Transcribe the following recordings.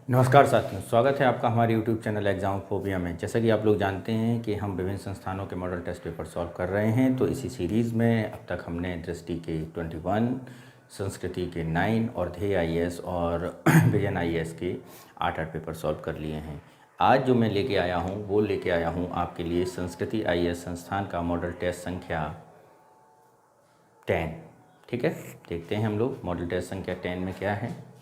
नमस्कार साथियों, स्वागत है आपका हमारे YouTube चैनल एग्ज़ाम फोबिया में। जैसा कि आप लोग जानते हैं कि हम विभिन्न संस्थानों के मॉडल टेस्ट पेपर सॉल्व कर रहे हैं, तो इसी सीरीज़ में अब तक हमने दृष्टि के 21, संस्कृति के 9 और ध्येय IAS और विजन IAS के 8 पेपर सॉल्व कर लिए हैं। आज जो मैं लेके आया हूँ वो लेके आया हूँ आपके लिए संस्कृति IAS संस्थान का मॉडल टेस्ट संख्या 10। ठीक है, देखते हैं हम लोग मॉडल टेस्ट संख्या 10 में क्या है।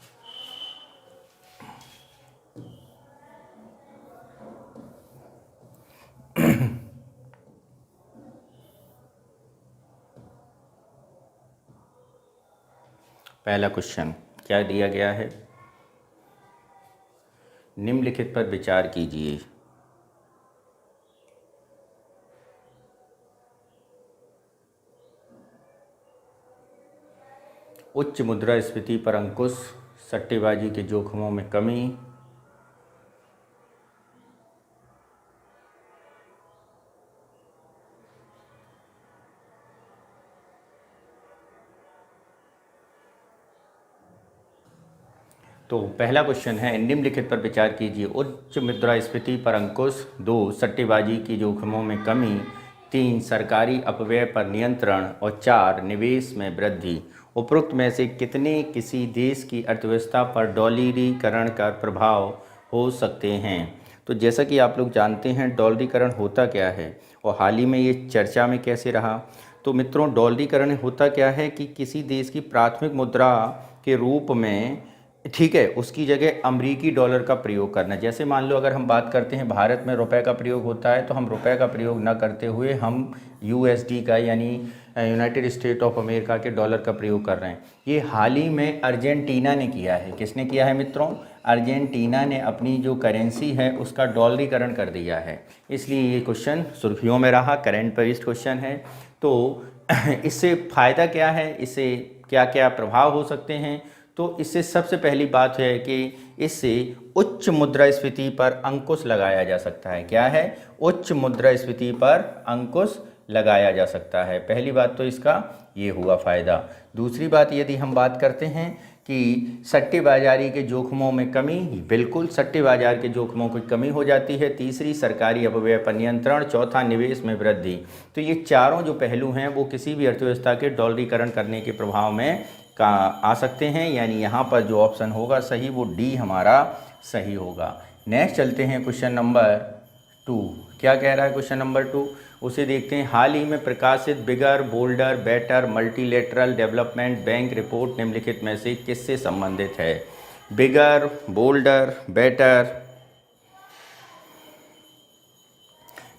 पहला क्वेश्चन क्या दिया गया है? निम्नलिखित पर विचार कीजिए। उच्च मुद्रास्फीति पर अंकुश, सट्टेबाजी के जोखिमों में कमी, तो पहला क्वेश्चन है निम्नलिखित पर विचार कीजिए। उच्च मुद्रास्फीति पर अंकुश, 2 सट्टेबाजी की जोखिमों में कमी, 3 सरकारी अपव्यय पर नियंत्रण और 4 निवेश में वृद्धि। उपरोक्त में से कितने किसी देश की अर्थव्यवस्था पर डॉलरीकरण का प्रभाव हो सकते हैं? तो जैसा कि आप लोग जानते हैं डॉलरीकरण होता क्या है और हाल ही में ये चर्चा में कैसे रहा। तो मित्रों, डॉलरीकरण होता क्या है कि किसी देश की प्राथमिक मुद्रा के रूप में, ठीक है, उसकी जगह अमेरिकी डॉलर का प्रयोग करना। जैसे मान लो अगर हम बात करते हैं भारत में रुपए का प्रयोग होता है, तो हम रुपए का प्रयोग ना करते हुए हम USD का यानी यूनाइटेड स्टेट ऑफ अमेरिका के डॉलर का प्रयोग कर रहे हैं। ये हाल ही में अर्जेंटीना ने किया है। किसने किया है मित्रों? अर्जेंटीना ने अपनी जो करेंसी है उसका डॉलरीकरण कर दिया है, इसलिए ये क्वेश्चन सुर्खियों में रहा। करेंट बेस्ड क्वेश्चन है। तो इससे फ़ायदा क्या है, इससे क्या क्या प्रभाव हो सकते हैं? तो इससे सबसे पहली बात है कि इससे उच्च मुद्रास्फीति पर अंकुश लगाया जा सकता है। क्या है? उच्च मुद्रास्फीति पर अंकुश लगाया जा सकता है। पहली बात तो इसका ये हुआ फ़ायदा। दूसरी बात यदि हम बात करते हैं कि सट्टेबाजारी के जोखिमों में कमी, बिल्कुल सट्टे बाजार के जोखिमों की कमी हो जाती है। तीसरी सरकारी अपव्यय पर नियंत्रण, चौथा निवेश में वृद्धि। तो ये चारों जो पहलू हैं वो किसी भी अर्थव्यवस्था के डॉलरीकरण करने के प्रभाव में का आ सकते हैं, यानी यहाँ पर जो ऑप्शन होगा सही वो डी हमारा सही होगा। नेक्स्ट चलते हैं क्वेश्चन नंबर 2। क्या कह रहा है क्वेश्चन नंबर 2? उसे देखते हैं। हाल ही में प्रकाशित bigger, bolder, better multilateral development bank report निम्नलिखित में से किससे संबंधित है? बिगर, बोल्डर, बेटर,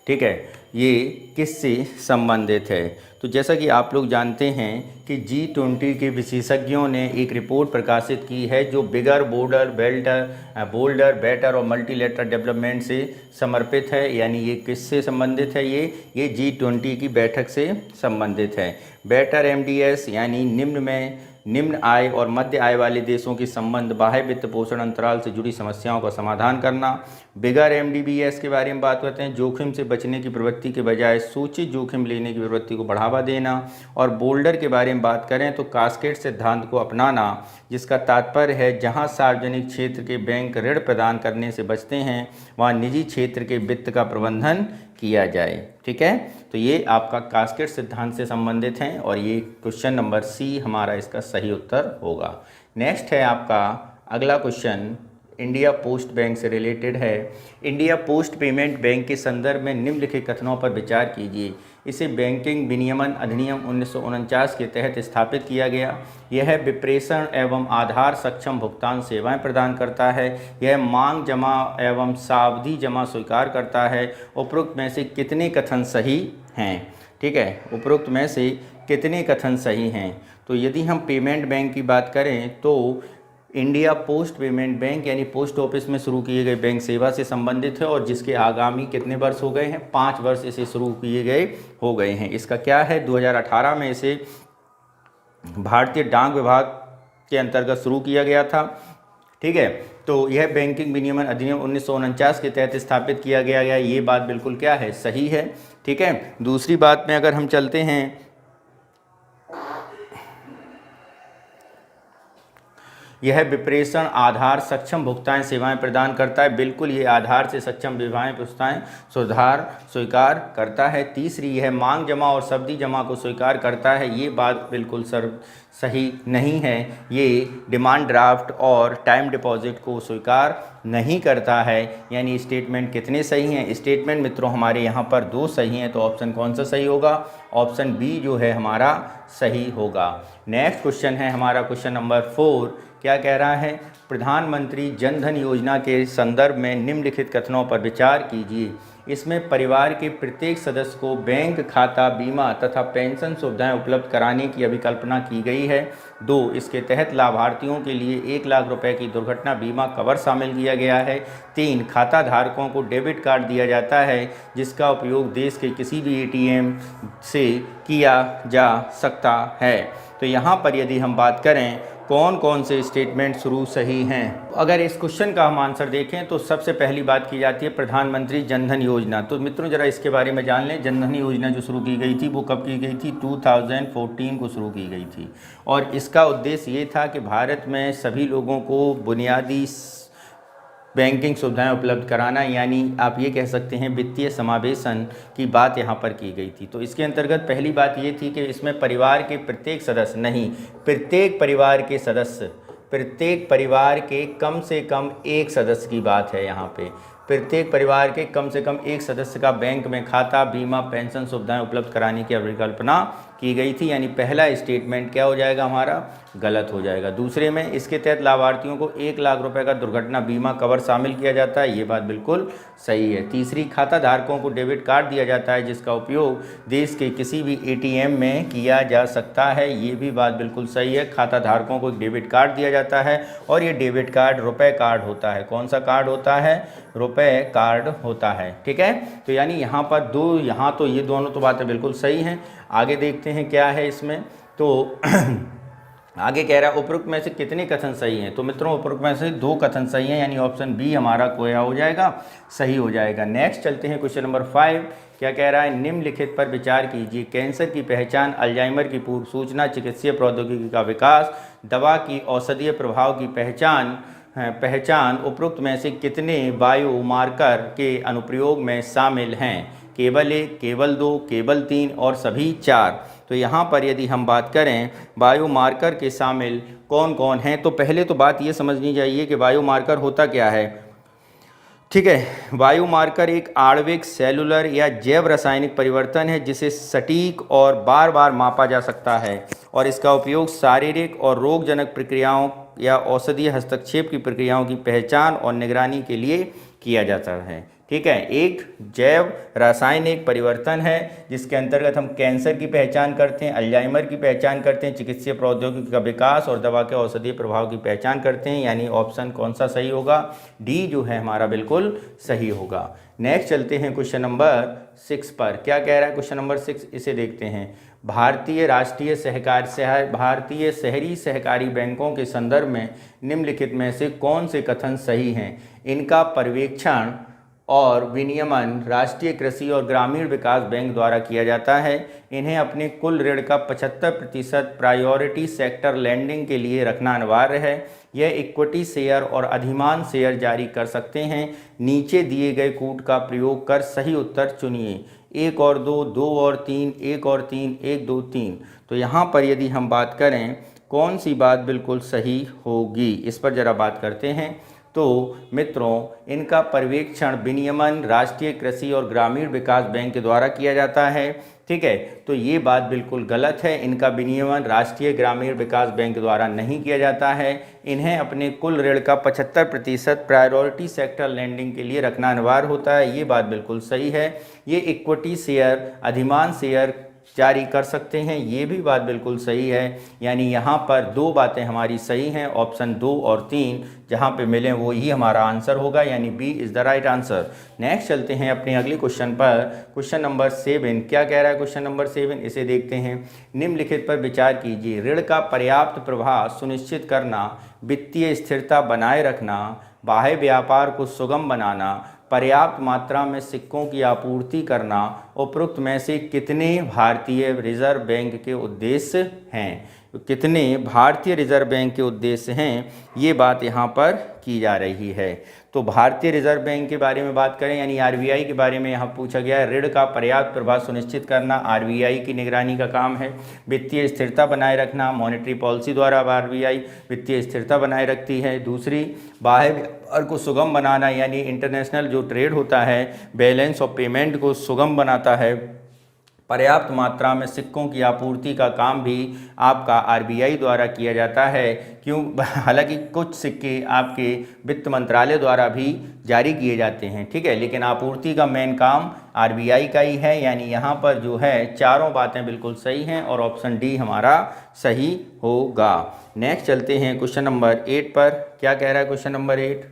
ठीक है, ये किससे संबंधित है? तो जैसा कि आप लोग जानते हैं कि G20 के विशेषज्ञों ने एक रिपोर्ट प्रकाशित की है जो बिगर, बोल्डर, बेटर और मल्टीलेटरल डेवलपमेंट से समर्पित है, यानी ये किससे संबंधित है? ये G20 की बैठक से संबंधित है। बेटर MDS यानी निम्न आय और मध्य आय वाले देशों के संबंध, बाह्य वित्त पोषण अंतराल से जुड़ी समस्याओं का समाधान करना। बिगर MDBS के बारे में बात करते हैं, जोखिम से बचने की प्रवृत्ति के बजाय सूचित जोखिम लेने की प्रवृत्ति को बढ़ावा देना। और बोल्डर के बारे में बात करें तो कास्केड सिद्धांत को अपनाना, जिसका तात्पर्य है जहां सार्वजनिक क्षेत्र के बैंक ऋण प्रदान करने से बचते हैं वहां निजी क्षेत्र के वित्त का प्रबंधन किया जाए। ठीक है, तो ये आपका कास्केड सिद्धांत से संबंधित हैं और ये क्वेश्चन नंबर सी हमारा इसका सही उत्तर होगा। नेक्स्ट है आपका अगला क्वेश्चन इंडिया पोस्ट बैंक से रिलेटेड है। इंडिया पोस्ट पेमेंट बैंक के संदर्भ में निम्नलिखित कथनों पर विचार कीजिए। इसे बैंकिंग विनियमन अधिनियम 1949 के तहत स्थापित किया गया। यह विप्रेषण एवं आधार सक्षम भुगतान सेवाएं प्रदान करता है। यह मांग जमा एवं सावधि जमा स्वीकार करता है। उपरोक्त में से कितने कथन सही हैं? ठीक है, उपरोक्त में से कितने कथन सही हैं? तो यदि हम पेमेंट बैंक की बात करें तो इंडिया पोस्ट पेमेंट बैंक यानी पोस्ट ऑफिस में शुरू किए गए बैंक सेवा से संबंधित है और जिसके आगामी कितने वर्ष हो गए हैं? 5 वर्ष इसे शुरू किए गए हो गए हैं। इसका क्या है? 2018 में इसे भारतीय डाक विभाग के अंतर्गत शुरू किया गया था। ठीक है, तो यह बैंकिंग विनियमन अधिनियम 1949 के तहत स्थापित किया गया। ये बात बिल्कुल क्या है? सही है। ठीक है, दूसरी बात में अगर हम चलते हैं यह विप्रेषण आधार सक्षम भुगतान सेवाएं प्रदान करता है। बिल्कुल ये आधार से सक्षम सेवाएं भुगतान सुधार स्वीकार करता है। तीसरी, यह मांग जमा और सब्दी जमा को स्वीकार करता है। ये बात बिल्कुल सही नहीं है। ये डिमांड ड्राफ्ट और टाइम डिपॉजिट को स्वीकार नहीं करता है। यानी स्टेटमेंट कितने सही हैं? स्टेटमेंट मित्रों हमारे यहाँ पर 2 सही हैं। तो ऑप्शन कौन सा सही होगा? ऑप्शन बी जो है हमारा सही होगा। नेक्स्ट क्वेश्चन है हमारा क्वेश्चन नंबर 4। क्या कह रहा है? प्रधानमंत्री जन धन योजना के संदर्भ में निम्नलिखित कथनों पर विचार कीजिए। इसमें परिवार के प्रत्येक सदस्य को बैंक खाता, बीमा तथा पेंशन सुविधाएं उपलब्ध कराने की अभिकल्पना की गई है। 2, इसके तहत लाभार्थियों के लिए 1 लाख रुपए की दुर्घटना बीमा कवर शामिल किया गया है। 3, खाता धारकों को डेबिट कार्ड दिया जाता है जिसका उपयोग देश के किसी भी एटीएम से किया जा सकता है। तो यहाँ पर यदि हम बात करें कौन कौन से स्टेटमेंट शुरू सही हैं, अगर इस क्वेश्चन का हम आंसर देखें तो सबसे पहली बात की जाती है प्रधानमंत्री जन धन योजना। तो मित्रों ज़रा इसके बारे में जान लें। जन धन योजना जो शुरू की गई थी वो कब की गई थी? 2014 को शुरू की गई थी और इसका उद्देश्य ये था कि भारत में सभी लोगों को बुनियादी बैंकिंग सुविधाएं उपलब्ध कराना, यानी आप ये कह सकते हैं वित्तीय समावेशन की बात यहाँ पर की गई थी। तो इसके अंतर्गत पहली बात ये थी कि इसमें परिवार के प्रत्येक सदस्य नहीं, प्रत्येक परिवार के सदस्य, प्रत्येक परिवार के कम से कम एक सदस्य की बात है यहाँ पे। प्रत्येक परिवार के कम से कम एक सदस्य का बैंक में खाता, बीमा, पेंशन सुविधाएं उपलब्ध कराने की परिकल्पना की गई थी। यानी पहला स्टेटमेंट क्या हो जाएगा हमारा? गलत हो जाएगा। दूसरे में इसके तहत लाभार्थियों को 1 लाख रुपए का दुर्घटना बीमा कवर शामिल किया जाता है। ये बात बिल्कुल सही है। तीसरी, खाता धारकों को डेबिट कार्ड दिया जाता है जिसका उपयोग देश के किसी भी एटीएम में किया जा सकता है। ये भी बात बिल्कुल सही है। खाता धारकों को डेबिट कार्ड दिया जाता है और ये डेबिट कार्ड रुपए कार्ड होता है। कौन सा कार्ड होता है? रुपए कार्ड होता है। ठीक है, तो यानी यहाँ पर यहाँ तो ये दोनों तो बातें बिल्कुल सही हैं। आगे देखते हैं क्या है इसमें। तो आगे कह रहा है उपरोक्त में से कितने कथन सही हैं? तो मित्रों उपरोक्त में से 2 कथन सही हैं, यानी ऑप्शन बी हमारा कोया हो जाएगा, सही हो जाएगा। नेक्स्ट चलते हैं क्वेश्चन नंबर 5। क्या कह रहा है? निम्नलिखित पर विचार कीजिए। कैंसर की पहचान, अल्जाइमर की पूर्व सूचना, चिकित्सीय प्रौद्योगिकी का विकास, दवा की औषधीय प्रभाव की पहचान उपरोक्त में से कितने बायोमार्कर के अनुप्रयोग में शामिल हैं? केवल 1, केवल 2, केवल 3 और सभी 4। तो यहाँ पर यदि हम बात करें बायोमार्कर के शामिल कौन कौन हैं, तो पहले तो बात ये समझनी चाहिए कि बायोमार्कर होता क्या है। ठीक है, बायोमार्कर एक आणविक, सेलुलर या जैव रासायनिक परिवर्तन है जिसे सटीक और बार बार मापा जा सकता है और इसका उपयोग शारीरिक और रोगजनक प्रक्रियाओं या औषधीय हस्तक्षेप की प्रक्रियाओं की पहचान और निगरानी के लिए किया जाता है। ठीक है, एक जैव रासायनिक परिवर्तन है जिसके अंतर्गत हम कैंसर की पहचान करते हैं, अल्जाइमर की पहचान करते हैं, चिकित्सीय प्रौद्योगिकी का विकास और दवा के औषधीय प्रभाव की पहचान करते हैं। यानी ऑप्शन कौन सा सही होगा? डी जो है हमारा बिल्कुल सही होगा। नेक्स्ट चलते हैं क्वेश्चन नंबर 6 पर। क्या कह रहा है क्वेश्चन नंबर 6? इसे देखते हैं। भारतीय शहरी सहकारी बैंकों के संदर्भ में निम्नलिखित में से कौन से कथन सही हैं? इनका पर्यवेक्षण और विनियमन राष्ट्रीय कृषि और ग्रामीण विकास बैंक द्वारा किया जाता है। इन्हें अपने कुल ऋण का 75% प्रायोरिटी सेक्टर लैंडिंग के लिए रखना अनिवार्य है। यह इक्विटी शेयर और अधिमान शेयर जारी कर सकते हैं। नीचे दिए गए कूट का प्रयोग कर सही उत्तर चुनिए। 1 और 2, 2 और 3, 1 और 3, 1, 2, 3। तो यहाँ पर यदि हम बात करें कौन सी बात बिल्कुल सही होगी, इस पर ज़रा बात करते हैं। तो मित्रों इनका पर्यवेक्षण विनियमन राष्ट्रीय कृषि और ग्रामीण विकास बैंक के द्वारा किया जाता है। ठीक है, तो ये बात बिल्कुल गलत है। इनका विनियमन राष्ट्रीय ग्रामीण विकास बैंक द्वारा नहीं किया जाता है। इन्हें अपने कुल ऋण का 75% प्रायोरिटी सेक्टर लैंडिंग के लिए रखना अनिवार्य होता है। ये बात बिल्कुल सही है। ये इक्विटी शेयर, अधिमान शेयर जारी कर सकते हैं, ये भी बात बिल्कुल सही है। यानी यहाँ पर 2 बातें हमारी सही हैं। ऑप्शन 2 और 3 जहाँ पे मिले वो ही हमारा आंसर होगा, यानी B is the right answer. Next चलते हैं अपने अगले क्वेश्चन पर। Question number 7। क्या कह रहा है क्वेश्चन नंबर 7? इसे देखते हैं। निम्नलिखित पर विचार कीजिए। ऋण का पर्याप्त प्रवाह सुनिश्चित करना, वित्तीय स्थिरता बनाए रखना, बाह्य व्यापार को सुगम बनाना, पर्याप्त मात्रा में सिक्कों की आपूर्ति करना उपरोक्त में से कितने भारतीय रिजर्व बैंक के उद्देश्य हैं? कितने भारतीय रिजर्व बैंक के उद्देश्य हैं, ये बात यहाँ पर की जा रही है। तो भारतीय रिजर्व बैंक के बारे में बात करें यानी आरबीआई के बारे में यहाँ पूछा गया है। ऋण का पर्याप्त प्रवाह सुनिश्चित करना आरबीआई की निगरानी का काम है। वित्तीय स्थिरता बनाए रखना, मॉनेटरी पॉलिसी द्वारा आरबीआई वित्तीय स्थिरता बनाए रखती है। दूसरी, बाह्य व्यापार को सुगम बनाना यानी इंटरनेशनल जो ट्रेड होता है, बैलेंस ऑफ पेमेंट को सुगम बनाता है। पर्याप्त मात्रा में सिक्कों की आपूर्ति का काम भी आपका आरबीआई द्वारा किया जाता है। क्यों? हालांकि कुछ सिक्के आपके वित्त मंत्रालय द्वारा भी जारी किए जाते हैं, ठीक है, लेकिन आपूर्ति का मेन काम आरबीआई का ही है। यानी यहाँ पर जो है चारों बातें बिल्कुल सही हैं और ऑप्शन डी हमारा सही होगा। नेक्स्ट चलते हैं क्वेश्चन नंबर 8 पर। क्या कह रहा है क्वेश्चन नंबर 8?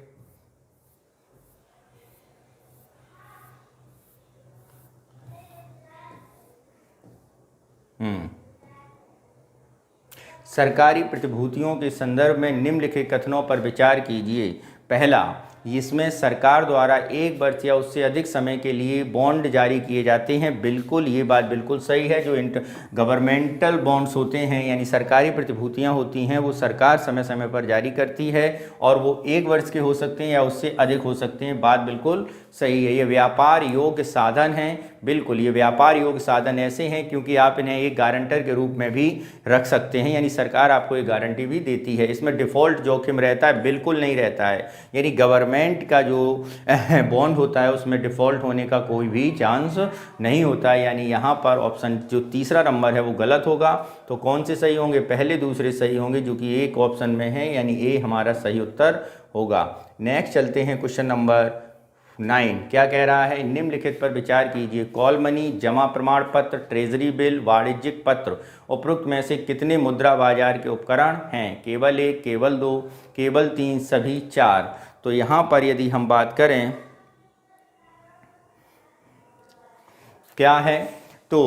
सरकारी प्रतिभूतियों के संदर्भ में निम्नलिखित कथनों पर विचार कीजिए। पहला, इसमें सरकार द्वारा 1 वर्ष या उससे अधिक समय के लिए बॉन्ड जारी किए जाते हैं। बिल्कुल, ये बात बिल्कुल सही है। जो गवर्नमेंटल बॉन्ड्स होते हैं यानी सरकारी प्रतिभूतियां होती हैं, वो सरकार समय समय पर जारी करती है और वो 1 वर्ष के हो सकते हैं या उससे अधिक हो सकते हैं। बात बिल्कुल सही है। ये व्यापार योग्य साधन हैं। बिल्कुल, ये व्यापार योग्य साधन ऐसे हैं क्योंकि आप इन्हें एक गारंटर के रूप में भी रख सकते हैं, यानी सरकार आपको एक गारंटी भी देती है। इसमें डिफ़ॉल्ट जोखिम रहता है? बिल्कुल नहीं रहता है। यानी गवर्नमेंट का जो बॉन्ड होता है उसमें डिफ़ॉल्ट होने का कोई भी चांस नहीं होता है। यानी यहाँ पर ऑप्शन जो तीसरा नंबर है वो गलत होगा। तो कौन से सही होंगे? पहले दूसरे सही होंगे, जो कि एक ऑप्शन में है, यानी ए हमारा सही उत्तर होगा। नेक्स्ट चलते हैं क्वेश्चन नंबर 9। क्या कह रहा है? निम्नलिखित पर विचार कीजिए। कॉल मनी, जमा प्रमाण पत्र, ट्रेजरी बिल, वाणिज्यिक पत्र उपरोक्त में से कितने मुद्रा बाजार के उपकरण हैं? केवल 1, केवल 2, केवल 3, सभी 4। तो यहाँ पर यदि हम बात करें क्या है, तो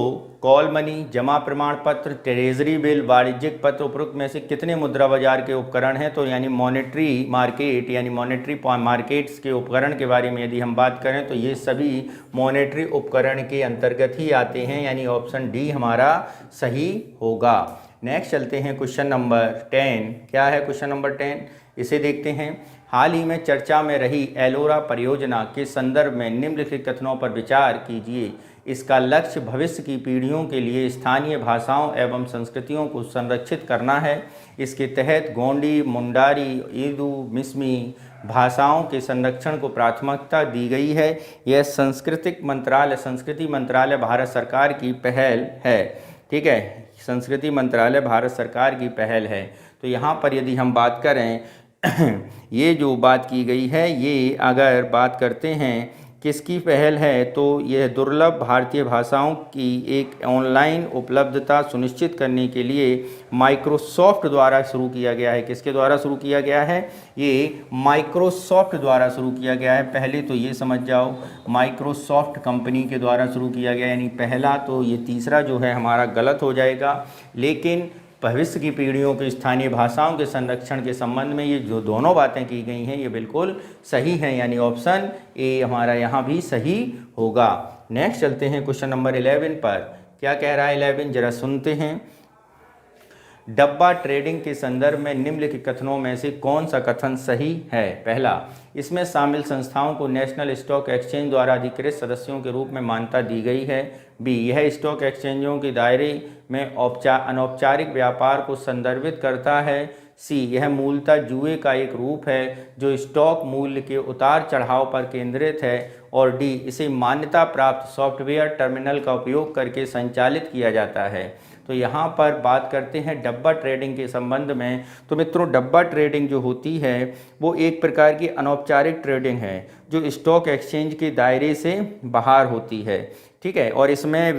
कॉल मनी, जमा प्रमाण पत्र, ट्रेजरी बिल, वाणिज्यिक पत्र उपरोक्त में से कितने मुद्रा बाजार के उपकरण हैं? तो यानी मॉनेटरी मार्केट यानी मॉनेटरी मार्केट्स के उपकरण के बारे में यदि हम बात करें तो ये सभी मॉनेटरी उपकरण के अंतर्गत ही आते हैं, यानी ऑप्शन डी हमारा सही होगा। नेक्स्ट चलते हैं क्वेश्चन नंबर 10। क्या है क्वेश्चन नंबर 10? इसे देखते हैं। हाल ही में चर्चा में रही एलोरा परियोजना के संदर्भ में निम्नलिखित कथनों पर विचार कीजिए। इसका लक्ष्य भविष्य की पीढ़ियों के लिए स्थानीय भाषाओं एवं संस्कृतियों को संरक्षित करना है। इसके तहत गोंडी, मुंडारी, ईदू, मिसमी भाषाओं के संरक्षण को प्राथमिकता दी गई है। यह संस्कृति मंत्रालय भारत सरकार की पहल है, ठीक है, संस्कृति मंत्रालय भारत सरकार की पहल है। तो यहाँ पर यदि हम बात करें ये जो बात की गई है, ये अगर बात करते हैं किसकी पहल है, तो यह दुर्लभ भारतीय भाषाओं की एक ऑनलाइन उपलब्धता सुनिश्चित करने के लिए माइक्रोसॉफ्ट द्वारा शुरू किया गया है। किसके द्वारा शुरू किया गया है? ये माइक्रोसॉफ्ट द्वारा शुरू किया गया है। पहले तो ये समझ जाओ, माइक्रोसॉफ्ट कंपनी के द्वारा शुरू किया गया, यानी पहला। तो ये तीसरा जो है हमारा गलत हो जाएगा। लेकिन भविष्य की पीढ़ियों के स्थानीय भाषाओं के संरक्षण के संबंध में ये जो दोनों बातें की गई हैं ये बिल्कुल सही हैं, यानी ऑप्शन ए हमारा यहाँ भी सही होगा। नेक्स्ट चलते हैं क्वेश्चन नंबर 11 पर। क्या कह रहा है 11? जरा सुनते हैं। डब्बा ट्रेडिंग के संदर्भ में निम्नलिखित कथनों में से कौन सा कथन सही है? पहला, इसमें शामिल संस्थाओं को नेशनल स्टॉक एक्सचेंज द्वारा अधिकृत सदस्यों के रूप में मान्यता दी गई है। बी, यह स्टॉक एक्सचेंजों के दायरे में अनौपचारिक व्यापार को संदर्भित करता है। सी, यह मूलतः जुए का एक रूप है जो स्टॉक मूल्य के उतार चढ़ाव पर केंद्रित है। और डी, इसे मान्यता प्राप्त सॉफ्टवेयर टर्मिनल का उपयोग करके संचालित किया जाता है। तो यहाँ पर बात करते हैं डब्बा ट्रेडिंग के संबंध में। तो मित्रों, डब्बा ट्रेडिंग जो होती है वो एक प्रकार की अनौपचारिक ट्रेडिंग है जो स्टॉक एक्सचेंज के दायरे से बाहर होती है, ठीक है। और इसमें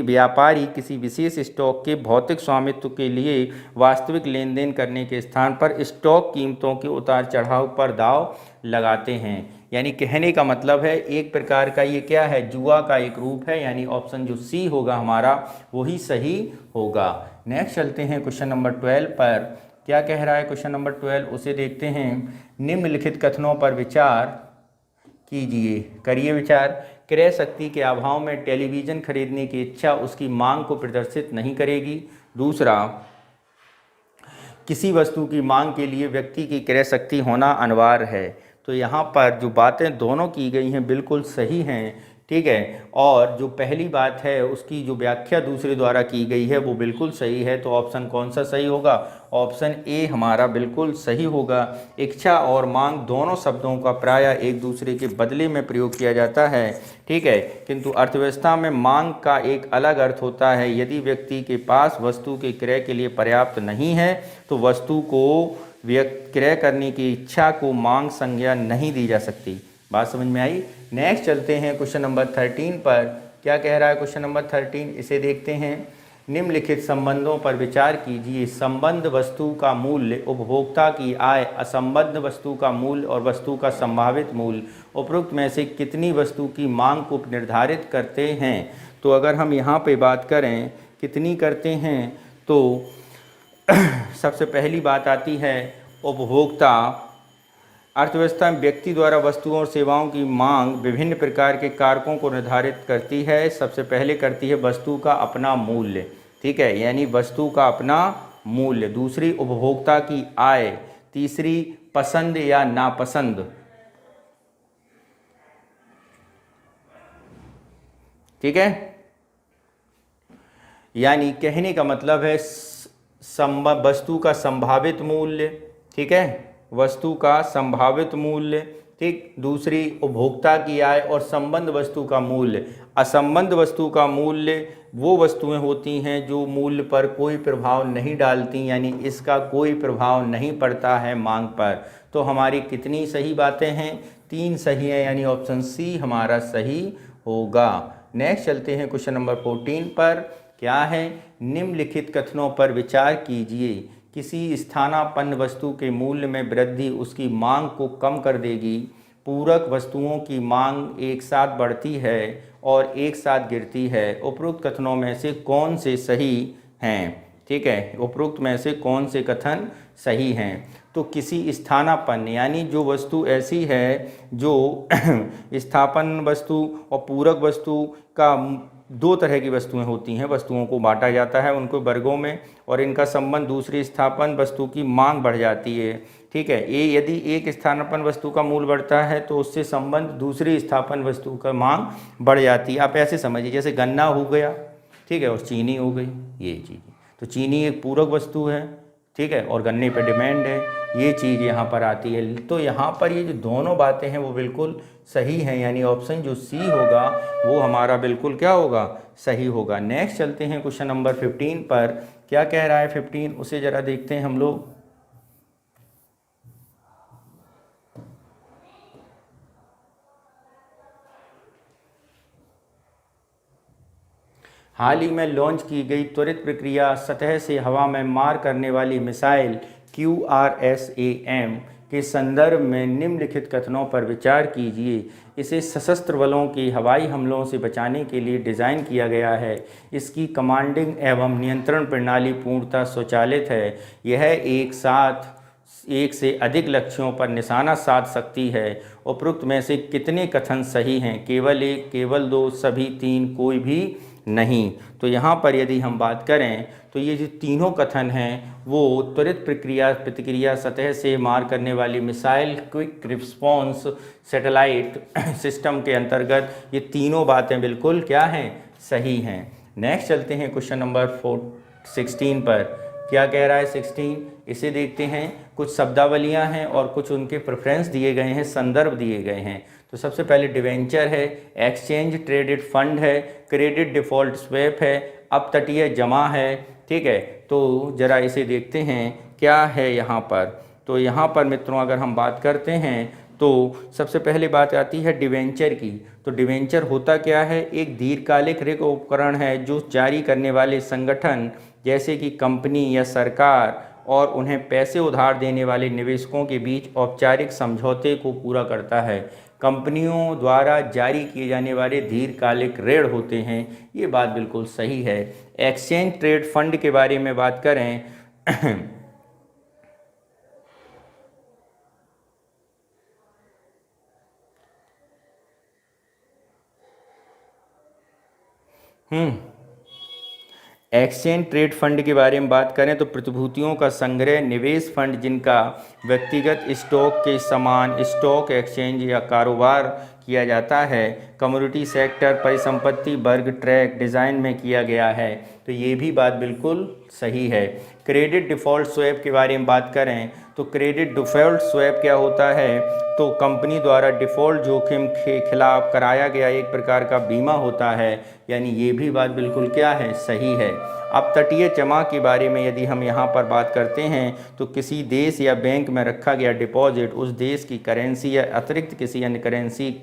व्यापारी किसी विशेष स्टॉक के भौतिक स्वामित्व के लिए वास्तविक लेन देन करने के स्थान पर स्टॉक कीमतों के उतार चढ़ाव पर दांव लगाते हैं। यानी कहने का मतलब है एक प्रकार का ये क्या है, जुआ का एक रूप है। यानी ऑप्शन जो सी होगा हमारा वही सही होगा। नेक्स्ट चलते हैं क्वेश्चन नंबर 12 पर। क्या कह रहा है क्वेश्चन नंबर 12? उसे देखते हैं। निम्नलिखित कथनों पर विचार कीजिए, करिए विचार। क्रय शक्ति के अभाव में टेलीविज़न खरीदने की इच्छा उसकी मांग को प्रदर्शित नहीं करेगी। दूसरा, किसी वस्तु की मांग के लिए व्यक्ति की क्रय शक्ति होना अनिवार्य है। तो यहाँ पर जो बातें दोनों की गई हैं बिल्कुल सही हैं, ठीक है। और जो पहली बात है उसकी जो व्याख्या दूसरे द्वारा की गई है वो बिल्कुल सही है। तो ऑप्शन कौन सा सही होगा? ऑप्शन ए हमारा बिल्कुल सही होगा। इच्छा और मांग दोनों शब्दों का प्रायः एक दूसरे के बदले में प्रयोग किया जाता है, ठीक है। किंतु अर्थव्यवस्था में मांग का एक अलग अर्थ होता है। यदि व्यक्ति के पास वस्तु के क्रय के लिए पर्याप्त नहीं है तो वस्तु को क्रय करने की इच्छा को मांग संज्ञा नहीं दी जा सकती। बात समझ में आई? नेक्स्ट चलते हैं क्वेश्चन नंबर 13 पर। क्या कह रहा है क्वेश्चन नंबर 13? इसे देखते हैं। निम्नलिखित संबंधों पर विचार कीजिए। संबंध वस्तु का मूल्य, उपभोक्ता की आय, असंबद्ध वस्तु का मूल्य और वस्तु का संभावित मूल्य उपरोक्त में से कितनी वस्तु की मांग को निर्धारित करते हैं? तो अगर हम यहाँ पे बात करें कितनी करते हैं तो सबसे पहली बात आती है उपभोक्ता। अर्थव्यवस्था में व्यक्ति द्वारा वस्तुओं और सेवाओं की मांग विभिन्न प्रकार के कारकों को निर्धारित करती है। सबसे पहले करती है वस्तु का अपना मूल्य, ठीक है, यानी वस्तु का अपना मूल्य। दूसरी उपभोक्ता की आय। तीसरी पसंद या नापसंद, ठीक है। यानी कहने का मतलब है वस्तु का संभावित मूल्य, ठीक है, वस्तु का संभावित मूल्य, ठीक। दूसरी उपभोक्ता की आय और संबंध वस्तु का मूल्य। असंबद्ध वस्तु का मूल्य वो वस्तुएं होती हैं जो मूल्य पर कोई प्रभाव नहीं डालती, यानी इसका कोई प्रभाव नहीं पड़ता है मांग पर। तो हमारी कितनी सही बातें हैं? 3 सही है, यानी ऑप्शन सी हमारा सही होगा। नेक्स्ट चलते हैं क्वेश्चन नंबर 14 पर। क्या है? निम्नलिखित कथनों पर विचार कीजिए। किसी स्थानापन्न वस्तु के मूल्य में वृद्धि उसकी मांग को कम कर देगी। पूरक वस्तुओं की मांग एक साथ बढ़ती है और एक साथ गिरती है। उपरोक्त कथनों में से कौन से सही हैं? ठीक है, उपरोक्त में से कौन से कथन सही हैं? तो किसी स्थानापन्न यानी जो वस्तु ऐसी है जो स्थापन वस्तु और पूरक वस्तु का 2 तरह की वस्तुएं होती हैं। वस्तुओं को बांटा जाता है उनको वर्गों में और इनका संबंध दूसरी स्थापन वस्तु की मांग बढ़ जाती है, ठीक है। ये यदि एक स्थानापन्न वस्तु का मूल्य बढ़ता है तो उससे संबंध दूसरी स्थापन वस्तु का मांग बढ़ जाती है। आप ऐसे समझिए जैसे गन्ना हो गया, ठीक है, और चीनी हो गई, ये चीज़। तो चीनी एक पूरक वस्तु है, ठीक है, और गन्ने पे डिमांड है, ये चीज़ यहाँ पर आती है। तो यहाँ पर ये जो दोनों बातें हैं वो बिल्कुल सही हैं, यानी ऑप्शन जो सी होगा वो हमारा बिल्कुल क्या होगा? सही होगा। नेक्स्ट चलते हैं क्वेश्चन नंबर 15 पर। क्या कह रहा है 15 उसे ज़रा देखते हैं हम लोग। हाल ही में लॉन्च की गई त्वरित प्रक्रिया सतह से हवा में मार करने वाली मिसाइल QRSAM के संदर्भ में निम्नलिखित कथनों पर विचार कीजिए। इसे सशस्त्र बलों के हवाई हमलों से बचाने के लिए डिज़ाइन किया गया है। इसकी कमांडिंग एवं नियंत्रण प्रणाली पूर्णतः स्वचालित है। यह एक से अधिक लक्ष्यों पर निशाना साध सकती है। उपरोक्त में से कितने कथन सही हैं? केवल 1, केवल 2, सभी 3, कोई भी नहीं। तो यहाँ पर यदि हम बात करें तो ये जो तीनों कथन हैं वो त्वरित प्रतिक्रिया सतह से मार करने वाली missile quick response satellite system के अंतर्गत ये तीनों बातें बिल्कुल क्या हैं? सही हैं। नेक्स्ट चलते हैं क्वेश्चन नंबर 16 पर। क्या कह रहा है 16? इसे देखते हैं। कुछ शब्दावलियाँ हैं और कुछ उनके प्रेफरेंस दिए गए हैं, संदर्भ दिए गए हैं। तो सबसे पहले डिवेंचर है, एक्सचेंज ट्रेडेड फंड है, क्रेडिट डिफ़ॉल्ट स्वैप है, अपतटीय जमा है, ठीक है। तो ज़रा इसे देखते हैं क्या है यहाँ पर। तो यहाँ पर मित्रों अगर हम बात करते हैं तो सबसे पहले बात आती है डिवेंचर की। तो डिवेंचर होता क्या है? एक दीर्घकालिक ऋण उपकरण है जो जारी करने वाले संगठन जैसे कि कंपनी या सरकार और उन्हें पैसे उधार देने वाले निवेशकों के बीच औपचारिक समझौते को पूरा करता है। कंपनियों द्वारा जारी किए जाने वाले दीर्घकालिक ऋण होते हैं। ये बात बिल्कुल सही है। एक्सचेंज ट्रेड फंड के बारे में बात करें एक्सचेंज ट्रेड फंड के बारे में बात करें तो प्रतिभूतियों का संग्रह, निवेश फंड जिनका व्यक्तिगत स्टॉक के समान स्टॉक एक्सचेंज या कारोबार किया जाता है, कमोडिटी सेक्टर, परिसंपत्ति वर्ग ट्रैक डिज़ाइन में किया गया है। तो ये भी बात बिल्कुल सही है। क्रेडिट डिफ़ॉल्ट स्वैप के बारे में बात करें तो क्रेडिट डिफ़ॉल्ट स्वैप क्या होता है, तो कंपनी द्वारा डिफ़ॉल्ट जोखिम के खिलाफ कराया गया एक प्रकार का बीमा होता है। यानी ये भी बात बिल्कुल क्या है, सही है। अब तटीय जमा के बारे में यदि हम यहाँ पर बात करते हैं तो किसी देश या बैंक में रखा गया डिपॉजिट उस देश की करेंसी या अतिरिक्त किसी अन्य करेंसी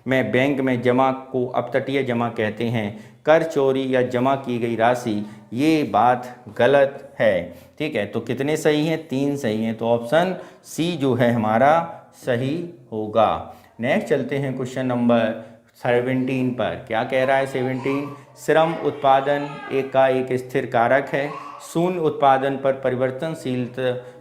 में बैंक में जमा को अपतटीय जमा कहते हैं। कर चोरी या जमा की गई राशि, ये बात गलत है। ठीक है, तो कितने सही हैं, 3 सही हैं। तो ऑप्शन सी जो है हमारा सही होगा। नेक्स्ट चलते हैं क्वेश्चन नंबर 17 पर। क्या कह रहा है 17? श्रम उत्पादन एक स्थिर कारक है। शून्य उत्पादन पर परिवर्तनशील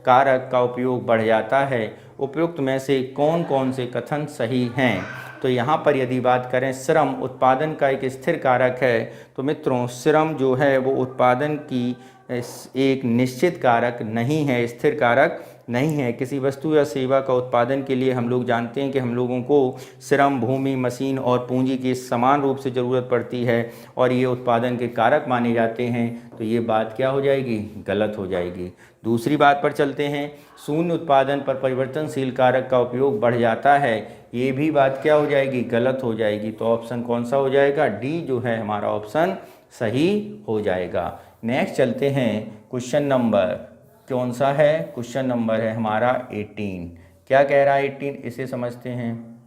कारक का उपयोग बढ़ जाता है। उपयुक्त में से कौन कौन से कथन सही हैं? तो यहाँ पर यदि बात करें श्रम उत्पादन का एक स्थिर कारक है, तो मित्रों श्रम जो है वो उत्पादन की एक निश्चित कारक नहीं है, स्थिर कारक नहीं है। किसी वस्तु या सेवा का उत्पादन के लिए हम लोग जानते हैं कि हम लोगों को श्रम, भूमि, मशीन और पूंजी की समान रूप से ज़रूरत पड़ती है और ये उत्पादन के कारक माने जाते हैं। तो ये बात क्या हो जाएगी, गलत हो जाएगी। दूसरी बात पर चलते हैं, शून्य उत्पादन पर परिवर्तनशील कारक का उपयोग बढ़ जाता है, ये भी बात क्या हो जाएगी, गलत हो जाएगी। तो ऑप्शन कौन सा हो जाएगा, डी जो है हमारा ऑप्शन सही हो जाएगा। नेक्स्ट चलते हैं क्वेश्चन नंबर कौन सा है, क्वेश्चन नंबर है हमारा 18। क्या कह रहा है 18, इसे समझते हैं।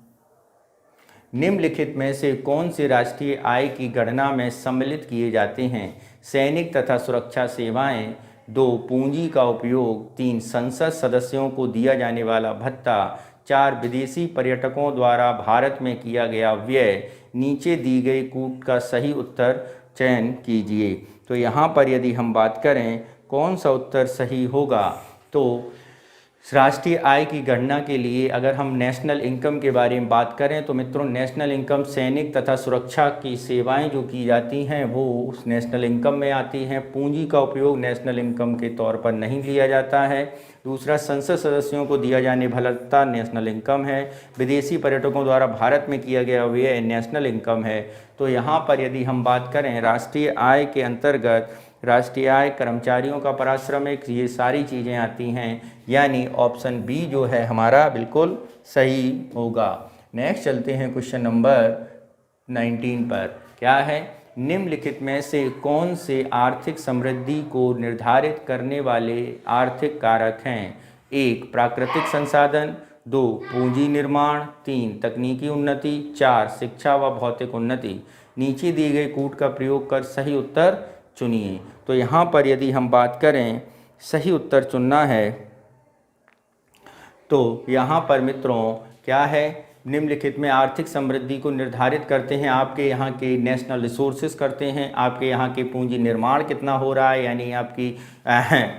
निम्नलिखित में से कौन से राष्ट्रीय आय की गणना में सम्मिलित किए जाते हैं? सैनिक तथा सुरक्षा सेवाएं, 2 पूंजी का उपयोग, 3 संसद सदस्यों को दिया जाने वाला भत्ता, 4 विदेशी पर्यटकों द्वारा भारत में किया गया व्यय। नीचे दी गई कूट का सही उत्तर चयन कीजिए। तो यहाँ पर यदि हम बात करें कौन सा उत्तर सही होगा, तो राष्ट्रीय आय की गणना के लिए अगर हम नेशनल इनकम के बारे में बात करें तो मित्रों नेशनल इनकम सैनिक तथा सुरक्षा की सेवाएं जो की जाती हैं वो उस नेशनल इनकम में आती हैं। पूंजी का उपयोग नेशनल इनकम के तौर पर नहीं लिया जाता है। दूसरा, संसद सदस्यों को दिया जाने भत्ता नेशनल इनकम है। विदेशी पर्यटकों द्वारा भारत में किया गया व्यय नेशनल इनकम है। तो यहाँ पर यदि हम बात करें राष्ट्रीय आय के अंतर्गत राष्ट्रीय आय, कर्मचारियों का पारिश्रमिक, ये सारी चीज़ें आती हैं। यानी ऑप्शन बी जो है हमारा बिल्कुल सही होगा। नेक्स्ट चलते हैं क्वेश्चन नंबर 19 पर। क्या है, निम्नलिखित में से कौन से आर्थिक समृद्धि को निर्धारित करने वाले आर्थिक कारक हैं? 1 प्राकृतिक संसाधन, 2 पूंजी निर्माण, 3 तकनीकी उन्नति, 4 शिक्षा व भौतिक उन्नति। नीचे दिए गए कूट का प्रयोग कर सही उत्तर चुनिए। तो यहाँ पर यदि हम बात करें सही उत्तर चुनना है तो यहाँ पर मित्रों क्या है, निम्नलिखित में आर्थिक समृद्धि को निर्धारित करते हैं आपके यहाँ के नेशनल रिसोर्सेज करते हैं, आपके यहाँ के पूंजी निर्माण कितना हो रहा है, यानी आपकी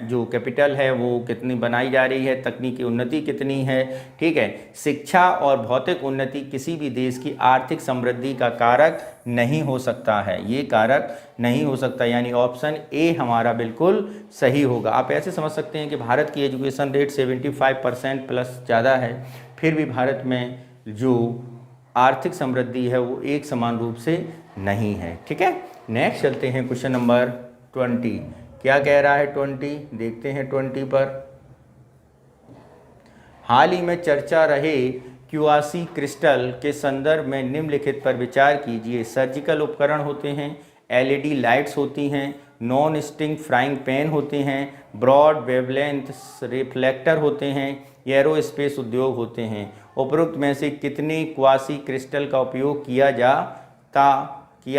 जो कैपिटल है वो कितनी बनाई जा रही है, तकनीकी उन्नति कितनी है। ठीक है, शिक्षा और भौतिक उन्नति किसी भी देश की आर्थिक समृद्धि का कारक नहीं हो सकता है, ये कारक नहीं हो सकता। यानी ऑप्शन ए हमारा बिल्कुल सही होगा। आप ऐसे समझ सकते हैं कि भारत की एजुकेशन रेट 75% प्लस ज़्यादा है, फिर भी भारत में जो आर्थिक समृद्धि है वो एक समान रूप से नहीं है। ठीक है, नेक्स्ट चलते हैं क्वेश्चन नंबर 20। क्या कह रहा है 20, देखते हैं 20 पर। हाल ही में चर्चा रहे क्वासी क्रिस्टल के संदर्भ में निम्नलिखित पर विचार कीजिए। सर्जिकल उपकरण होते हैं, एलईडी लाइट्स होती हैं, नॉन स्टिंग फ्राइंग पैन होते हैं, ब्रॉड वेवलेंथ रिफ्लेक्टर होते हैं, एरोस्पेस उद्योग होते हैं। उपरोक्त में से कितने क्वासी क्रिस्टल का उपयोग किया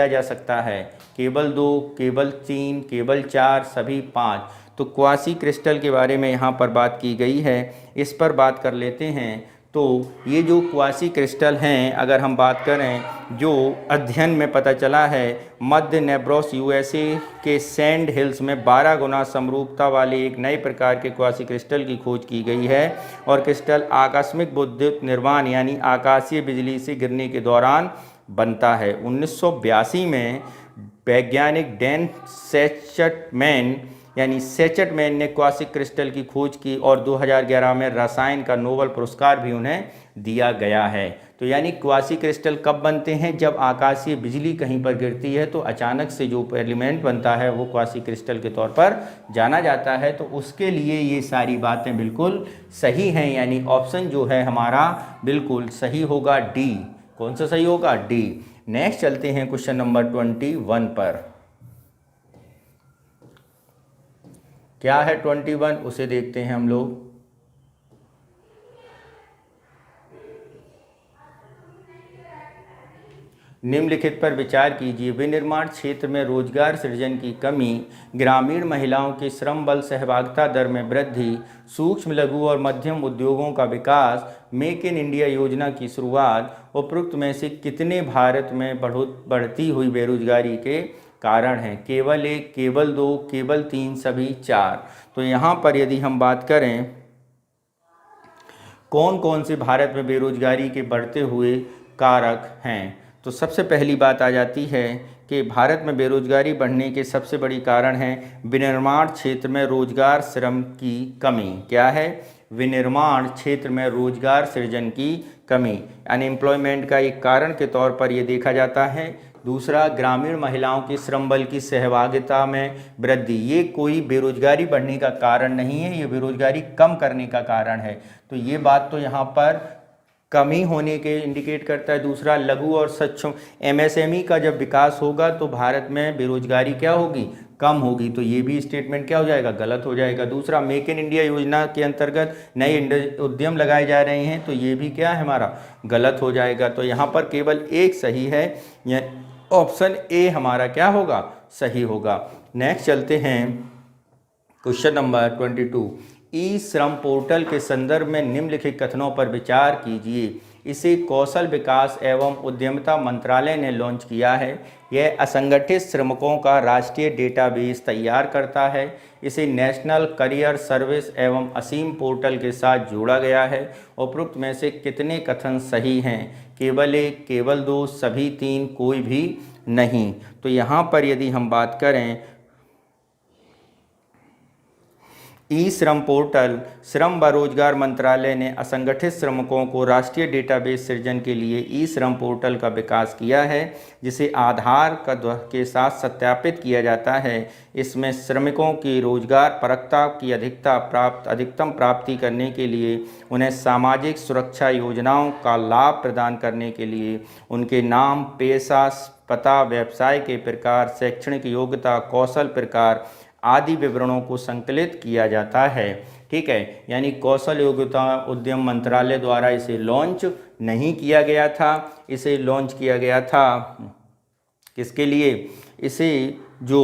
जा सकता है? केवल 2, केवल 3, केवल 4, सभी 5। तो क्वासी क्रिस्टल के बारे में यहाँ पर बात की गई है, इस पर बात कर लेते हैं। तो ये जो क्वासी क्रिस्टल हैं, अगर हम बात करें जो अध्ययन में पता चला है, मध्य नेब्रास्का यूएसए के सैंड हिल्स में 12 गुना समरूपता वाले एक नए प्रकार के क्वासी क्रिस्टल की खोज की गई है। और क्रिस्टल आकस्मिक विद्युत निर्माण यानी आकाशीय बिजली से गिरने के दौरान बनता है। 1982 में वैज्ञानिक डैन सेचटमैन यानी सेचटमैन ने क्वार्ट्ज क्रिस्टल की खोज की और 2011 में रसायन का नोबेल पुरस्कार भी उन्हें दिया गया है। तो यानी क्वार्ट्ज क्रिस्टल कब बनते हैं? जब आकाशीय बिजली कहीं पर गिरती है तो अचानक से जो एलिमेंट बनता है वो क्वार्ट्ज क्रिस्टल के तौर पर जाना जाता है। तो उसके लिए ये सारी बातें बिल्कुल सही हैं, यानी ऑप्शन जो है हमारा बिल्कुल सही होगा डी। कौन सा सही होगा? डी। नेक्स्ट चलते हैं क्वेश्चन नंबर 21 पर। क्या है 21 उसे देखते हैं हम लोग। निम्नलिखित पर विचार कीजिए। विनिर्माण क्षेत्र में रोजगार सृजन की कमी, ग्रामीण महिलाओं की श्रम बल सहभागिता दर में वृद्धि, सूक्ष्म लघु और मध्यम उद्योगों का विकास, मेक इन इंडिया योजना की शुरुआत, उपरोक्त में से कितने भारत में बढ़ती हुई बेरोजगारी के कारण हैं? केवल एक, केवल दो, केवल तीन, सभी चार। तो यहाँ पर यदि हम बात करें कौन कौन से भारत में बेरोजगारी के बढ़ते हुए कारक हैं, तो सबसे पहली बात आ जाती है कि भारत में बेरोजगारी बढ़ने के सबसे बड़ी कारण है विनिर्माण क्षेत्र में रोजगार श्रम की कमी। क्या है? विनिर्माण क्षेत्र में रोजगार सृजन की कमी, अनएम्प्लॉयमेंट का एक कारण के तौर पर यह देखा जाता है। दूसरा, ग्रामीण महिलाओं की श्रम बल की सहभागिता में वृद्धि, ये कोई बेरोजगारी बढ़ने का कारण नहीं है, ये बेरोजगारी कम करने का कारण है। तो ये बात तो यहाँ पर कमी होने के इंडिकेट करता है। दूसरा, लघु और सूक्ष्म एमएसएमई का जब विकास होगा तो भारत में बेरोजगारी क्या होगी? कम होगी। तो ये भी स्टेटमेंट क्या हो जाएगा? गलत हो जाएगा। दूसरा, मेक इन इंडिया योजना के अंतर्गत नए उद्यम लगाए जा रहे हैं, तो ये भी क्या है हमारा? गलत हो जाएगा। तो यहाँ पर केवल एक सही है, ऑप्शन ए हमारा क्या होगा? सही होगा। नेक्स्ट चलते हैं क्वेश्चन नंबर 22। ई श्रम पोर्टल के संदर्भ में निम्नलिखित कथनों पर विचार कीजिए। इसे कौशल विकास एवं उद्यमिता मंत्रालय ने लॉन्च किया है। यह असंगठित श्रमिकों का राष्ट्रीय डेटाबेस तैयार करता है। इसे नेशनल करियर सर्विस एवं असीम पोर्टल के साथ जोड़ा गया है। उपरोक्त में से कितने कथन सही हैं? केवल एक, केवल दो, सभी तीन, कोई भी नहीं। तो यहाँ पर यदि हम बात करें ई श्रम पोर्टल, श्रम व रोजगार मंत्रालय ने असंगठित श्रमिकों को राष्ट्रीय डेटाबेस सृजन के लिए ई श्रम पोर्टल का विकास किया है, जिसे आधार के साथ सत्यापित किया जाता है। इसमें श्रमिकों की रोजगार परकता की अधिकतम प्राप्ति करने के लिए उन्हें सामाजिक सुरक्षा योजनाओं का लाभ प्रदान करने के लिए उनके नाम, पेशा, पता, व्यवसाय के प्रकार, शैक्षणिक योग्यता, कौशल प्रकार आदि विवरणों को संकलित किया जाता है। ठीक है, यानी कौशल योग्यता उद्यम मंत्रालय द्वारा इसे लॉन्च नहीं किया गया था। इसे लॉन्च किया गया था किसके लिए? इसे जो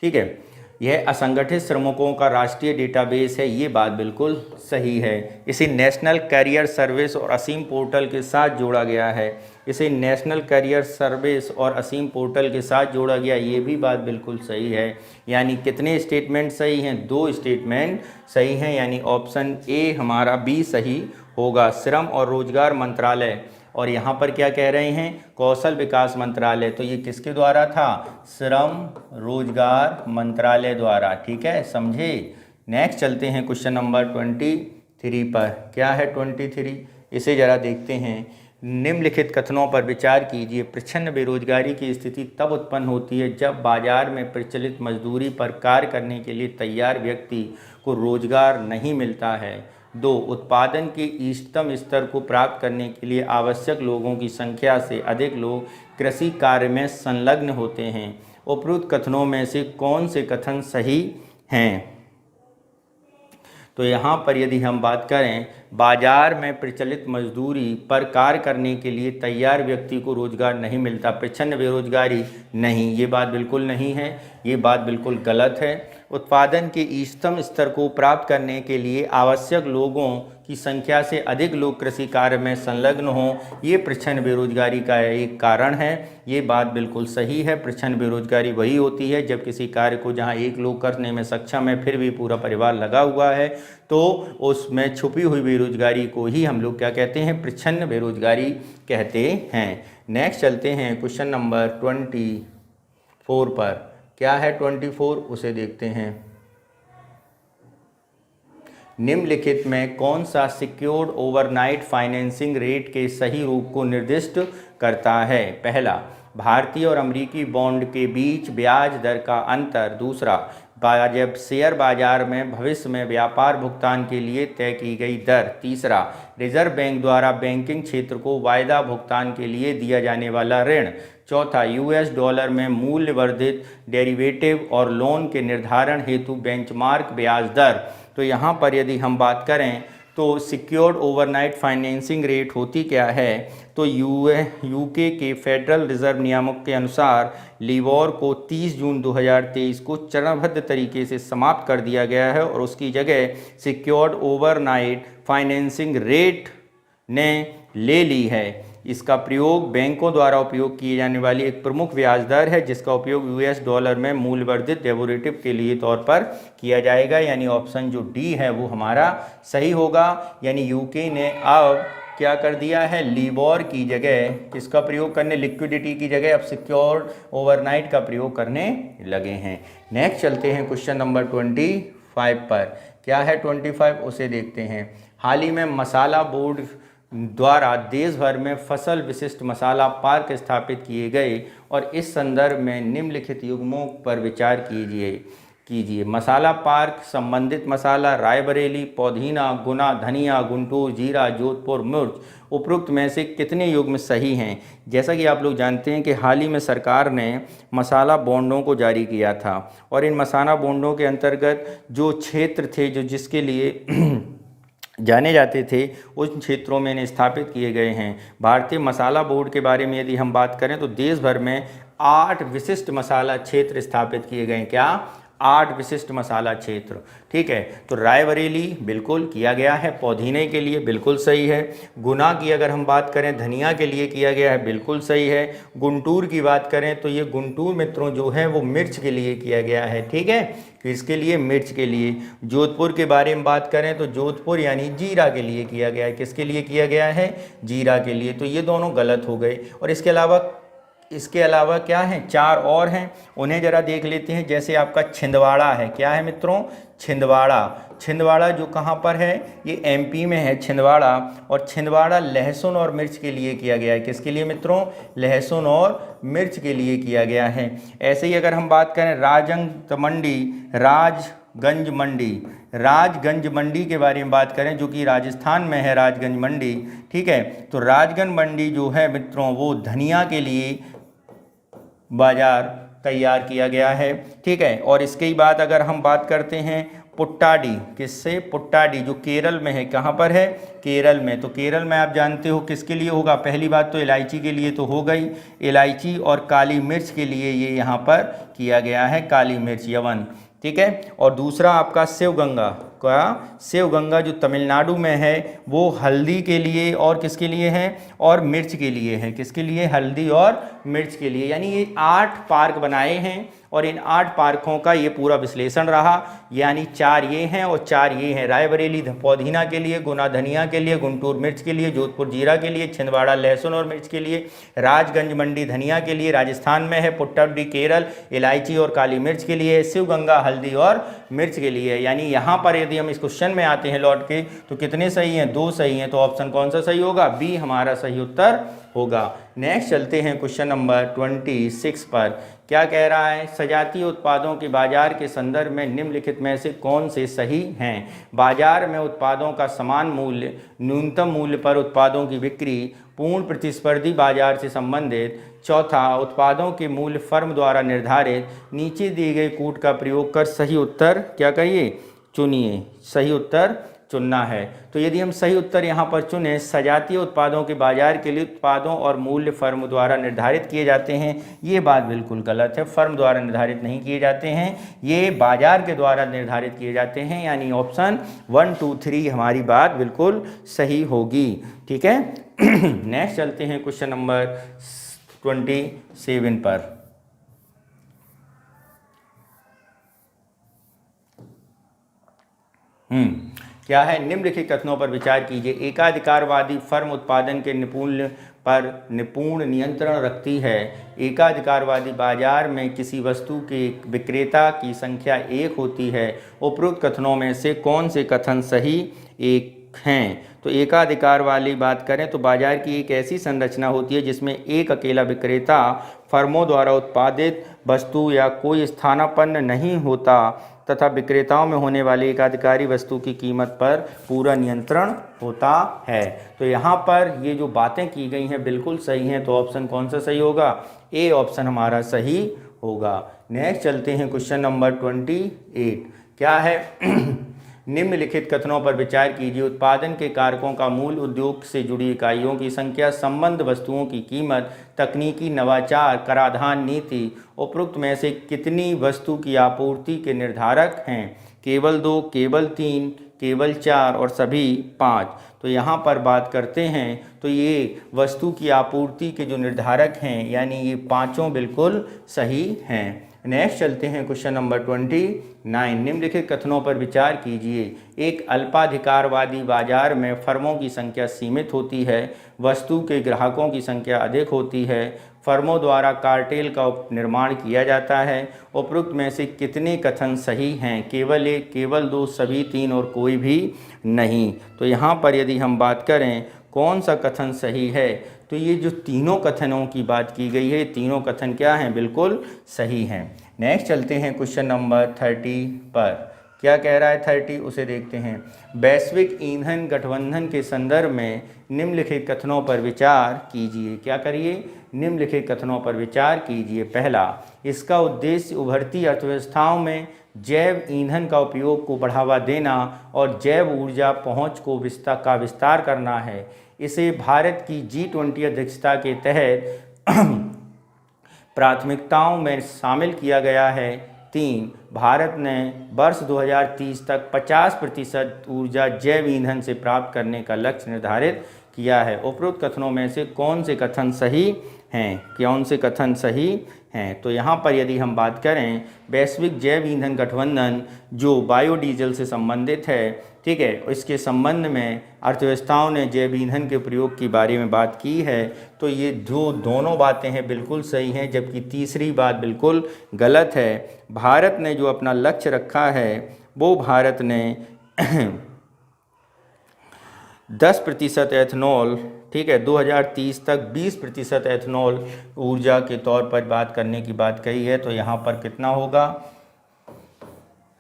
ठीक है, यह असंगठित श्रमिकों का राष्ट्रीय डेटाबेस है, ये बात बिल्कुल सही है। इसे नेशनल कैरियर सर्विस और असीम पोर्टल के साथ जोड़ा गया है। इसे नेशनल कैरियर सर्विस और असीम पोर्टल के साथ जोड़ा गया, ये भी बात बिल्कुल सही है। यानी कितने स्टेटमेंट सही हैं? दो स्टेटमेंट सही हैं, यानी ऑप्शन ए हमारा बी सही होगा। श्रम और रोजगार मंत्रालय, और यहाँ पर क्या कह रहे हैं? कौशल विकास मंत्रालय। तो ये किसके द्वारा था? श्रम रोजगार मंत्रालय द्वारा। ठीक है, समझे। नेक्स्ट चलते हैं क्वेश्चन नंबर 23 पर। क्या है 23? इसे जरा देखते हैं। निम्नलिखित कथनों पर विचार कीजिए। प्रच्छन्न बेरोजगारी की स्थिति तब उत्पन्न होती है जब बाजार में प्रचलित मजदूरी पर कार्य करने के लिए तैयार व्यक्ति को रोजगार नहीं मिलता है। 2. उत्पादन के इष्टतम स्तर को प्राप्त करने के लिए आवश्यक लोगों की संख्या से अधिक लोग कृषि कार्य में संलग्न होते हैं। उपरोक्त कथनों में से कौन से कथन सही हैं? तो यहाँ पर यदि हम बात करें, बाजार में प्रचलित मजदूरी पर कार्य करने के लिए तैयार व्यक्ति को रोजगार नहीं मिलता, प्रच्छन्न बेरोजगारी नहीं, ये बात बिल्कुल नहीं है, ये बात बिल्कुल गलत है। उत्पादन के इष्टतम स्तर को प्राप्त करने के लिए आवश्यक लोगों की संख्या से अधिक लोग कृषि कार्य में संलग्न हों, ये प्रच्छन्न बेरोजगारी का एक कारण है। ये बात बिल्कुल सही है। प्रच्छन्न बेरोजगारी वही होती है जब किसी कार्य को जहां एक लोग करने में सक्षम है फिर भी पूरा परिवार लगा हुआ है, तो उसमें छुपी हुई बेरोजगारी को ही हम लोग क्या कहते हैं, प्रच्छन्न बेरोजगारी कहते हैं। नेक्स्ट चलते हैं क्वेश्चन नंबर 24 पर। क्या है 24, उसे देखते हैं। निम्नलिखित में कौन सा सिक्योर्ड ओवरनाइट फाइनेंसिंग रेट के सही रूप को निर्दिष्ट करता है? पहला, भारतीय और अमेरिकी बॉन्ड के बीच ब्याज दर का अंतर। दूसरा, जब शेयर बाजार में भविष्य में व्यापार भुगतान के लिए तय की गई दर। तीसरा, रिजर्व बैंक द्वारा बैंकिंग क्षेत्र को वायदा भुगतान के लिए दिया जाने वाला ऋण। चौथा, यूएस डॉलर में मूल्य वर्धित डेरिवेटिव और लोन के निर्धारण हेतु बेंचमार्क ब्याज दर। तो यहाँ पर यदि हम बात करें तो सिक्योर्ड ओवरनाइट फाइनेंसिंग रेट होती क्या है? तो यूके के फेडरल रिजर्व नियामक के अनुसार लिबोर को 30 जून 2023 को चरणबद्ध तरीके से समाप्त कर दिया गया है और उसकी जगह सिक्योर्ड ओवरनाइट फाइनेंसिंग रेट ने ले ली है। इसका प्रयोग बैंकों द्वारा उपयोग किए जाने वाली एक प्रमुख ब्याज दर है जिसका उपयोग यूएस डॉलर में मूल्यवर्धित डेरिवेटिव के लिए तौर पर किया जाएगा। यानी ऑप्शन जो डी है वो हमारा सही होगा। यानी यूके ने अब क्या कर दिया है, लिबोर की जगह किसका प्रयोग करने, लिक्विडिटी की जगह अब सिक्योर्ड ओवरनाइट का प्रयोग करने लगे हैं। नेक्स्ट चलते हैं क्वेश्चन नंबर 25 पर। क्या है 25, उसे देखते हैं। हाल ही में मसाला बोर्ड द्वारा देश भर में फसल विशिष्ट मसाला पार्क स्थापित किए गए और इस संदर्भ में निम्नलिखित युग्मों पर विचार कीजिए। मसाला पार्क संबंधित मसाला रायबरेली, पौधीना, गुना, धनिया, गुंटूर, जीरा, जोधपुर, मिर्च। उपरोक्त में से कितने युग्म सही हैं? जैसा कि आप लोग जानते हैं कि हाल ही में सरकार ने मसाला बॉन्डों को जारी किया था और इन मसाला बॉन्डों के अंतर्गत जो क्षेत्र थे जो जिसके लिए जाने जाते थे उन क्षेत्रों में इन्हें स्थापित किए गए हैं। भारतीय मसाला बोर्ड के बारे में यदि हम बात करें तो देश भर में 8 विशिष्ट मसाला क्षेत्र स्थापित किए गए हैं। क्या? 8 विशिष्ट मसाला क्षेत्र। ठीक है, तो रायबरेली बिल्कुल किया गया है, पौधीने के लिए बिल्कुल सही है। गुना की अगर हम बात करें धनिया के लिए किया गया है, बिल्कुल सही है। गुंटूर की बात करें तो ये गुंटूर मित्रों जो है वो मिर्च के लिए किया गया है। ठीक है, किसके लिए? मिर्च के लिए। जोधपुर के बारे में बात करें तो जोधपुर यानी जीरा के लिए किया गया है। किसके लिए किया गया है? जीरा के लिए। तो ये दोनों गलत हो गए। और इसके अलावा क्या हैं? 4 और हैं, उन्हें ज़रा देख लेते हैं। जैसे आपका छिंदवाड़ा है। क्या है मित्रों? छिंदवाड़ा जो कहाँ पर है? ये एमपी में है छिंदवाड़ा। और छिंदवाड़ा लहसुन और मिर्च के लिए किया गया है। किसके लिए मित्रों? लहसुन और मिर्च के लिए किया गया है। ऐसे ही अगर हम बात करें राजगंज मंडी के बारे में बात करें जो कि राजस्थान में है, राजगंज मंडी। ठीक है, तो राजगंज मंडी जो है मित्रों वो धनिया के लिए बाजार तैयार किया गया है। ठीक है, और इसके बाद अगर हम बात करते हैं पुट्टाडी, किससे? पुट्टाडी जो केरल में है। कहाँ पर है? केरल में। तो केरल में आप जानते हो किसके लिए होगा? पहली बात तो इलायची के लिए तो हो गई, इलायची और काली मिर्च के लिए ये यहाँ पर किया गया है, काली मिर्च यवन। ठीक है, और दूसरा आपका शिवगंगा का, शिवगंगा जो तमिलनाडु में है वो हल्दी के लिए और किसके लिए है? और मिर्च के लिए है। किसके लिए? हल्दी और मिर्च के लिए। यानी ये 8 पार्क बनाए हैं और इन 8 पार्कों का ये पूरा विश्लेषण रहा। यानी 4 ये हैं और 4 ये हैं। रायबरेली पौधीना के लिए, गुना धनिया के लिए, गुंटूर मिर्च के लिए, जोधपुर जीरा के लिए, छिंदवाड़ा लहसुन और मिर्च के लिए, राजगंज मंडी धनिया के लिए राजस्थान में है, पुट्टाडी केरल इलायची और काली मिर्च के लिए, शिवगंगा हल्दी और मिर्च के लिए। यानी यहाँ पर यदि हम इस क्वेश्चन में आते हैं लौट के तो कितने सही हैं? 2 सही हैं। तो ऑप्शन कौन सा सही होगा? बी हमारा सही उत्तर होगा। नेक्स्ट चलते हैं क्वेश्चन नंबर 26 पर। क्या कह रहा है? सजातीय उत्पादों के बाजार के संदर्भ में निम्नलिखित में से कौन से सही हैं? बाजार में उत्पादों का समान मूल्य, न्यूनतम मूल्य पर उत्पादों की बिक्री, पूर्ण प्रतिस्पर्धी बाजार से संबंधित। चौथा, उत्पादों के मूल्य फर्म द्वारा निर्धारित। नीचे दिए गए कूट का प्रयोग कर सही उत्तर क्या कहिए? चुनिए। सही उत्तर चुनना है। तो यदि हम सही उत्तर यहाँ पर चुने, सजातीय उत्पादों के बाजार के लिए उत्पादों और मूल्य फर्म द्वारा निर्धारित किए जाते हैं, ये बात बिल्कुल गलत है। फर्म द्वारा निर्धारित नहीं किए जाते हैं, ये बाजार के द्वारा निर्धारित किए जाते हैं, यानी ऑप्शन 1, 2, 3 हमारी बात बिल्कुल सही होगी। ठीक है। नेक्स्ट चलते हैं क्वेश्चन नंबर 27 पर। क्या है? निम्नलिखित कथनों पर विचार कीजिए। एकाधिकारवादी फर्म उत्पादन के निपुण नियंत्रण रखती है। एकाधिकारवादी बाजार में किसी वस्तु के विक्रेता की संख्या 1 होती है। उपरोक्त कथनों में से कौन से कथन सही एक हैं? तो एकाधिकार वाली बात करें तो बाजार की एक ऐसी संरचना होती है जिसमें एक अकेला विक्रेता फर्मों द्वारा उत्पादित वस्तु या कोई स्थानापन्न नहीं होता तथा विक्रेताओं में होने वाली एकाधिकारी वस्तु की कीमत पर पूरा नियंत्रण होता है। तो यहाँ पर ये जो बातें की गई हैं बिल्कुल सही हैं। तो ऑप्शन कौन सा सही होगा? ए ऑप्शन हमारा सही होगा। नेक्स्ट चलते हैं क्वेश्चन नंबर 28। क्या है? निम्नलिखित कथनों पर विचार कीजिए। उत्पादन के कारकों का मूल, उद्योग से जुड़ी इकाइयों की संख्या, संबंध, वस्तुओं की कीमत, तकनीकी नवाचार, कराधान नीति उपरोक्त में से कितनी वस्तु की आपूर्ति के निर्धारक हैं? केवल 2, केवल 3, केवल 4 और सभी 5। तो यहाँ पर बात करते हैं तो ये वस्तु की आपूर्ति के जो निर्धारक हैं यानी ये पाँचों बिल्कुल सही हैं। नेक्स्ट चलते हैं क्वेश्चन नंबर 29। निम्नलिखित कथनों पर विचार कीजिए। एक अल्पाधिकारवादी बाजार में फर्मों की संख्या सीमित होती है, वस्तु के ग्राहकों की संख्या अधिक होती है, फर्मों द्वारा कार्टेल का निर्माण किया जाता है। उपरोक्त में से कितने कथन सही हैं? केवल 1, केवल 2, सभी 3 और कोई भी नहीं। तो यहाँ पर यदि हम बात करें कौन सा कथन सही है तो ये जो तीनों कथनों की बात की गई है, तीनों कथन क्या हैं? बिल्कुल सही हैं। नेक्स्ट चलते हैं क्वेश्चन नंबर 30 पर। क्या कह रहा है 30? उसे देखते हैं। वैश्विक ईंधन गठबंधन के संदर्भ में निम्नलिखित कथनों पर विचार कीजिए। क्या करिए? निम्नलिखित कथनों पर विचार कीजिए। पहला, इसका उद्देश्य उभरती अर्थव्यवस्थाओं में जैव ईंधन का उपयोग को बढ़ावा देना और जैव ऊर्जा पहुंच को विस्तार करना है। इसे भारत की G20 अध्यक्षता के तहत प्राथमिकताओं में शामिल किया गया है। 3, भारत ने वर्ष 2030 तक 50% ऊर्जा जैव ईंधन से प्राप्त करने का लक्ष्य निर्धारित किया है। उपरोक्त कथनों में से कौन से कथन सही हैं? कौन से कथन सही हैं? तो यहाँ पर यदि हम बात करें वैश्विक जैव ईंधन गठबंधन जो बायोडीजल से संबंधित है, ठीक है, इसके संबंध में अर्थव्यवस्थाओं ने जैव ईंधन के प्रयोग के बारे में बात की है। तो ये जो दोनों बातें हैं बिल्कुल सही हैं, जबकि तीसरी बात बिल्कुल गलत है। भारत ने जो अपना लक्ष्य रखा है वो भारत ने 10% एथनॉल, ठीक है, 2030 तक 20% एथनॉल ऊर्जा के तौर पर बात करने की बात कही है। तो यहाँ पर कितना होगा?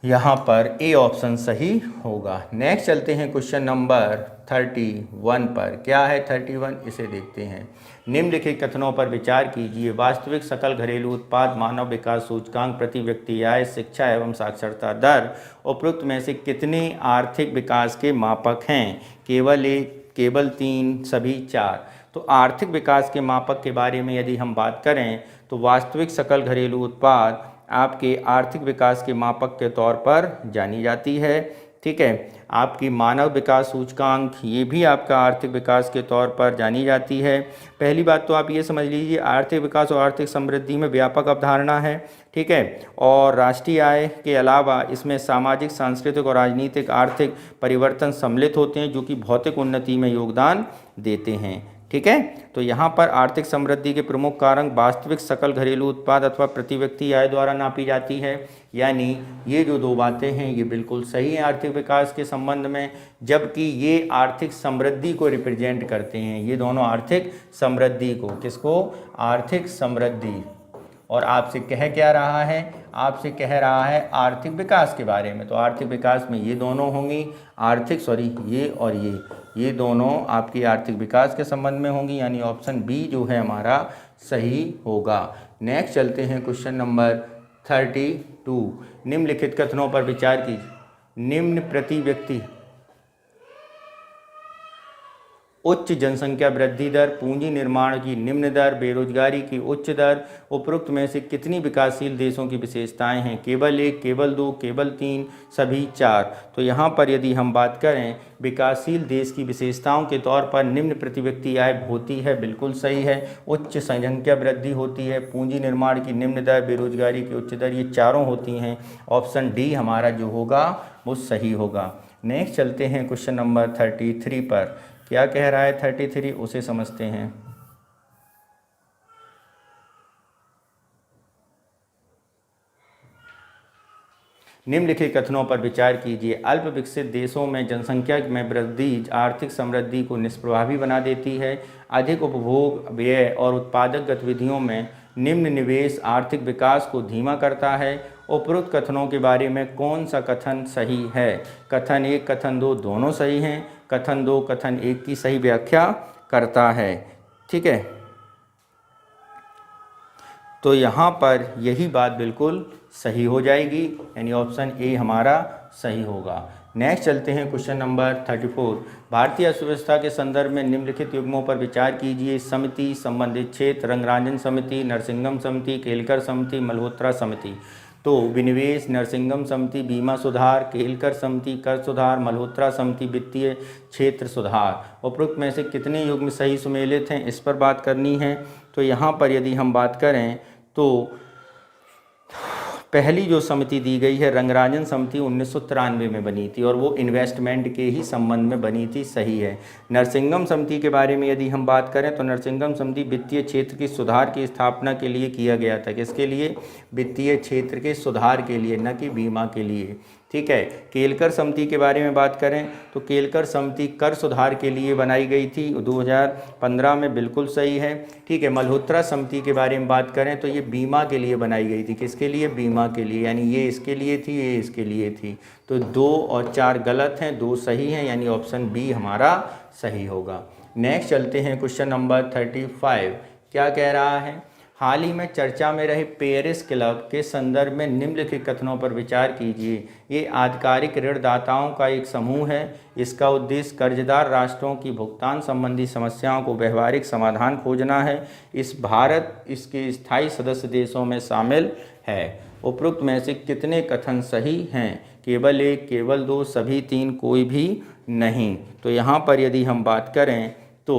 यहाँ पर ए ऑप्शन सही होगा। नेक्स्ट चलते हैं क्वेश्चन नंबर 31 पर। क्या है 31? इसे देखते हैं। निम्नलिखित कथनों पर विचार कीजिए। वास्तविक सकल घरेलू उत्पाद, मानव विकास सूचकांक, प्रति व्यक्ति आय, शिक्षा एवं साक्षरता दर उपरोक्त में से कितने आर्थिक विकास के मापक हैं? केवल 1, केवल 3, सभी 4। तो आर्थिक विकास के मापक के बारे में यदि हम बात करें तो वास्तविक सकल घरेलू उत्पाद आपके आर्थिक विकास के मापक के तौर पर जानी जाती है। ठीक है, आपकी मानव विकास सूचकांक ये भी आपका आर्थिक विकास के तौर पर जानी जाती है। पहली बात तो आप ये समझ लीजिए आर्थिक विकास और आर्थिक समृद्धि में व्यापक अवधारणा है। ठीक है, और राष्ट्रीय आय के अलावा इसमें सामाजिक, सांस्कृतिक और राजनीतिक आर्थिक परिवर्तन सम्मिलित होते हैं जो कि भौतिक उन्नति में योगदान देते हैं। ठीक है, तो यहाँ पर आर्थिक समृद्धि के प्रमुख कारक वास्तविक सकल घरेलू उत्पाद अथवा प्रति व्यक्ति आय द्वारा नापी जाती है। यानी ये जो दो बातें हैं ये बिल्कुल सही हैं आर्थिक विकास के संबंध में, जबकि ये आर्थिक समृद्धि को रिप्रेजेंट करते हैं। ये दोनों आर्थिक समृद्धि को, किसको? आर्थिक समृद्धि। और आपसे कह क्या रहा है? आपसे कह रहा है आर्थिक विकास के बारे में। तो आर्थिक विकास में ये दोनों होंगी, ये और ये दोनों आपकी आर्थिक विकास के संबंध में होंगी, यानी ऑप्शन बी जो है हमारा सही होगा। नेक्स्ट चलते हैं क्वेश्चन नंबर 32। निम्नलिखित कथनों पर विचार कीजिए। निम्न प्रति व्यक्ति उच्च जनसंख्या वृद्धि दर, पूंजी निर्माण की निम्न दर, बेरोजगारी की उच्च दर। उपरोक्त में से कितनी विकासशील देशों की विशेषताएं हैं? केवल एक, केवल दो, केवल तीन, सभी चार। तो यहाँ पर यदि हम बात करें विकासशील देश की विशेषताओं के तौर पर निम्न प्रति व्यक्ति आय होती है, बिल्कुल सही है। उच्च जनसंख्या वृद्धि होती है, पूंजी निर्माण की निम्न दर, बेरोजगारी की उच्च दर, ये चारों होती हैं। ऑप्शन डी हमारा जो होगा वो सही होगा। नेक्स्ट चलते हैं क्वेश्चन नंबर 33 पर। क्या कह रहा है 33, उसे समझते हैं। निम्नलिखित कथनों पर विचार कीजिए। अल्प विकसित देशों में जनसंख्या में वृद्धि आर्थिक समृद्धि को निष्प्रभावी बना देती है। अधिक उपभोग, व्यय और उत्पादक गतिविधियों में निम्न निवेश आर्थिक विकास को धीमा करता है। उपरोक्त कथनों के बारे में कौन सा कथन सही है? कथन एक, कथन दो दोनों सही हैं। कथन दो कथन एक की सही व्याख्या करता है। ठीक है, तो यहाँ पर यही बात बिल्कुल सही हो जाएगी, यानी ऑप्शन ए हमारा सही होगा। नेक्स्ट चलते हैं क्वेश्चन नंबर 34। भारतीय अर्थव्यवस्था के संदर्भ में निम्नलिखित युग्मों पर विचार कीजिए। समिति, संबंधित क्षेत्र, रंगराजन समिति, नरसिंगम समिति, केलकर समिति, मल्होत्रा समिति। तो विनिवेश, नरसिंगम समिति, बीमा सुधार, केलकर समिति, कर सुधार, मल्होत्रा समिति, वित्तीय क्षेत्र सुधार। उपरोक्त में से कितने युग्म सही सुमेलित हैं, इस पर बात करनी है। तो यहाँ पर यदि हम बात करें तो पहली जो समिति दी गई है रंगराजन समिति 1993 में बनी थी और वो इन्वेस्टमेंट के ही संबंध में बनी थी, सही है। नरसिंगम समिति के बारे में यदि हम बात करें तो नरसिंगम समिति वित्तीय क्षेत्र की सुधार की स्थापना के लिए किया गया था। किसके लिए? वित्तीय क्षेत्र के सुधार के लिए, न कि बीमा के लिए। ठीक है। केलकर समिति के बारे में बात करें तो केलकर समिति कर सुधार के लिए बनाई गई थी 2015 में, बिल्कुल सही है। ठीक है। मल्होत्रा समिति के बारे में बात करें तो ये बीमा के लिए बनाई गई थी। किसके लिए? बीमा के लिए, यानी ये इसके लिए थी, ये इसके लिए थी। तो 2 और 4 गलत हैं, 2 सही हैं, यानी ऑप्शन बी हमारा सही होगा। नेक्स्ट चलते हैं क्वेश्चन नंबर 35। क्या कह रहा है? हाल ही में चर्चा में रहे पेरिस क्लब के संदर्भ में निम्नलिखित कथनों पर विचार कीजिए। ये आधिकारिक ऋणदाताओं का एक समूह है। इसका उद्देश्य कर्जदार राष्ट्रों की भुगतान संबंधी समस्याओं को व्यवहारिक समाधान खोजना है। भारत इसके स्थायी सदस्य देशों में शामिल है। उपरोक्त में से कितने कथन सही हैं? केवल एक, केवल दो, सभी तीन, कोई भी नहीं। तो यहाँ पर यदि हम बात करें तो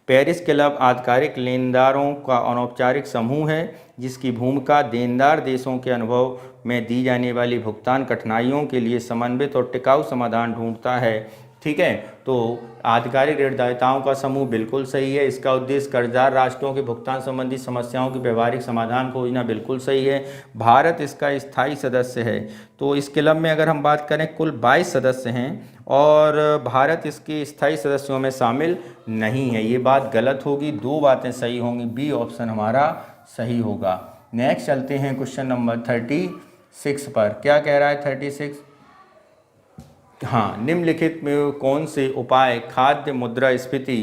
पेरिस क्लब आधिकारिक लेनदारों का अनौपचारिक समूह है जिसकी भूमिका देनदार देशों के अनुभव में दी जाने वाली भुगतान कठिनाइयों के लिए समन्वित और टिकाऊ समाधान ढूंढता है। ठीक है। तो आधिकारिक ऋणदाताओं का समूह बिल्कुल सही है। इसका उद्देश्य कर्जदार राष्ट्रों के भुगतान संबंधी समस्याओं की व्यवहारिक समाधान खोजना, बिल्कुल सही है। भारत इसका स्थायी सदस्य है। तो इस क्लब में अगर हम बात करें कुल 22 सदस्य हैं और भारत इसके स्थायी सदस्यों में शामिल नहीं है। ये बात गलत होगी, 2 बातें सही होंगी। बी ऑप्शन हमारा सही होगा। नेक्स्ट चलते हैं क्वेश्चन नंबर 36 पर। क्या कह रहा है 36? हाँ, निम्नलिखित में कौन से उपाय खाद्य मुद्रास्फीति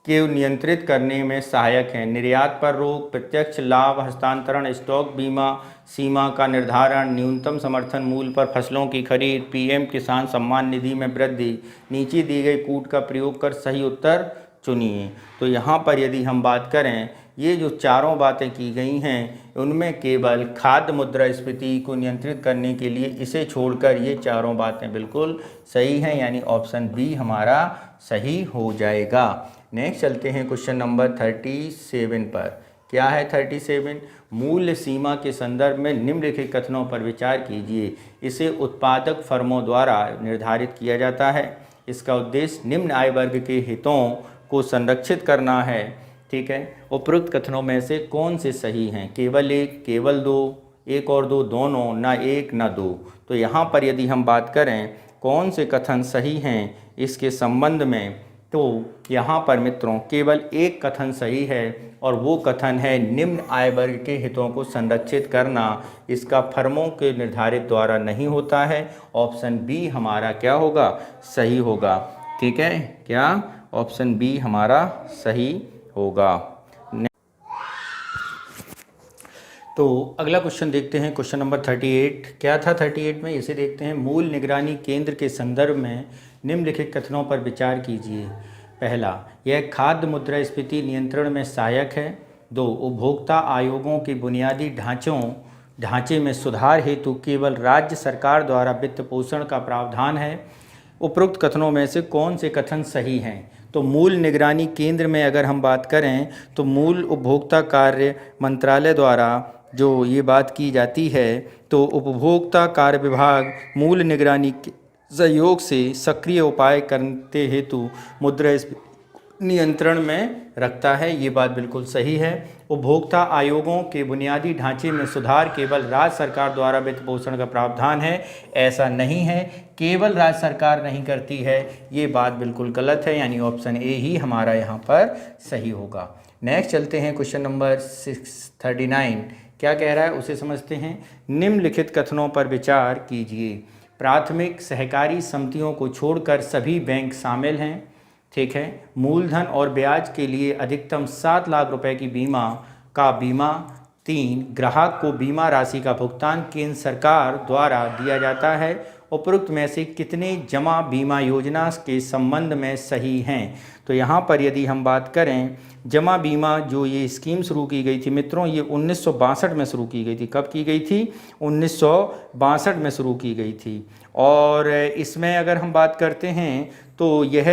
के नियंत्रित करने में सहायक हैं? निर्यात पर रोक, प्रत्यक्ष लाभ हस्तांतरण, स्टॉक बीमा, सीमा का निर्धारण, न्यूनतम समर्थन मूल्य पर फसलों की खरीद, पीएम किसान सम्मान निधि में वृद्धि। नीचे दी गई कूट का प्रयोग कर सही उत्तर चुनिए। तो यहाँ पर यदि हम बात करें, ये जो चारों बातें की गई हैं उनमें केवल खाद्य मुद्रास्फीति को नियंत्रित करने के लिए इसे छोड़कर ये चारों बातें बिल्कुल सही हैं, यानी ऑप्शन बी हमारा सही हो जाएगा। नेक्स्ट चलते हैं क्वेश्चन नंबर 37 पर। क्या है 37? मूल्य सीमा के संदर्भ में निम्नलिखित कथनों पर विचार कीजिए। इसे उत्पादक फर्मों द्वारा निर्धारित किया जाता है। इसका उद्देश्य निम्न आय वर्ग के हितों को संरक्षित करना है। ठीक है। उपरोक्त कथनों में से कौन से सही हैं? केवल एक, केवल दो, एक और दो, दोनों, ना एक ना दो। तो यहाँ पर यदि हम बात करें कौन से कथन सही हैं इसके संबंध में, तो यहाँ पर मित्रों केवल एक कथन सही है और वो कथन है निम्न आय वर्ग के हितों को संरक्षित करना। इसका फर्मों के निर्धारित द्वारा नहीं होता है। ऑप्शन बी हमारा क्या होगा? सही होगा। ठीक है। क्या? ऑप्शन बी हमारा सही होगा। तो अगला क्वेश्चन देखते हैं, क्वेश्चन नंबर 38। क्या था 38 में? इसे देखते हैं। मूल निगरानी केंद्र के संदर्भ में निम्नलिखित कथनों पर विचार कीजिए। पहला, यह खाद्य मुद्रास्फीति नियंत्रण में सहायक है। 2, उपभोक्ता आयोगों के बुनियादी ढांचे में सुधार हेतु केवल राज्य सरकार द्वारा वित्त पोषण का प्रावधान है। उपरोक्त कथनों में से कौन से कथन सही हैं? तो मूल निगरानी केंद्र में अगर हम बात करें तो मूल उपभोक्ता कार्य मंत्रालय द्वारा जो ये बात की जाती है, तो उपभोक्ता कार्य विभाग मूल निगरानी के सहयोग से सक्रिय उपाय करते हेतु मुद्रास्फीति नियंत्रण में रखता है। ये बात बिल्कुल सही है। उपभोक्ता आयोगों के बुनियादी ढांचे में सुधार केवल राज्य सरकार द्वारा वित्त पोषण का प्रावधान है, ऐसा नहीं है। केवल राज्य सरकार नहीं करती है, ये बात बिल्कुल गलत है, यानी ऑप्शन ए ही हमारा यहाँ पर सही होगा। नेक्स्ट चलते हैं क्वेश्चन नंबर 639। क्या कह रहा है उसे समझते हैं। निम्नलिखित कथनों पर विचार कीजिए। प्राथमिक सहकारी समितियों को छोड़कर सभी बैंक शामिल हैं। ठीक है। मूलधन और ब्याज के लिए अधिकतम 7 लाख रुपए की बीमा। 3, ग्राहक को बीमा राशि का भुगतान केंद्र सरकार द्वारा दिया जाता है। उपरोक्त में से कितने जमा बीमा योजना के संबंध में सही हैं? तो यहाँ पर यदि हम बात करें, जमा बीमा जो ये स्कीम शुरू की गई थी मित्रों, ये 1962 में शुरू की गई थी। कब की गई थी? 1962 में शुरू की गई थी। और इसमें अगर हम बात करते हैं तो यह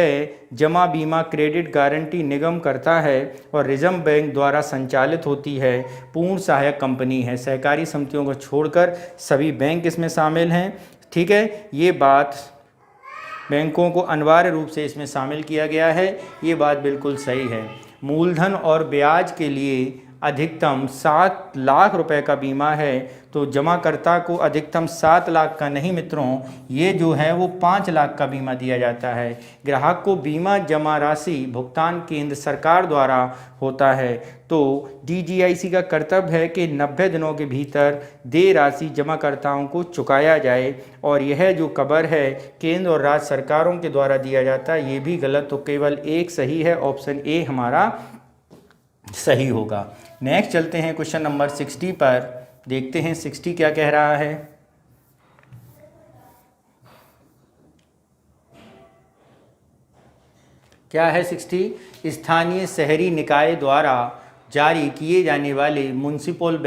जमा बीमा क्रेडिट गारंटी निगम करता है और रिजर्व बैंक द्वारा संचालित होती है। पूर्ण सहायक कंपनी है। सहकारी समितियों को छोड़कर सभी बैंक इसमें शामिल हैं। ठीक है, ये बात बैंकों को अनिवार्य रूप से इसमें शामिल किया गया है, ये बात बिल्कुल सही है। मूलधन और ब्याज के लिए अधिकतम 7 लाख रुपए का बीमा है, तो जमाकर्ता को अधिकतम 7 लाख का नहीं मित्रों, ये जो है वो 5 लाख का बीमा दिया जाता है। ग्राहक को बीमा जमा राशि भुगतान केंद्र सरकार द्वारा होता है। तो DGIC का कर्तव्य है कि 90 दिनों के भीतर देय राशि जमाकर्ताओं को चुकाया जाए, और यह जो कवर है केंद्र और राज्य सरकारों के द्वारा दिया जाता है, ये भी गलत। तो केवल एक सही है, ऑप्शन ए हमारा सही होगा। नेक्स्ट चलते हैं क्वेश्चन नंबर 60 पर, देखते हैं 60 क्या कह रहा है। क्या है 60? स्थानीय शहरी निकाय द्वारा जारी किए जाने वाले म्युनिसिपल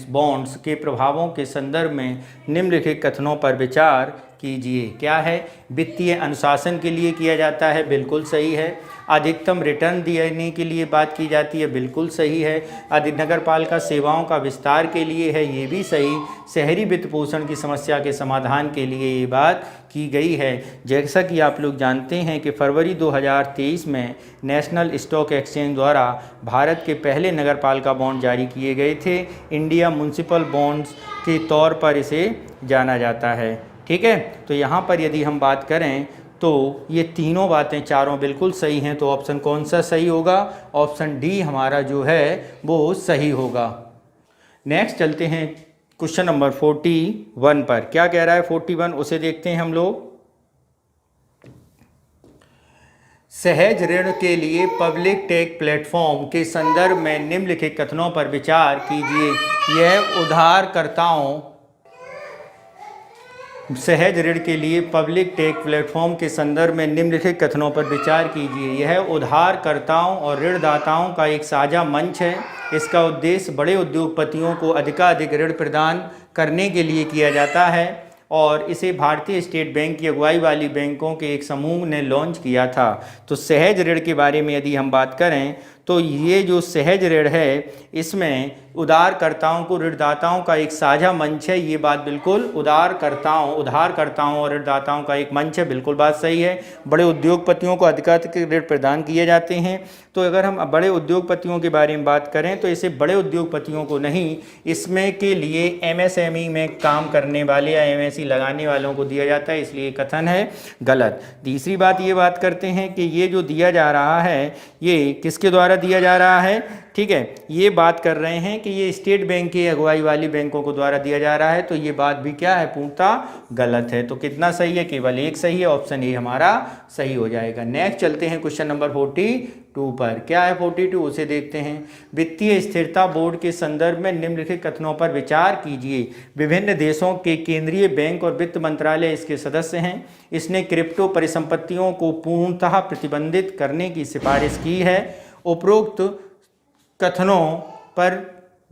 बॉन्ड्स के प्रभावों के संदर्भ में निम्नलिखित कथनों पर विचार कीजिए। क्या है? वित्तीय अनुशासन के लिए किया जाता है, बिल्कुल सही है। अधिकतम रिटर्न देने के लिए बात की जाती है, बिल्कुल सही है। नगर पालिका सेवाओं का विस्तार के लिए है, ये भी सही। शहरी वित्त पोषण की समस्या के समाधान के लिए ये बात की गई है। जैसा कि आप लोग जानते हैं कि फरवरी 2023 में नेशनल स्टॉक एक्सचेंज द्वारा भारत के पहले नगर पालिका बॉन्ड जारी किए गए थे। इंडिया म्युनिसिपल बॉन्ड्स के तौर पर इसे जाना जाता है। ठीक है, तो यहाँ पर यदि हम बात करें तो ये तीनों बातें चारों बिल्कुल सही हैं। तो ऑप्शन कौन सा सही होगा? ऑप्शन डी हमारा जो है वो सही होगा। नेक्स्ट चलते हैं क्वेश्चन नंबर 41 पर। क्या कह रहा है 41, उसे देखते हैं हम लोग। सहज ऋण के लिए पब्लिक टेक प्लेटफॉर्म के संदर्भ में निम्नलिखित कथनों पर विचार कीजिए। यह उधारकर्ताओं सहज ऋण के लिए पब्लिक टेक प्लेटफॉर्म के संदर्भ में निम्नलिखित कथनों पर विचार कीजिए। यह उधारकर्ताओं और ऋणदाताओं का एक साझा मंच है। इसका उद्देश्य बड़े उद्योगपतियों को अधिकाधिक ऋण प्रदान करने के लिए किया जाता है, और इसे भारतीय स्टेट बैंक की अगुवाई वाली बैंकों के एक समूह ने लॉन्च किया था। तो सहज ऋण के बारे में यदि हम बात करें तो ये जो सहज ऋण है, इसमें उधारकर्ताओं को ऋणदाताओं का एक साझा मंच है। ये बात बिल्कुल उधारकर्ताओं और ऋणदाताओं का एक मंच है, बिल्कुल बात सही है। बड़े उद्योगपतियों को अधिकाधिक ऋण प्रदान किए जाते हैं। तो अगर हम बड़े उद्योगपतियों के बारे में बात करें तो इसे बड़े उद्योगपतियों को नहीं, इसमें के लिए MSME में काम करने वाले या MSE लगाने वालों को दिया जाता है, इसलिए कथन है गलत। तीसरी बात ये बात करते हैं कि ये जो दिया जा रहा है ये किसके द्वारा दिया जा रहा है? ठीक है, ये बात कर रहे हैं कि ये स्टेट बैंक की अगुवाई वाली बैंकों को द्वारा दिया जा रहा है। तो ये बात भी क्या है? पूर्णतः गलत है। तो कितना सही है? केवल एक सही है, ऑप्शन ए हमारा सही हो जाएगा। नेक्स्ट चलते हैं क्वेश्चन नंबर 42 42 पर। क्या है 42, उसे देखते हैं। वित्तीय स्थिरता बोर्ड के संदर्भ में निम्नलिखित कथनों पर विचार कीजिए। विभिन्न देशों के केंद्रीय बैंक और वित्त मंत्रालय इसके सदस्य हैं। इसने क्रिप्टो परिसंपत्तियों को पूर्णतः प्रतिबंधित करने की सिफारिश की है। उपरोक्त कथनों पर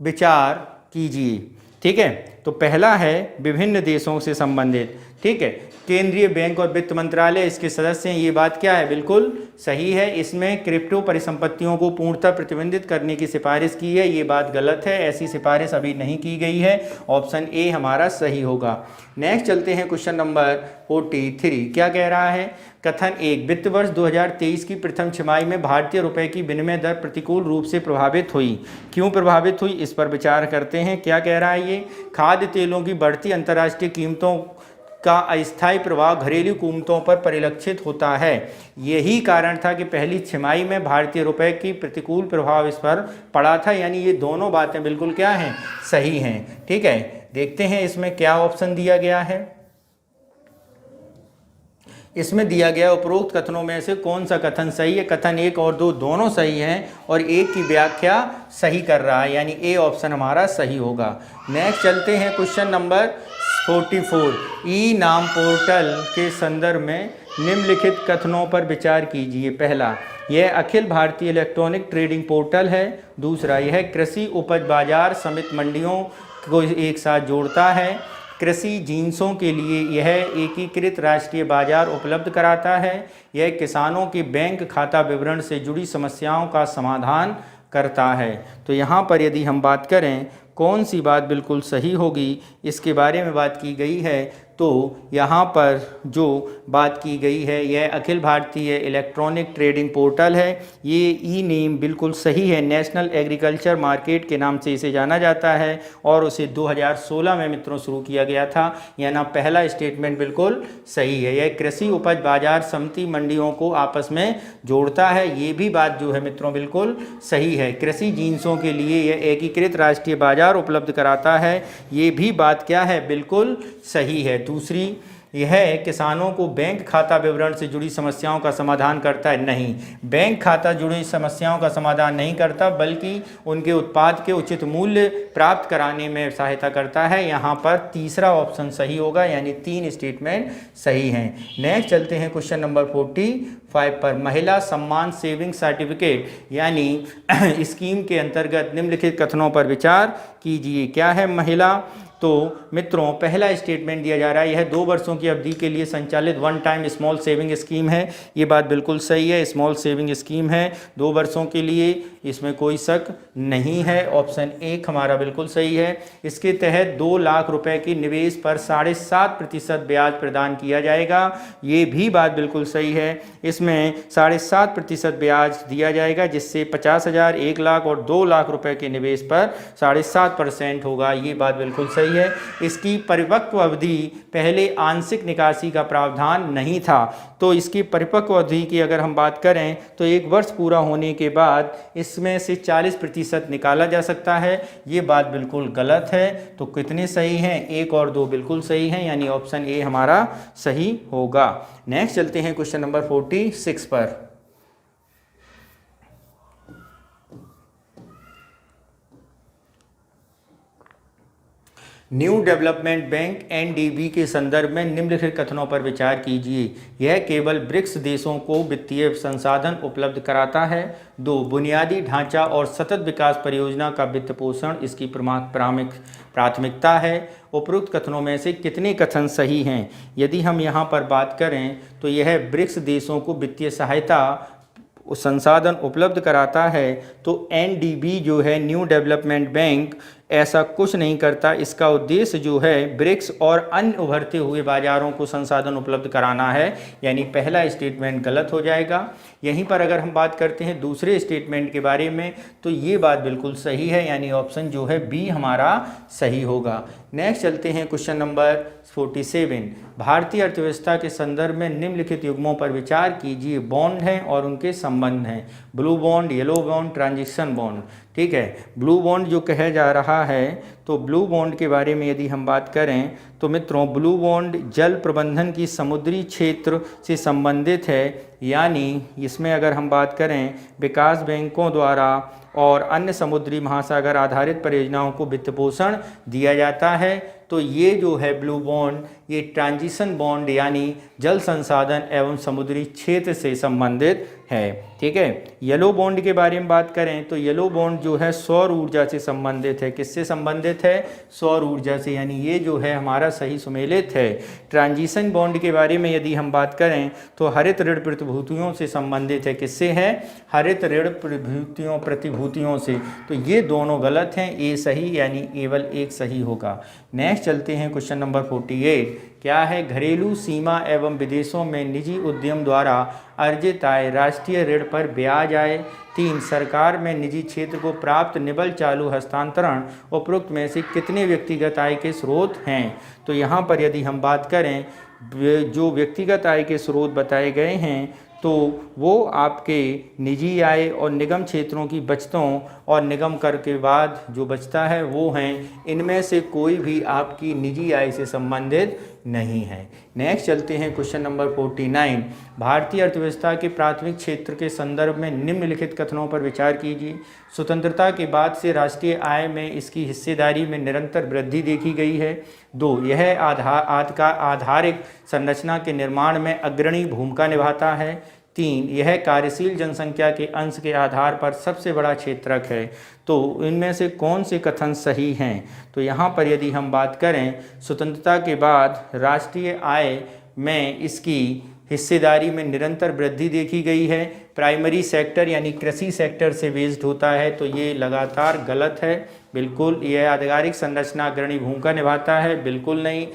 विचार कीजिए। ठीक है, तो पहला है विभिन्न देशों से संबंधित। ठीक है, केंद्रीय बैंक और वित्त मंत्रालय इसके सदस्य हैं, ये बात क्या है, बिल्कुल सही है। इसमें क्रिप्टो परिसंपत्तियों को पूर्णतः प्रतिबंधित करने की सिफारिश की है, ये बात गलत है, ऐसी सिफारिश अभी नहीं की गई है। ऑप्शन ए हमारा सही होगा। नेक्स्ट चलते हैं क्वेश्चन नंबर 43। क्या कह रहा है? कथन 1, वित्त वर्ष 2023 की प्रथम छमाही में भारतीय रुपए की विनिमय दर प्रतिकूल रूप से प्रभावित हुई। क्यों प्रभावित हुई, इस पर विचार करते हैं। क्या कह रहा है ये? खाद्य तेलों की बढ़ती अंतर्राष्ट्रीय कीमतों का अस्थायी प्रभाव घरेलू कीमतों पर परिलक्षित होता है। यही कारण था कि पहली छमाही में भारतीय रुपए की प्रतिकूल प्रभाव इस पर पड़ा था। यानी ये दोनों बातें बिल्कुल क्या हैं, सही हैं। ठीक है, देखते हैं इसमें क्या ऑप्शन दिया गया है। इसमें दिया गया उपरोक्त कथनों में से कौन सा कथन सही है? कथन 1 और 2 दोनों सही हैं और एक की व्याख्या सही कर रहा है, यानी ए ऑप्शन हमारा सही होगा। नेक्स्ट चलते हैं क्वेश्चन नंबर 44। ई नाम पोर्टल के संदर्भ में निम्नलिखित कथनों पर विचार कीजिए। पहला, यह Akhil Bharatiya electronic trading portal है। दूसरा, यह कृषि उपज बाजार समिति मंडियों को एक साथ जोड़ता है। कृषि जिन्सों के लिए यह एकीकृत राष्ट्रीय बाजार उपलब्ध कराता है। यह किसानों के बैंक खाता विवरण से जुड़ी समस्याओं का समाधान करता है। तो यहाँ पर यदि हम बात करें कौन सी बात बिल्कुल सही होगी, इसके बारे में बात की गई है। तो यहाँ पर जो बात की गई है, यह Akhil Bharatiya electronic trading portal है। ये ई नेम बिल्कुल सही है। नेशनल एग्रीकल्चर मार्केट के नाम से इसे जाना जाता है और उसे 2016 में मित्रों शुरू किया गया था। यानी पहला स्टेटमेंट बिल्कुल सही है। यह कृषि उपज बाजार समिति मंडियों को आपस में जोड़ता है, ये भी बात जो है मित्रों बिल्कुल सही है। कृषि जिन्सों के लिए यह एकीकृत राष्ट्रीय बाजार उपलब्ध कराता है, ये भी बात क्या है, बिल्कुल सही है। दूसरी, यह किसानों को बैंक खाता विवरण से जुड़ी समस्याओं का समाधान करता है। नहीं, बैंक खाता जुड़ी समस्याओं का समाधान नहीं करता, बल्कि उनके उत्पाद के उचित मूल्य प्राप्त कराने में सहायता करता है। यहाँ पर तीसरा ऑप्शन सही होगा, यानी 3 स्टेटमेंट सही हैं। नेक्स्ट चलते हैं क्वेश्चन नंबर 45 पर। महिला सम्मान सेविंग सर्टिफिकेट यानी स्कीम के अंतर्गत निम्नलिखित कथनों पर विचार कीजिए। क्या है महिला? तो मित्रों पहला स्टेटमेंट दिया जा रहा है, यह 2 वर्षों की अवधि के लिए संचालित one time small saving scheme है। ये बात बिल्कुल सही है, स्मॉल सेविंग स्कीम है 2 वर्षों के लिए, इसमें कोई शक नहीं है। ऑप्शन 1 हमारा बिल्कुल सही है। इसके तहत 2 लाख रुपए की निवेश पर 7.5% ब्याज प्रदान किया जाएगा, ये भी बात बिल्कुल सही है। इसमें 7.5% ब्याज दिया जाएगा, जिससे 50,000, 1 लाख और 2 लाख रुपए के निवेश पर 7.5% होगा, ये बात बिल्कुल सही है। इसकी परिपक्व अवधि पहले आंशिक निकासी का प्रावधान नहीं था, तो इसकी परिपक्व अवधि की अगर हम बात करें तो 1 वर्ष पूरा होने के बाद इसमें से 40% निकाला जा सकता है, ये बात बिल्कुल गलत है। तो कितने सही हैं? 1 और 2 बिल्कुल सही हैं, यानी ऑप्शन ए हमारा सही होगा। नेक्स्ट चलते हैं क्वेश्चन नंबर 46 पर। न्यू डेवलपमेंट बैंक एनडीबी के संदर्भ में निम्नलिखित कथनों पर विचार कीजिए। यह केवल ब्रिक्स देशों को वित्तीय संसाधन उपलब्ध कराता है। 2, बुनियादी ढांचा और सतत विकास परियोजना का वित्त पोषण इसकी प्राथमिकता है। उपरोक्त कथनों में से कितने कथन सही हैं? यदि हम यहाँ पर बात करें तो यह ब्रिक्स देशों को वित्तीय सहायता संसाधन उपलब्ध कराता है, तो एनडीबी जो है न्यू डेवलपमेंट बैंक ऐसा कुछ नहीं करता। इसका उद्देश्य जो है ब्रिक्स और अन्य उभरते हुए बाजारों को संसाधन उपलब्ध कराना है, यानी पहला स्टेटमेंट गलत हो जाएगा। यहीं पर अगर हम बात करते हैं दूसरे स्टेटमेंट के बारे में, तो ये बात बिल्कुल सही है, यानी ऑप्शन जो है बी हमारा सही होगा। नेक्स्ट चलते हैं क्वेश्चन नंबर 47। भारतीय अर्थव्यवस्था के संदर्भ में निम्नलिखित युग्मों पर विचार कीजिए। बॉन्ड हैं और उनके संबंध संबंध हैं, blue bond, yellow bond, transition bond. ठीक है, ब्लू बॉन्ड जो कहा जा रहा है, तो ब्लू बॉन्ड के बारे में यदि हम बात करें तो मित्रों ब्लू बॉन्ड जल प्रबंधन की समुद्री क्षेत्र से संबंधित है, यानी इसमें अगर हम बात करें विकास बैंकों द्वारा और अन्य समुद्री महासागर आधारित परियोजनाओं को वित्त पोषण दिया जाता है। तो ये जो है ब्लू बॉन्ड, ये ट्रांजिशन बॉन्ड यानी जल संसाधन एवं समुद्री क्षेत्र से संबंधित है। ठीक है, येलो बॉन्ड के बारे में बात करें तो येलो बॉन्ड जो है सौर ऊर्जा से संबंधित है। किससे संबंधित है? सौर ऊर्जा से, यानी ये जो है हमारा सही सुमेलित है। ट्रांजिशन बॉन्ड के बारे में यदि हम बात करें तो हरित ऋण प्रतिभूतियों से संबंधित है। किससे है? हरित ऋण प्रतिभूतियों से। तो ये दोनों गलत हैं, ए सही, यानी केवल एक सही होगा। नेक्स्ट चलते हैं क्वेश्चन नंबर 48। क्या है? घरेलू सीमा एवं विदेशों में निजी उद्यम द्वारा अर्जित आय राष्ट्रीय ऋण पर ब्याज आय। 3 सरकार में निजी क्षेत्र को प्राप्त निबल चालू हस्तांतरण उपरोक्त में से कितने व्यक्तिगत आय के स्रोत हैं? तो यहाँ पर यदि हम बात करें जो व्यक्तिगत आय के स्रोत बताए गए हैं तो वो आपके निजी आय और निगम क्षेत्रों की बचतों और निगम कर के बाद जो बचता है वो हैं, इनमें से कोई भी आपकी निजी आय से संबंधित नहीं है। नेक्स्ट चलते हैं क्वेश्चन नंबर 49। भारतीय अर्थव्यवस्था के प्राथमिक क्षेत्र के संदर्भ में निम्नलिखित कथनों पर विचार कीजिए। स्वतंत्रता के बाद से राष्ट्रीय आय में इसकी हिस्सेदारी में निरंतर वृद्धि देखी गई है। 2 यह आधारिक संरचना के निर्माण में अग्रणी भूमिका निभाता है। 3 यह कार्यशील जनसंख्या के अंश के आधार पर सबसे बड़ा क्षेत्रक है। तो इनमें से कौन से कथन सही हैं? तो यहाँ पर यदि हम बात करें स्वतंत्रता के बाद राष्ट्रीय आय में इसकी हिस्सेदारी में निरंतर वृद्धि देखी गई है, प्राइमरी सेक्टर यानी कृषि सेक्टर से बेस्ड होता है, तो ये लगातार गलत है। बिल्कुल, यह आधिकारिक संरचना अग्रणी भूमिका निभाता है, बिल्कुल नहीं।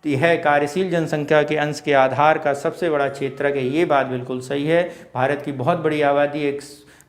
यह कार्यशील जनसंख्या के अंश के आधार का सबसे बड़ा क्षेत्रक है, ये बात बिल्कुल सही है। भारत की बहुत बड़ी आबादी एक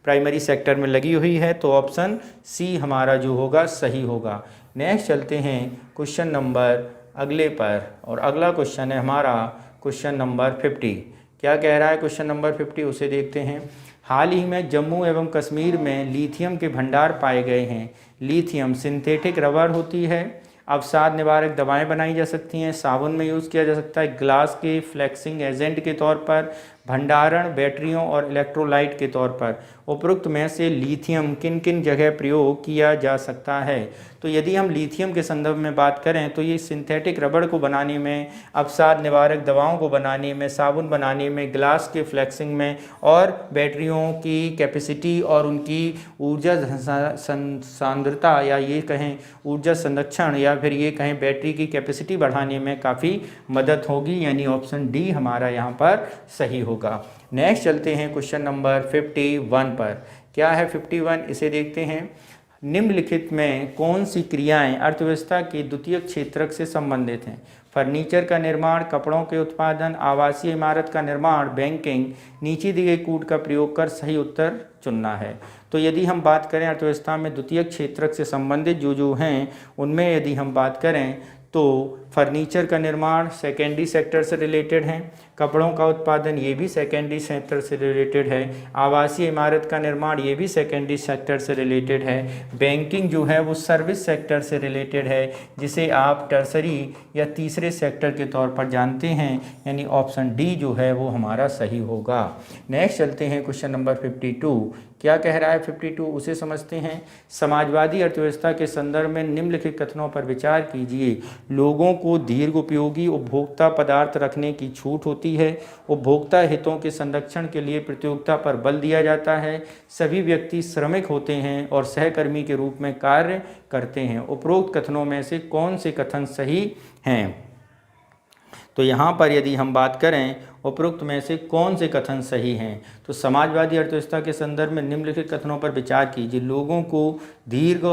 प्राइमरी सेक्टर में लगी हुई है, तो ऑप्शन सी हमारा जो होगा सही होगा। नेक्स्ट चलते हैं क्वेश्चन नंबर अगले पर, और अगला क्वेश्चन है हमारा क्वेश्चन नंबर 50। क्या कह रहा है क्वेश्चन नंबर 50, उसे देखते हैं। हाल ही में जम्मू एवं कश्मीर में लिथियम के भंडार पाए गए हैं। लिथियम सिंथेटिक रबर होती है, अवसाद निवारक दवाएं बनाई जा सकती हैं, साबुन में यूज़ किया जा सकता है, ग्लास के फ्लेक्सिंग एजेंट के तौर पर, भंडारण बैटरियों और इलेक्ट्रोलाइट के तौर पर। उपरोक्त में से लिथियम किन किन जगह प्रयोग किया जा सकता है? तो यदि हम लिथियम के संदर्भ में बात करें तो ये सिंथेटिक रबड़ को बनाने में, अवसाद निवारक दवाओं को बनाने में, साबुन बनाने में, ग्लास के फ्लेक्सिंग में, और बैटरियों की कैपेसिटी और उनकी ऊर्जा सांद्रता या ये कहें ऊर्जा संरक्षण या फिर ये कहें बैटरी की कैपेसिटी बढ़ाने में काफ़ी मदद होगी, यानी ऑप्शन डी हमारा यहाँ पर सही होगा। नेक्स्ट चलते हैं क्वेश्चन नंबर 51 पर। क्या है 51, इसे देखते हैं। निम्नलिखित में कौन सी क्रियाएं अर्थव्यवस्था के द्वितीयक क्षेत्रक से संबंधित हैं? फर्नीचर का निर्माण, कपड़ों के उत्पादन, आवासीय इमारत का निर्माण, बैंकिंग। नीचे दिए गए कूट का प्रयोग कर सही उत्तर चुनना है। तो यदि हम बात करें अर्थव्यवस्था में द्वितीयक क्षेत्रक से संबंधित जो हैं उनमें यदि हम बात करें तो फर्नीचर का निर्माण सेकेंडरी सेक्टर से रिलेटेड है, कपड़ों का उत्पादन ये भी सेकेंडरी सेक्टर से रिलेटेड है, आवासीय इमारत का निर्माण ये भी सेकेंडरी सेक्टर से रिलेटेड है, बैंकिंग जो है वो सर्विस सेक्टर से रिलेटेड है, जिसे आप टर्सरी या तीसरे सेक्टर के तौर पर जानते हैं, यानी ऑप्शन डी जो है वो हमारा सही होगा। नेक्स्ट चलते हैं क्वेश्चन नंबर 52। क्या कह रहा है 52, उसे समझते हैं। समाजवादी अर्थव्यवस्था के संदर्भ में निम्नलिखित कथनों पर विचार कीजिए। लोगों को दीर्घ उपयोगी उपभोक्ता पदार्थ रखने की छूट होती है। उपभोक्ता हितों के संरक्षण के लिए प्रतियोगिता पर बल दिया जाता है। सभी व्यक्ति श्रमिक होते हैं और सहकर्मी के रूप में कार्य करते हैं। उपरोक्त कथनों में से कौन से कथन सही हैं? तो यहाँ पर यदि हम बात करें उपरोक्त में से कौन से कथन सही हैं, तो समाजवादी अर्थव्यवस्था के संदर्भ में निम्नलिखित कथनों पर विचार कीजिए। लोगों को दीर्घ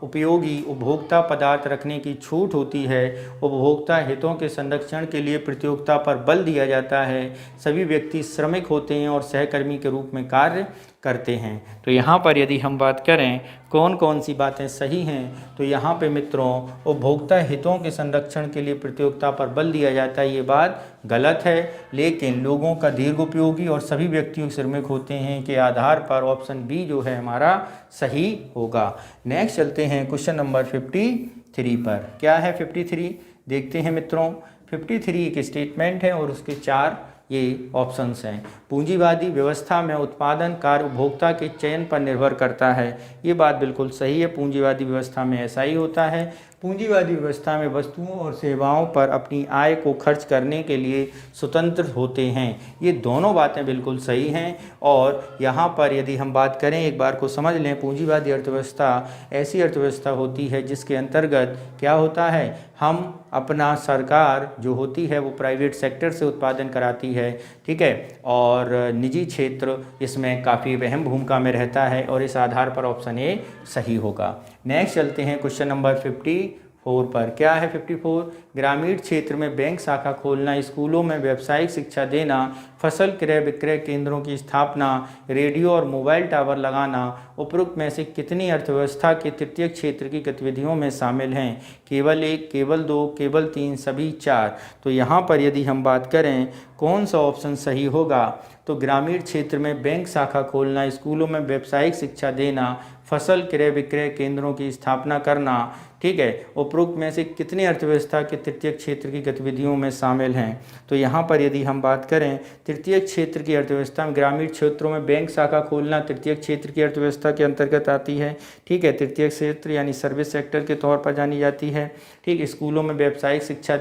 उपयोगी उपभोक्ता पदार्थ रखने की छूट होती है। उपभोक्ता हितों के संरक्षण के लिए प्रतियोगिता पर बल दिया जाता है। सभी व्यक्ति श्रमिक होते हैं और सहकर्मी के रूप में कार्य करते हैं। तो यहाँ पर यदि हम बात करें कौन कौन सी बातें सही हैं, तो यहाँ पे मित्रों उपभोक्ता हितों के संरक्षण के लिए प्रतियोगिता पर बल दिया जाता है, ये बात गलत है, लेकिन लोगों का दीर्घोपयोगी और सभी व्यक्तियों के श्रमिक होते हैं के आधार पर ऑप्शन बी जो है हमारा सही होगा। नेक्स्ट चलते हैं क्वेश्चन नंबर 53 पर। क्या है 53? देखते हैं मित्रों। 53 एक स्टेटमेंट है और उसके 4 ये ऑप्शंस हैं। पूंजीवादी व्यवस्था में उत्पादन कार्य उपभोक्ता के चयन पर निर्भर करता है। ये बात बिल्कुल सही है, पूंजीवादी व्यवस्था में ऐसा ही होता है। पूंजीवादी व्यवस्था में वस्तुओं और सेवाओं पर अपनी आय को खर्च करने के लिए स्वतंत्र होते हैं। ये दोनों बातें बिल्कुल सही हैं। और यहाँ पर यदि हम बात करें, एक बार को समझ लें, पूंजीवादी अर्थव्यवस्था ऐसी अर्थव्यवस्था होती है जिसके अंतर्गत क्या होता है, हम अपना सरकार जो होती है वो प्राइवेट सेक्टर से उत्पादन कराती है, ठीक है, और निजी क्षेत्र इसमें काफ़ी अहम भूमिका में रहता है और इस आधार पर ऑप्शन ए सही होगा। नेक्स्ट चलते हैं क्वेश्चन नंबर 54 पर। क्या है 54? ग्रामीण क्षेत्र में बैंक शाखा खोलना, स्कूलों में व्यावसायिक शिक्षा देना, फसल क्रय विक्रय केंद्रों की स्थापना, रेडियो और मोबाइल टावर लगाना उपरोक्त में से कितनी अर्थव्यवस्था के तृतीय क्षेत्र की गतिविधियों में शामिल हैं? केवल 1, केवल 2, केवल 3, सभी 4। तो यहाँ पर यदि हम बात करें कौन सा ऑप्शन सही होगा, तो ग्रामीण क्षेत्र में बैंक शाखा खोलना, स्कूलों में व्यावसायिक शिक्षा देना, फसल क्रय विक्रय केंद्रों की स्थापना करना, ठीक है, उपरोक्त में से कितनी अर्थव्यवस्था के तृतीय क्षेत्र की गतिविधियों में शामिल हैं? तो यहाँ पर यदि हम बात करें तृतीय क्षेत्र की अर्थव्यवस्था में ग्रामीण क्षेत्रों में बैंक शाखा खोलना तृतीय क्षेत्र की अर्थव्यवस्था के अंतर्गत आती है, ठीक है, तृतीय क्षेत्र यानी सर्विस सेक्टर के तौर पर जानी जाती है, ठीक। स्कूलों में व्यावसायिक शिक्षा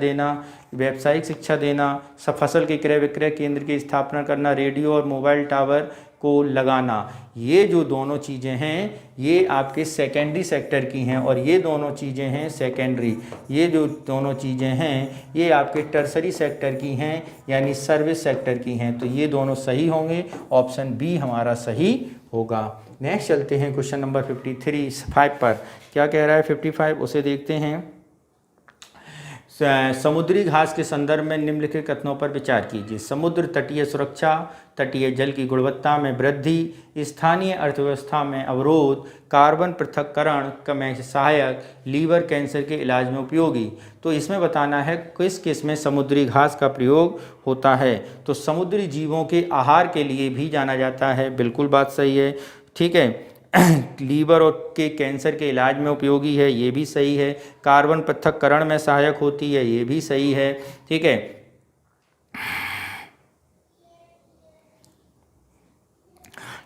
देना, फसल के क्रय विक्रय केंद्र की स्थापना करना, रेडियो और मोबाइल टावर को लगाना, ये जो दोनों चीज़ें हैं ये आपके सेकेंडरी सेक्टर की हैं और ये दोनों चीज़ें हैं सेकेंडरी, ये जो दोनों चीज़ें हैं ये आपके टर्सरी सेक्टर की हैं यानी सर्विस सेक्टर की हैं। तो ये दोनों सही होंगे, ऑप्शन बी हमारा सही होगा। नेक्स्ट चलते हैं क्वेश्चन नंबर 55 पर। क्या कह रहा है 55, उसे देखते हैं। समुद्री घास के संदर्भ में निम्नलिखित कथनों पर विचार कीजिए। समुद्र तटीय सुरक्षा, तटीय जल की गुणवत्ता में वृद्धि, स्थानीय अर्थव्यवस्था में अवरोध, कार्बन पृथक्करण में सहायक, लीवर कैंसर के इलाज में उपयोगी। तो इसमें बताना है किस किस में समुद्री घास का प्रयोग होता है। तो समुद्री जीवों के आहार के लिए भी जाना जाता है, बिल्कुल बात सही है, ठीक है। लीवर और के कैंसर के इलाज में उपयोगी है, ये भी सही है। कार्बन पृथक्करण में सहायक होती है, ये भी सही है, ठीक है।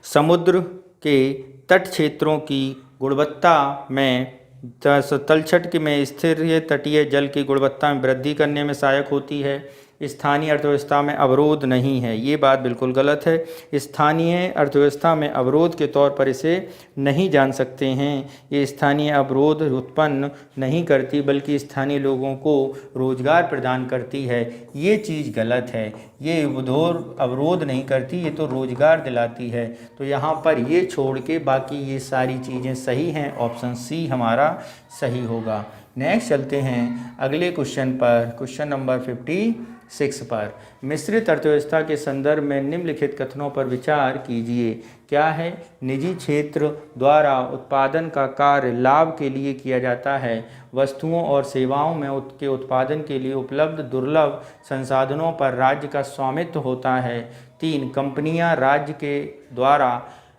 समुद्र के तट क्षेत्रों की गुणवत्ता में तलछट में स्थिर तटीय जल की गुणवत्ता में वृद्धि करने में सहायक होती है। स्थानीय अर्थव्यवस्था में अवरोध नहीं है, ये बात बिल्कुल गलत है। स्थानीय अर्थव्यवस्था में अवरोध के तौर पर इसे नहीं जान सकते हैं। ये स्थानीय अवरोध उत्पन्न नहीं करती बल्कि स्थानीय लोगों को रोजगार प्रदान करती है, ये चीज़ गलत है। ये अवरोध नहीं करती, ये तो रोजगार दिलाती है। तो यहाँ पर ये छोड़ के बाकी ये सारी चीज़ें सही हैं, ऑप्शन सी हमारा सही होगा। नेक्स्ट चलते हैं अगले क्वेश्चन पर, क्वेश्चन नंबर 56 पर। मिश्रित अर्थव्यवस्था के संदर्भ में निम्नलिखित कथनों पर विचार कीजिए। क्या है? निजी क्षेत्र द्वारा उत्पादन का कार्य लाभ के लिए किया जाता है। वस्तुओं और सेवाओं में के उत्पादन के लिए उपलब्ध दुर्लभ संसाधनों पर राज्य का स्वामित्व होता है। 3, कंपनियां राज्य के द्वारा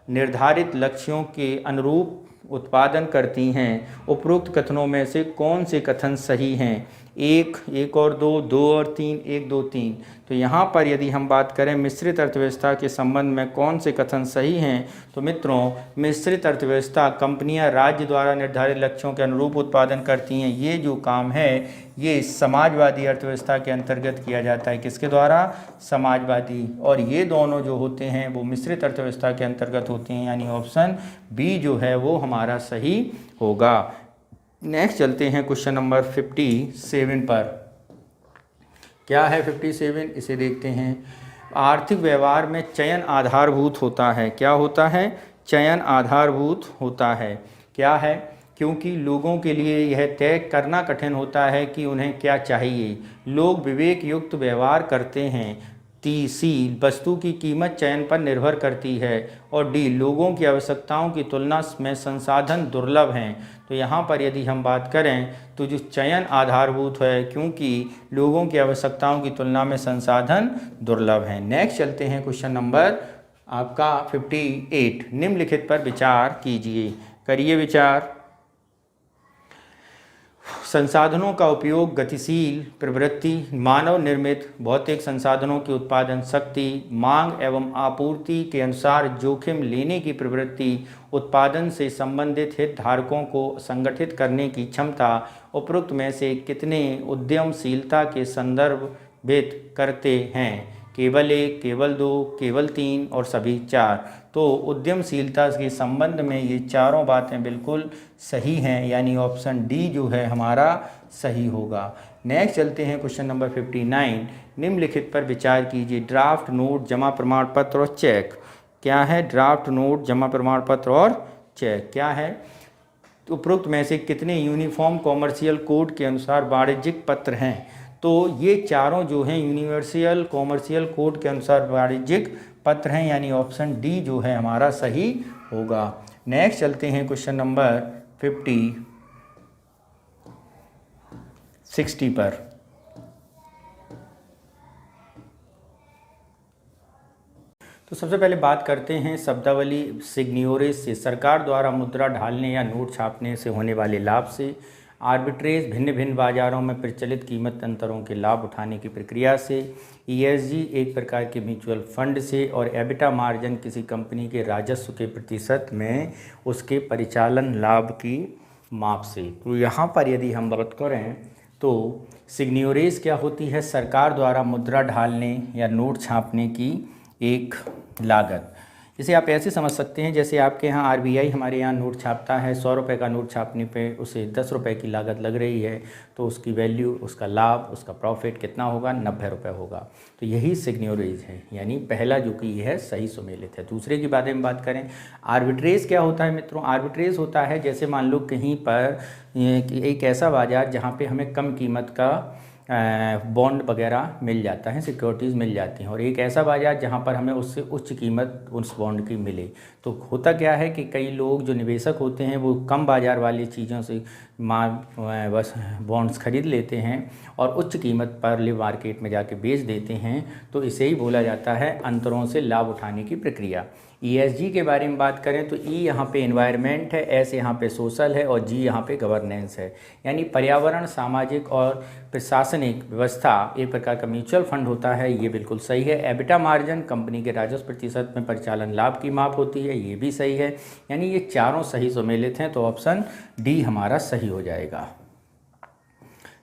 निर्धारित लक्ष्यों के अनुरूप उत्पादन करती हैं। उपरोक्त कथनों में से कौन से कथन सही हैं? 1 और 2, 2 और 3, 1, 2, 3। तो यहाँ पर यदि हम बात करें मिश्रित अर्थव्यवस्था के संबंध में कौन से कथन सही हैं, तो मित्रों मिश्रित अर्थव्यवस्था कंपनियां राज्य द्वारा निर्धारित लक्ष्यों के अनुरूप उत्पादन करती हैं। ये जो काम है ये समाजवादी अर्थव्यवस्था के अंतर्गत किया जाता है। किसके द्वारा? समाजवादी। और ये दोनों जो होते हैं वो मिश्रित अर्थव्यवस्था के अंतर्गत होते हैं, यानी ऑप्शन बी जो है वो हमारा सही होगा। नेक्स्ट चलते हैं क्वेश्चन नंबर 57 पर। क्या है 57? इसे देखते हैं। आर्थिक व्यवहार में चयन आधारभूत होता है। क्या होता है? चयन आधारभूत होता है। क्या है? क्योंकि लोगों के लिए यह तय करना कठिन होता है कि उन्हें क्या चाहिए। लोग विवेक युक्त व्यवहार करते हैं। सी वस्तु की कीमत चयन पर निर्भर करती है, और डी लोगों की आवश्यकताओं की तुलना में संसाधन दुर्लभ हैं। तो यहाँ पर यदि हम बात करें तो जो चयन आधारभूत है, क्योंकि लोगों की आवश्यकताओं की तुलना में संसाधन दुर्लभ हैं। नेक्स्ट चलते हैं क्वेश्चन नंबर आपका 58। निम्नलिखित पर विचार कीजिए, करिए विचार। संसाधनों का उपयोग गतिशील प्रवृत्ति, मानव निर्मित भौतिक संसाधनों की उत्पादन शक्ति, मांग एवं आपूर्ति के अनुसार जोखिम लेने की प्रवृत्ति, उत्पादन से संबंधित हितधारकों को संगठित करने की क्षमता, उपरोक्त में से कितने उद्यमशीलता के संदर्भित करते हैं? केवल 1, केवल 2, केवल 3 और सभी 4। तो उद्यमशीलता के संबंध में ये चारों बातें बिल्कुल सही हैं, यानी ऑप्शन डी जो है हमारा सही होगा। नेक्स्ट चलते हैं क्वेश्चन नंबर 59। निम्नलिखित पर विचार कीजिए। ड्राफ्ट नोट, जमा प्रमाण पत्र और चेक। क्या है ड्राफ्ट नोट, जमा प्रमाण पत्र और चेक? क्या है? उपरोक्त में से कितने यूनिफॉर्म कॉमर्शियल कोड के अनुसार वाणिज्यिक पत्र हैं? तो ये चारों जो हैं यूनिवर्सल कॉमर्शियल कोड के अनुसार वाणिज्यिक पत्र हैं, यानी ऑप्शन डी जो है हमारा सही होगा। नेक्स्ट चलते हैं क्वेश्चन नंबर 60 पर। तो सबसे पहले बात करते हैं शब्दावली सिग्नियोरेज से। सरकार द्वारा मुद्रा ढालने या नोट छापने से होने वाले लाभ से, आर्बिट्रेज भिन्न भिन्न बाजारों में प्रचलित कीमत अंतरों के लाभ उठाने की प्रक्रिया से, ईएसजी एक प्रकार के म्यूचुअल फंड से, और एबिटा मार्जिन किसी कंपनी के राजस्व के प्रतिशत में उसके परिचालन लाभ की माप से। तो यहाँ पर यदि हम बात करें तो सिग्नियोरेज क्या होती है? सरकार द्वारा मुद्रा ढालने या नोट छापने की एक लागत। इसे आप ऐसे समझ सकते हैं जैसे आपके यहाँ आरबीआई हमारे यहाँ नोट छापता है, 100 रुपये का नोट छापने पे उसे 10 रुपये की लागत लग रही है, तो उसकी वैल्यू, उसका लाभ, उसका प्रॉफिट कितना होगा? 90 रुपये होगा। तो यही सिग्नियोरेज है, यानी पहला जो कि है सही सुमेलित है। दूसरे की बारे में बात करें, आर्बिट्रेज क्या होता है मित्रों? आर्बिट्रेज होता है जैसे मान लो कहीं पर एक ऐसा बाज़ार जहाँ पर हमें कम कीमत का बॉन्ड वगैरह मिल जाता है, सिक्योरिटीज़ मिल जाती हैं, और एक ऐसा बाज़ार जहाँ पर हमें उससे उच्च कीमत उस बॉन्ड की मिले। तो होता क्या है कि कई लोग जो निवेशक होते हैं वो कम बाज़ार वाली चीज़ों से बस बॉन्ड्स खरीद लेते हैं और उच्च कीमत पर ले मार्केट में जाके बेच देते हैं। तो इसे ही बोला जाता है अंतरों से लाभ उठाने की प्रक्रिया। ईएसजी के बारे में बात करें तो ई यहाँ पे एनवायरनमेंट है, एस यहाँ पे सोशल है, और जी यहाँ पे गवर्नेंस है, यानी पर्यावरण, सामाजिक और प्रशासनिक व्यवस्था एक प्रकार का म्यूचुअल फंड होता है। ये बिल्कुल सही है। एबिटा मार्जिन कंपनी के राजस्व प्रतिशत में परिचालन लाभ की माप होती है, ये भी सही है। यानी ये चारों सही सुमेलित हैं, तो ऑप्शन डी हमारा सही हो जाएगा।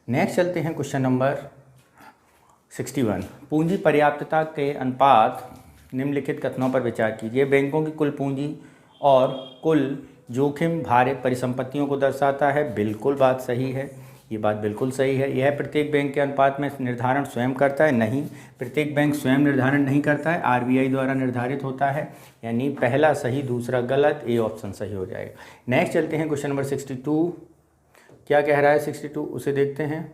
नेक्स्ट चलते हैं क्वेश्चन नंबर 61। पूंजी पर्याप्तता के अनुपात निम्नलिखित कथनों पर विचार कीजिए। बैंकों की कुल पूंजी और कुल जोखिम भारित परिसंपत्तियों को दर्शाता है। बिल्कुल बात सही है, ये बात बिल्कुल सही है। यह प्रत्येक बैंक के अनुपात में निर्धारण स्वयं करता है? नहीं, प्रत्येक बैंक स्वयं निर्धारण नहीं करता है, आरबीआई द्वारा निर्धारित होता है। यानी पहला सही, दूसरा गलत, ए ऑप्शन सही हो जाएगा। नेक्स्ट चलते हैं क्वेश्चन नंबर 62। क्या कह रहा है 62, उसे देखते हैं।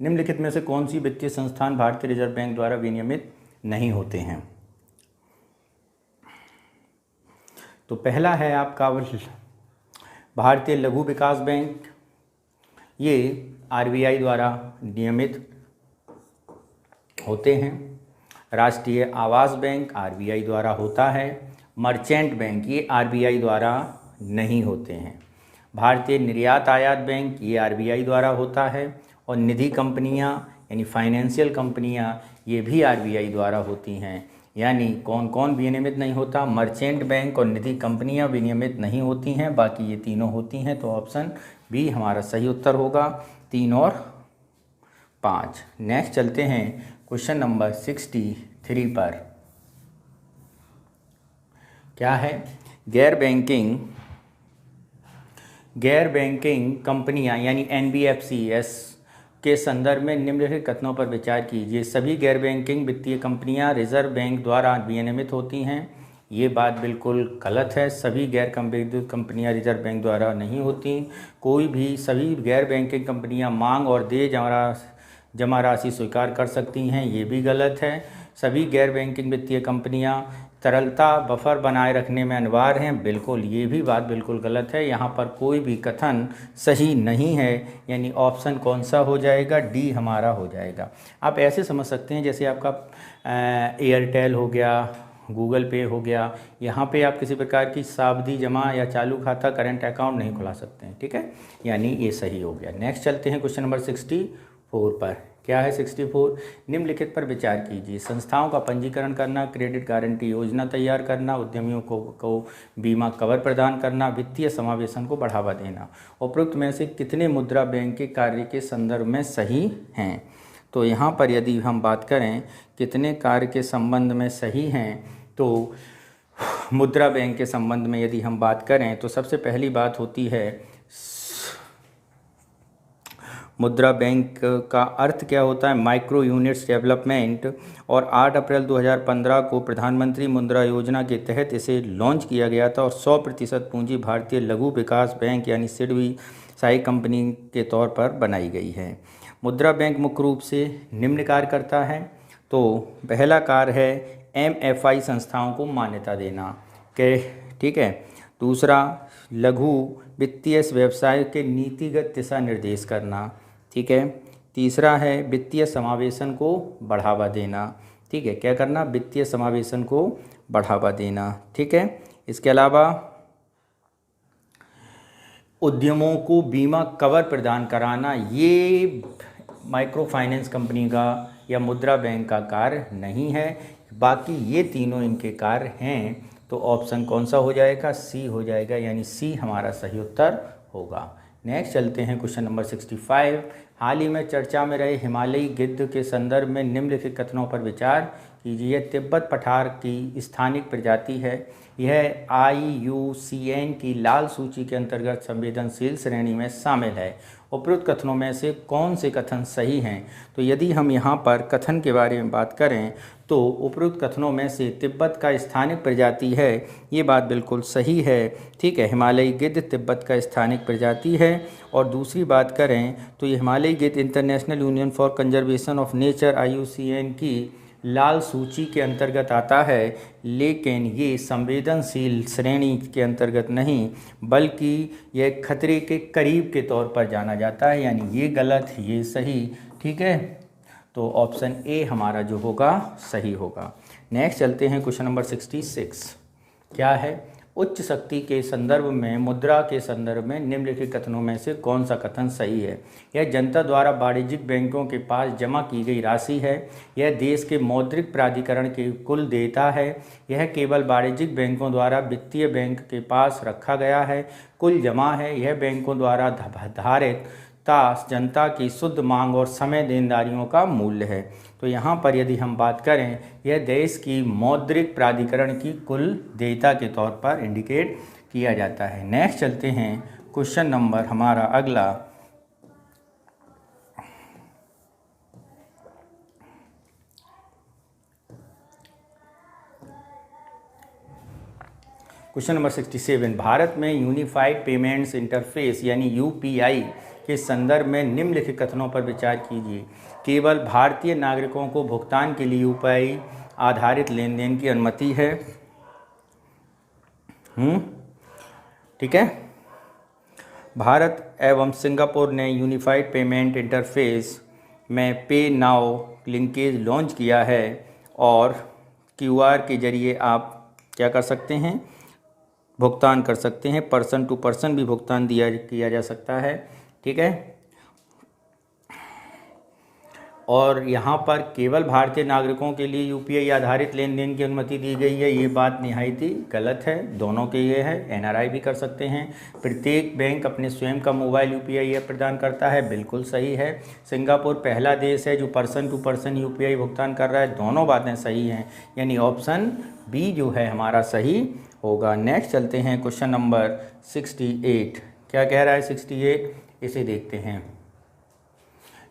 निम्नलिखित में से कौन सी वित्तीय संस्थान भारतीय रिजर्व बैंक द्वारा विनियमित नहीं होते हैं? तो पहला है आपका भारतीय लघु विकास बैंक, ये आरबीआई द्वारा नियमित होते हैं। राष्ट्रीय आवास बैंक आरबीआई द्वारा होता है। मर्चेंट बैंक ये आरबीआई द्वारा नहीं होते हैं। भारतीय निर्यात आयात बैंक ये आरबीआई द्वारा होता है। और निधि कंपनियां यानी फाइनेंशियल कंपनियां ये भी आरबीआई द्वारा होती हैं। यानी कौन कौन विनियमित नहीं होता? मर्चेंट बैंक और निधि कंपनियां विनियमित नहीं होती हैं, बाकी ये तीनों होती हैं। तो ऑप्शन बी हमारा सही उत्तर होगा, 3 और 5। नेक्स्ट चलते हैं क्वेश्चन नंबर 63 पर। क्या है? गैर बैंकिंग कंपनियां यानी एनबीएफसीएस के संदर्भ में निम्नलिखित कथनों पर विचार कीजिए। सभी गैर बैंकिंग वित्तीय कंपनियां रिजर्व बैंक द्वारा विनियमित होती हैं। ये बात बिल्कुल गलत है। सभी गैर बैंकिंग कंपनियां रिजर्व बैंक द्वारा नहीं होती। सभी गैर बैंकिंग कंपनियां मांग और देय द्वारा जमा राशि स्वीकार कर सकती हैं, ये भी गलत है। सभी गैर बैंकिंग वित्तीय कंपनियां तरलता बफर बनाए रखने में अनिवार्य हैं, बिल्कुल, ये भी बात बिल्कुल गलत है। यहाँ पर कोई भी कथन सही नहीं है, यानी ऑप्शन कौन सा हो जाएगा, डी हमारा हो जाएगा। आप ऐसे समझ सकते हैं जैसे आपका एयरटेल हो गया, गूगल पे हो गया, यहाँ पे आप किसी प्रकार की सावधि जमा या चालू खाता करंट अकाउंट नहीं खुला सकते हैं, ठीक है, यानी ये सही हो गया। नेक्स्ट चलते हैं क्वेश्चन नंबर 64 पर। क्या है 64? निम्नलिखित पर विचार कीजिए। संस्थाओं का पंजीकरण करना, क्रेडिट गारंटी योजना तैयार करना, उद्यमियों को बीमा कवर प्रदान करना, वित्तीय समावेशन को बढ़ावा देना। उपरोक्त में से कितने मुद्रा बैंक के कार्य के संदर्भ में सही हैं? तो यहाँ पर यदि हम बात करें कितने कार्य के संबंध में सही हैं, तो मुद्रा बैंक के संबंध में यदि हम बात करें तो सबसे पहली बात होती है, मुद्रा बैंक का अर्थ क्या होता है, माइक्रो यूनिट्स डेवलपमेंट, और 8 अप्रैल 2015 को प्रधानमंत्री मुद्रा योजना के तहत इसे लॉन्च किया गया था और 100% पूंजी भारतीय लघु विकास बैंक यानी सिडबी साई कंपनी के तौर पर बनाई गई है। मुद्रा बैंक मुख्य रूप से निम्न कार्य करता है। तो पहला कार्य है MFI संस्थाओं को मान्यता देना, के ठीक है। दूसरा, लघु वित्तीय व्यवसाय के नीतिगत दिशा निर्देश करना, ठीक है। तीसरा है वित्तीय समावेशन को बढ़ावा देना, ठीक है, क्या करना, वित्तीय समावेशन को बढ़ावा देना, ठीक है। इसके अलावा उद्यमों को बीमा कवर प्रदान कराना, ये माइक्रो फाइनेंस कंपनी का या मुद्रा बैंक का कार्य नहीं है, बाकी ये तीनों इनके कार्य हैं। तो ऑप्शन कौन सा हो जाएगा, सी हो जाएगा, यानी सी हमारा सही उत्तर होगा। नेक्स्ट चलते हैं क्वेश्चन नंबर 65। हाल ही में चर्चा में रहे हिमालयी गिद्ध के संदर्भ में निम्नलिखित कथनों पर विचार कीजिए। तिब्बत पठार की स्थानिक प्रजाति है, यह IUCN की लाल सूची के अंतर्गत संवेदनशील श्रेणी में शामिल है। उपरोक्त कथनों में से कौन से कथन सही हैं? तो यदि हम यहाँ पर कथन के बारे में बात करें तो उपरोक्त कथनों में से तिब्बत का स्थानिक प्रजाति है, ये बात बिल्कुल सही है, ठीक है। हिमालयी गिद्ध तिब्बत का स्थानिक प्रजाति है। और दूसरी बात करें तो ये हिमालयी गिद्ध international union for conservation of nature IUCN की लाल सूची के अंतर्गत आता है, लेकिन ये संवेदनशील श्रेणी के अंतर्गत नहीं बल्कि यह खतरे के करीब के तौर पर जाना जाता है, यानी ये गलत, ये सही, ठीक है। तो ऑप्शन ए हमारा जो होगा सही होगा। नेक्स्ट चलते हैं क्वेश्चन नंबर 66। क्या है, उच्च शक्ति के संदर्भ में मुद्रा के संदर्भ में निम्नलिखित कथनों में से कौन सा कथन सही है? यह जनता द्वारा वाणिज्यिक बैंकों के पास जमा की गई राशि है, यह देश के मौद्रिक प्राधिकरण के कुल देयता है, यह केवल वाणिज्यिक बैंकों द्वारा वित्तीय बैंक के पास रखा गया है, कुल जमा है, यह बैंकों द्वारा धारित जनता की शुद्ध मांग और समय देनदारियों का मूल्य है। तो यहाँ पर यदि हम बात करें, यह देश की मौद्रिक प्राधिकरण की कुल देयता के तौर पर इंडिकेट किया जाता है। नेक्स्ट चलते हैं क्वेश्चन नंबर हमारा अगला। Question number 67। भारत में यूनिफाइड पेमेंट्स इंटरफेस यानी UPI के संदर्भ में निम्नलिखित कथनों पर विचार कीजिए। केवल भारतीय नागरिकों को भुगतान के लिए UPI आधारित लेन देन की अनुमति है, ठीक है। भारत एवं सिंगापुर ने यूनिफाइड पेमेंट इंटरफेस में पे नाउ लिंकेज लॉन्च किया है और QR के जरिए आप क्या कर सकते हैं, भुगतान कर सकते हैं। पर्सन टू पर्सन भी भुगतान किया जा सकता है, ठीक है। और यहाँ पर केवल भारतीय नागरिकों के लिए UPI आधारित लेन देन की अनुमति दी गई है, ये बात निहायत ही गलत है। दोनों के ये है, NRI भी कर सकते हैं। प्रत्येक बैंक अपने स्वयं का मोबाइल UPI ऐप प्रदान करता है, बिल्कुल सही है। सिंगापुर पहला देश है जो पर्सन टू पर्सन UPI भुगतान कर रहा है, दोनों बातें सही हैं, यानी ऑप्शन बी जो है हमारा सही होगा। नेक्स्ट चलते हैं क्वेश्चन नंबर 68। क्या कह रहा है 68, इसे देखते हैं।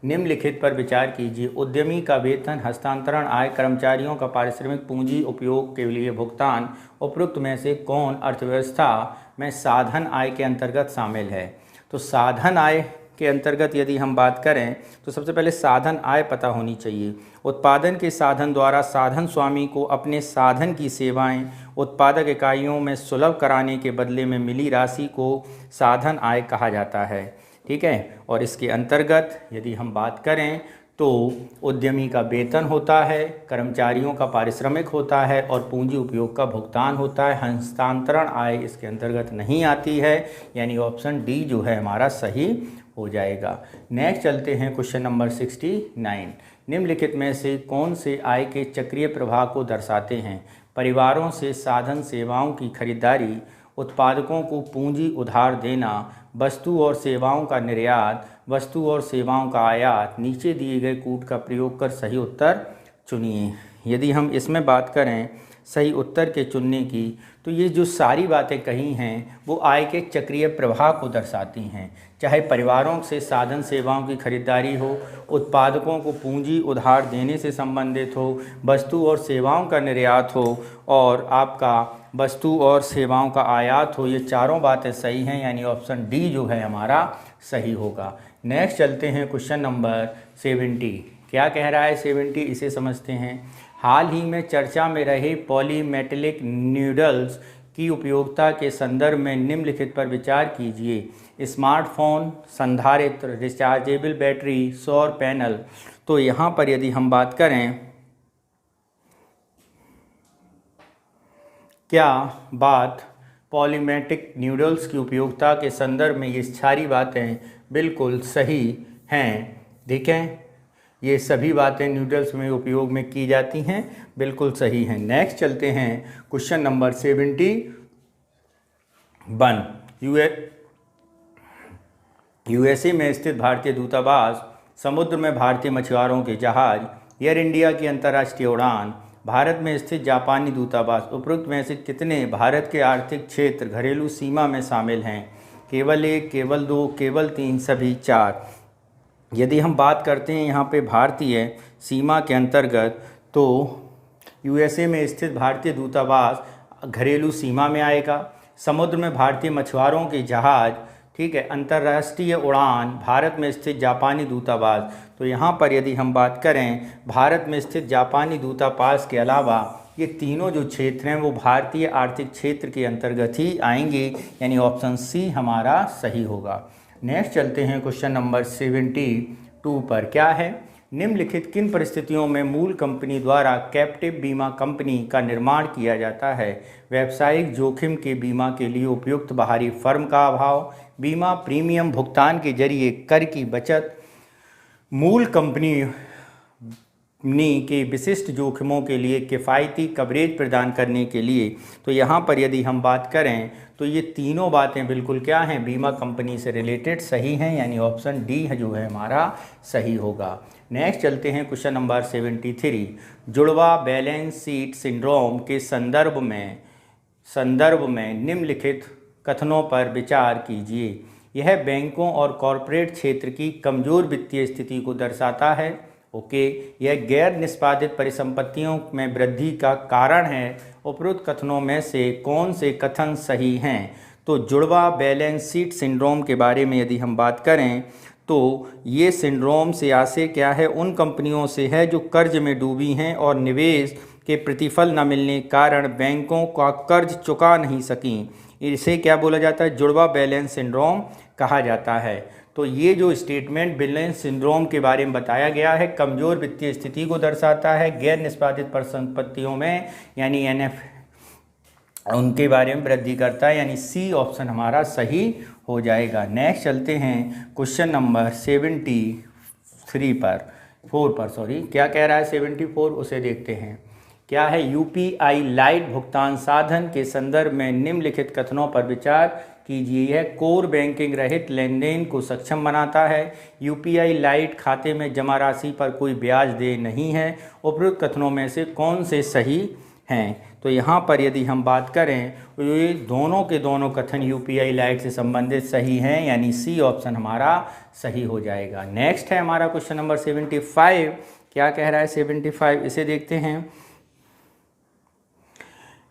निम्नलिखित पर विचार कीजिए। उद्यमी का वेतन हस्तांतरण आय, कर्मचारियों का पारिश्रमिक, पूंजी उपयोग के लिए भुगतान, उपरोक्त में से कौन अर्थव्यवस्था में साधन आय के अंतर्गत शामिल है? तो साधन आय के अंतर्गत यदि हम बात करें तो सबसे पहले साधन आय पता होनी चाहिए। उत्पादन के साधन द्वारा साधन स्वामी को अपने साधन की सेवाएं उत्पादक इकाइयों में सुलभ कराने के बदले में मिली राशि को साधन आय कहा जाता है। ठीक है, और इसके अंतर्गत यदि हम बात करें तो उद्यमी का वेतन होता है, कर्मचारियों का पारिश्रमिक होता है और पूंजी उपयोग का भुगतान होता है। हस्तांतरण आय इसके अंतर्गत नहीं आती है, यानी ऑप्शन डी जो है हमारा सही हो जाएगा। नेक्स्ट चलते हैं क्वेश्चन नंबर 69। निम्नलिखित में से कौन से आय के चक्रीय प्रवाह को दर्शाते हैं? परिवारों से साधन सेवाओं की खरीदारी, उत्पादकों को पूंजी उधार देना, वस्तु और सेवाओं का निर्यात, वस्तु और सेवाओं का आयात। नीचे दिए गए कूट का प्रयोग कर सही उत्तर चुनिए। यदि हम इसमें बात करें सही उत्तर के चुनने की, तो ये जो सारी बातें कही हैं वो आय के चक्रीय प्रवाह को दर्शाती हैं। चाहे परिवारों से साधन सेवाओं की खरीदारी हो, उत्पादकों को पूंजी उधार देने से संबंधित हो, वस्तु और सेवाओं का निर्यात हो और आपका वस्तु और सेवाओं का आयात हो, ये चारों बातें सही हैं, यानी ऑप्शन डी जो है हमारा सही होगा। नेक्स्ट चलते हैं क्वेश्चन नंबर 70। क्या कह रहा है 70, इसे समझते हैं। हाल ही में चर्चा में रहे पॉलीमेटेलिक नूडल्स की उपयोगिता के संदर्भ में निम्नलिखित पर विचार कीजिए। स्मार्टफोन, संधारित्र, रिचार्जेबल बैटरी, सौर पैनल। तो यहाँ पर यदि हम बात करें, क्या बात पॉलीमेटिक नूडल्स की उपयोगिता के संदर्भ में ये सारी बातें बिल्कुल सही हैं। देखें, ये सभी बातें नूडल्स में उपयोग में की जाती हैं, बिल्कुल सही हैं। नेक्स्ट चलते हैं क्वेश्चन नंबर 71। यूएसए में स्थित भारतीय दूतावास, समुद्र में भारतीय मछुआरों के जहाज, एयर इंडिया की अंतर्राष्ट्रीय उड़ान, भारत में स्थित जापानी दूतावास, उपरोक्त में से कितने भारत के आर्थिक क्षेत्र घरेलू सीमा में शामिल हैं? केवल 1, केवल 2, केवल 3, सभी 4। यदि हम बात करते हैं यहाँ पे भारतीय सीमा के अंतर्गत, तो यूएसए में स्थित भारतीय दूतावास घरेलू सीमा में आएगा। समुद्र में भारतीय मछुआरों के जहाज, ठीक है, अंतर्राष्ट्रीय उड़ान, भारत में स्थित जापानी दूतावास। तो यहाँ पर यदि हम बात करें भारत में स्थित जापानी दूतावास के अलावा ये तीनों जो क्षेत्र हैं वो भारतीय आर्थिक क्षेत्र के अंतर्गत ही आएंगे, यानी ऑप्शन सी हमारा सही होगा। नेक्स्ट चलते हैं क्वेश्चन नंबर 72 पर। क्या है? निम्नलिखित किन परिस्थितियों में मूल कंपनी द्वारा कैप्टिव बीमा कंपनी का निर्माण किया जाता है? व्यावसायिक जोखिम के बीमा के लिए उपयुक्त बाहरी फर्म का अभाव, बीमा प्रीमियम भुगतान के जरिए कर की बचत, मूल कंपनी के विशिष्ट जोखिमों के लिए किफ़ायती कवरेज प्रदान करने के लिए। तो यहाँ पर यदि हम बात करें तो ये तीनों बातें बिल्कुल क्या हैं? बीमा कंपनी से रिलेटेड सही हैं, यानी ऑप्शन डी जो है हमारा सही होगा। नेक्स्ट चलते हैं क्वेश्चन नंबर 73। जुड़वा बैलेंस शीट सिंड्रोम के संदर्भ में निम्नलिखित कथनों पर विचार कीजिए। यह बैंकों और कॉरपोरेट क्षेत्र की कमज़ोर वित्तीय स्थिति को दर्शाता है। ओके, यह गैर निष्पादित परिसंपत्तियों में वृद्धि का कारण है। उपरोक्त कथनों में से कौन से कथन सही हैं? तो जुड़वा बैलेंस शीट सिंड्रोम के बारे में यदि हम बात करें तो ये सिंड्रोम से आशय क्या है? उन कंपनियों से है जो कर्ज में डूबी हैं और निवेश के प्रतिफल न मिलने के कारण बैंकों का कर्ज चुका नहीं सकीं। इसे क्या बोला जाता है? जुड़वा बैलेंस सिंड्रोम कहा जाता है। तो ये जो स्टेटमेंट बैलेंस सिंड्रोम के बारे में बताया गया है, कमज़ोर वित्तीय स्थिति को दर्शाता है, गैर निष्पादित परिसंपत्तियों में यानी एनएफ उनके बारे में वृद्धि करता है, यानी सी ऑप्शन हमारा सही हो जाएगा। नेक्स्ट चलते हैं क्वेश्चन नंबर 4 पर। क्या कह रहा है 74, उसे देखते हैं। क्या है? यूपीआई लाइट भुगतान साधन के संदर्भ में निम्नलिखित कथनों पर विचार कीजिए। यह कोर बैंकिंग रहित लेनदेन को सक्षम बनाता है। यूपीआई लाइट खाते में जमा राशि पर कोई ब्याज दे नहीं है। उपरोक्त कथनों में से कौन से सही हैं? तो यहाँ पर यदि हम बात करें तो ये दोनों के दोनों कथन यूपीआई लाइट से संबंधित सही हैं, यानी सी ऑप्शन हमारा सही हो जाएगा। नेक्स्ट है हमारा क्वेश्चन नंबर 75। क्या कह रहा है 75, इसे देखते हैं।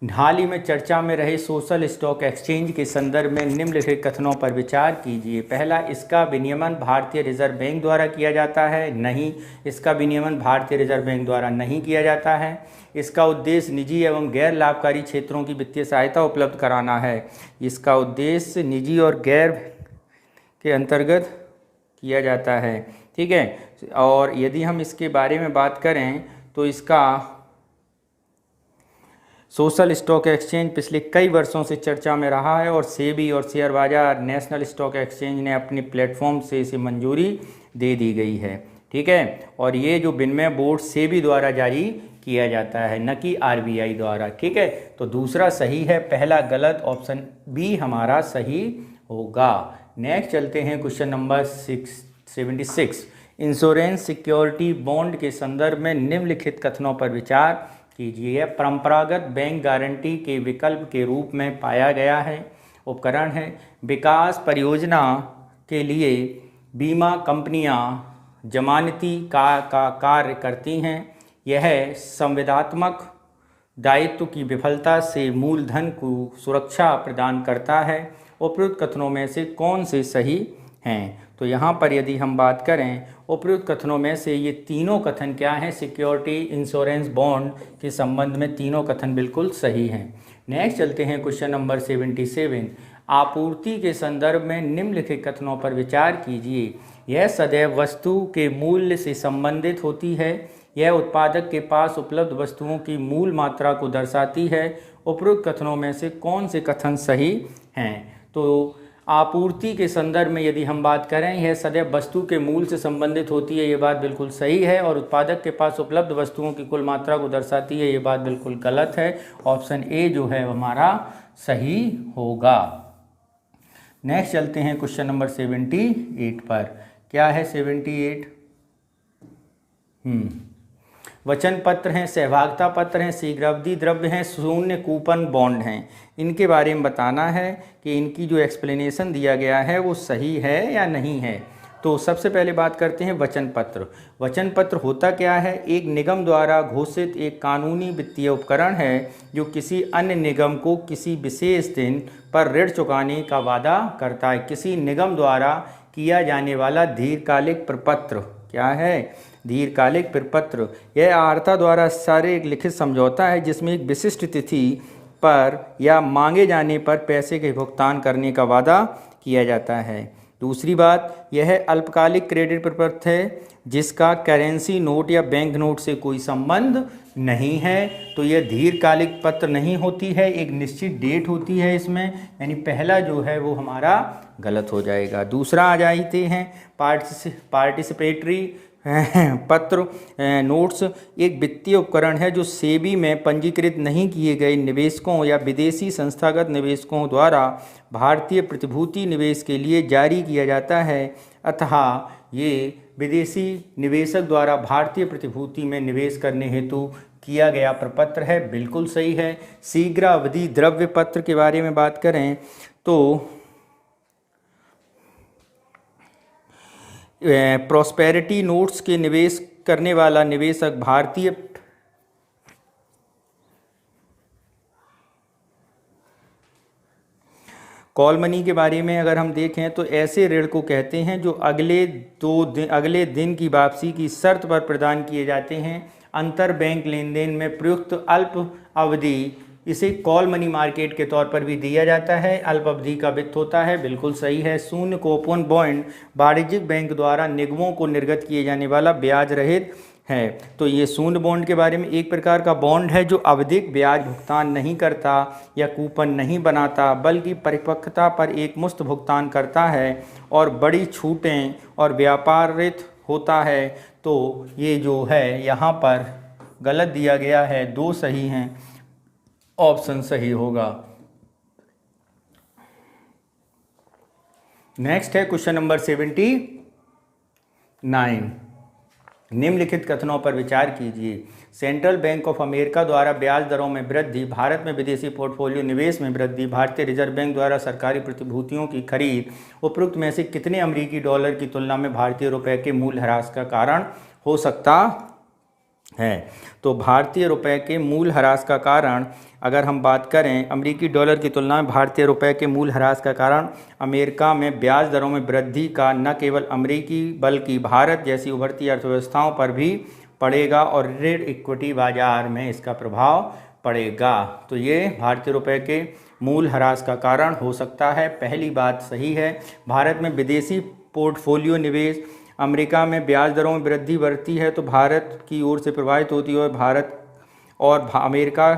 हाल ही में चर्चा में रहे सोशल स्टॉक एक्सचेंज के संदर्भ में निम्नलिखित कथनों पर विचार कीजिए। पहला, इसका विनियमन भारतीय रिजर्व बैंक द्वारा किया जाता है। नहीं, इसका विनियमन भारतीय रिजर्व बैंक द्वारा नहीं किया जाता है। इसका उद्देश्य निजी एवं गैर लाभकारी क्षेत्रों की वित्तीय सहायता उपलब्ध कराना है। इसका उद्देश्य निजी और गैर के अंतर्गत किया जाता है। ठीक है, और यदि हम इसके बारे में बात करें तो इसका सोशल स्टॉक एक्सचेंज पिछले कई वर्षों से चर्चा में रहा है और सेबी और शेयर बाजार नेशनल स्टॉक एक्सचेंज ने अपने प्लेटफॉर्म से इसे मंजूरी दे दी गई है। ठीक है, और ये जो विनिमय बोर्ड सेबी द्वारा जारी किया जाता है, न कि आरबीआई द्वारा। ठीक है, तो दूसरा सही है, पहला गलत, ऑप्शन बी हमारा सही होगा। नेक्स्ट चलते हैं question number 76। Insurance security bond के संदर्भ में निम्नलिखित कथनों पर विचार कीजिए। यह परंपरागत बैंक गारंटी के विकल्प के रूप में पाया गया है उपकरण है। विकास परियोजना के लिए बीमा कंपनियां जमानती का कार्य करती हैं। यह संविदात्मक दायित्व की विफलता से मूलधन को सुरक्षा प्रदान करता है। उपयुक्त कथनों में से कौन से सही हैं? तो यहाँ पर यदि हम बात करें उपयुक्त कथनों में से ये तीनों कथन क्या हैं? सिक्योरिटी इंश्योरेंस बॉन्ड के संबंध में तीनों कथन बिल्कुल सही हैं। नेक्स्ट चलते हैं क्वेश्चन नंबर 77। आपूर्ति के संदर्भ में निम्नलिखित कथनों पर विचार कीजिए। यह सदैव वस्तु के मूल्य से संबंधित होती है। यह उत्पादक के पास उपलब्ध वस्तुओं की मूल मात्रा को दर्शाती है। उपयुक्त कथनों में से कौन से कथन सही हैं? तो आपूर्ति के संदर्भ में यदि हम बात करें, यह सदैव वस्तु के मूल से संबंधित होती है, ये बात बिल्कुल सही है। और उत्पादक के पास उपलब्ध वस्तुओं की कुल मात्रा को दर्शाती है, ये बात बिल्कुल गलत है। ऑप्शन ए जो है हमारा सही होगा। नेक्स्ट चलते हैं क्वेश्चन नंबर 78 पर। क्या है 78? वचन पत्र हैं, सहभागिता पत्र हैं, शीघ्रावधि द्रव्य हैं, शून्य कूपन बॉन्ड हैं। इनके बारे में बताना है कि इनकी जो एक्सप्लेनेशन दिया गया है वो सही है या नहीं है। तो सबसे पहले बात करते हैं वचन पत्र। वचन पत्र होता क्या है? एक निगम द्वारा घोषित एक कानूनी वित्तीय उपकरण है जो किसी अन्य निगम को किसी विशेष दिन पर ऋण चुकाने का वादा करता है। किसी निगम द्वारा किया जाने वाला दीर्घकालिक प्रपत्र क्या है? दीर्घकालिक प्रपत्र। यह आर्ता द्वारा सारे एक लिखित समझौता है जिसमें एक विशिष्ट तिथि पर या मांगे जाने पर पैसे के भुगतान करने का वादा किया जाता है। दूसरी बात, यह अल्पकालिक क्रेडिट प्रपत्र है जिसका करेंसी नोट या बैंक नोट से कोई संबंध नहीं है। तो यह दीर्घकालिक पत्र नहीं होती है, एक निश्चित डेट होती है इसमें, यानी पहला जो है वो हमारा गलत हो जाएगा। दूसरा आ जाते हैं पार्टिसिपेटरी पत्र नोट्स। एक वित्तीय उपकरण है जो सेबी में पंजीकृत नहीं किए गए निवेशकों या विदेशी संस्थागत निवेशकों द्वारा भारतीय प्रतिभूति निवेश के लिए जारी किया जाता है। अतः ये विदेशी निवेशक द्वारा भारतीय प्रतिभूति में निवेश करने हेतु किया गया प्रपत्र है, बिल्कुल सही है। शीघ्र अवधि द्रव्य पत्र के बारे में बात करें तो प्रॉस्पेरिटी नोट्स के निवेश करने वाला निवेशक भारतीय कॉल मनी के बारे में अगर हम देखें तो ऐसे ऋण को कहते हैं जो अगले दिन की वापसी की शर्त पर प्रदान किए जाते हैं। अंतर बैंक लेन देन में प्रयुक्त अल्प अवधि इसे कॉल मनी मार्केट के तौर पर भी दिया जाता है, अल्प अवधि का वित्त होता है, बिल्कुल सही है। शून्य कूपन बॉन्ड वाणिज्यिक बैंक द्वारा निगमों को निर्गत किए जाने वाला ब्याज रहित है। तो ये शून्य बॉन्ड के बारे में एक प्रकार का बॉन्ड है जो आवधिक ब्याज भुगतान नहीं करता या कूपन नहीं बनाता, बल्कि परिपक्वता पर एक मुश्त भुगतान करता है और बड़ी छूटें और व्यापारित होता है। तो ये जो है यहाँ पर गलत दिया गया है, दो सही हैं, ऑप्शन सही होगा। नेक्स्ट है क्वेश्चन नंबर 79। निम्नलिखित कथनों पर विचार कीजिए। सेंट्रल बैंक ऑफ अमेरिका द्वारा ब्याज दरों में वृद्धि, भारत में विदेशी पोर्टफोलियो निवेश में वृद्धि, भारतीय रिजर्व बैंक द्वारा सरकारी प्रतिभूतियों की खरीद उपरोक्त में से कितने अमेरिकी डॉलर की तुलना में भारतीय रुपए के मूल्य ह्रास का कारण हो सकता है। तो भारतीय रुपए के मूल्यह्रास का कारण अगर हम बात करें, अमेरिकी डॉलर की तुलना में भारतीय रुपए के मूल्यह्रास का कारण अमेरिका में ब्याज दरों में वृद्धि का न केवल अमेरिकी बल्कि भारत जैसी उभरती अर्थव्यवस्थाओं पर भी पड़ेगा और ऋण इक्विटी बाजार में इसका प्रभाव पड़ेगा। तो ये भारतीय रुपए के मूल्यह्रास का कारण हो सकता है। पहली बात सही है। भारत में विदेशी पोर्टफोलियो निवेश, अमेरिका में ब्याज दरों में वृद्धि बढ़ती है तो भारत की ओर से प्रभावित होती है और अमेरिका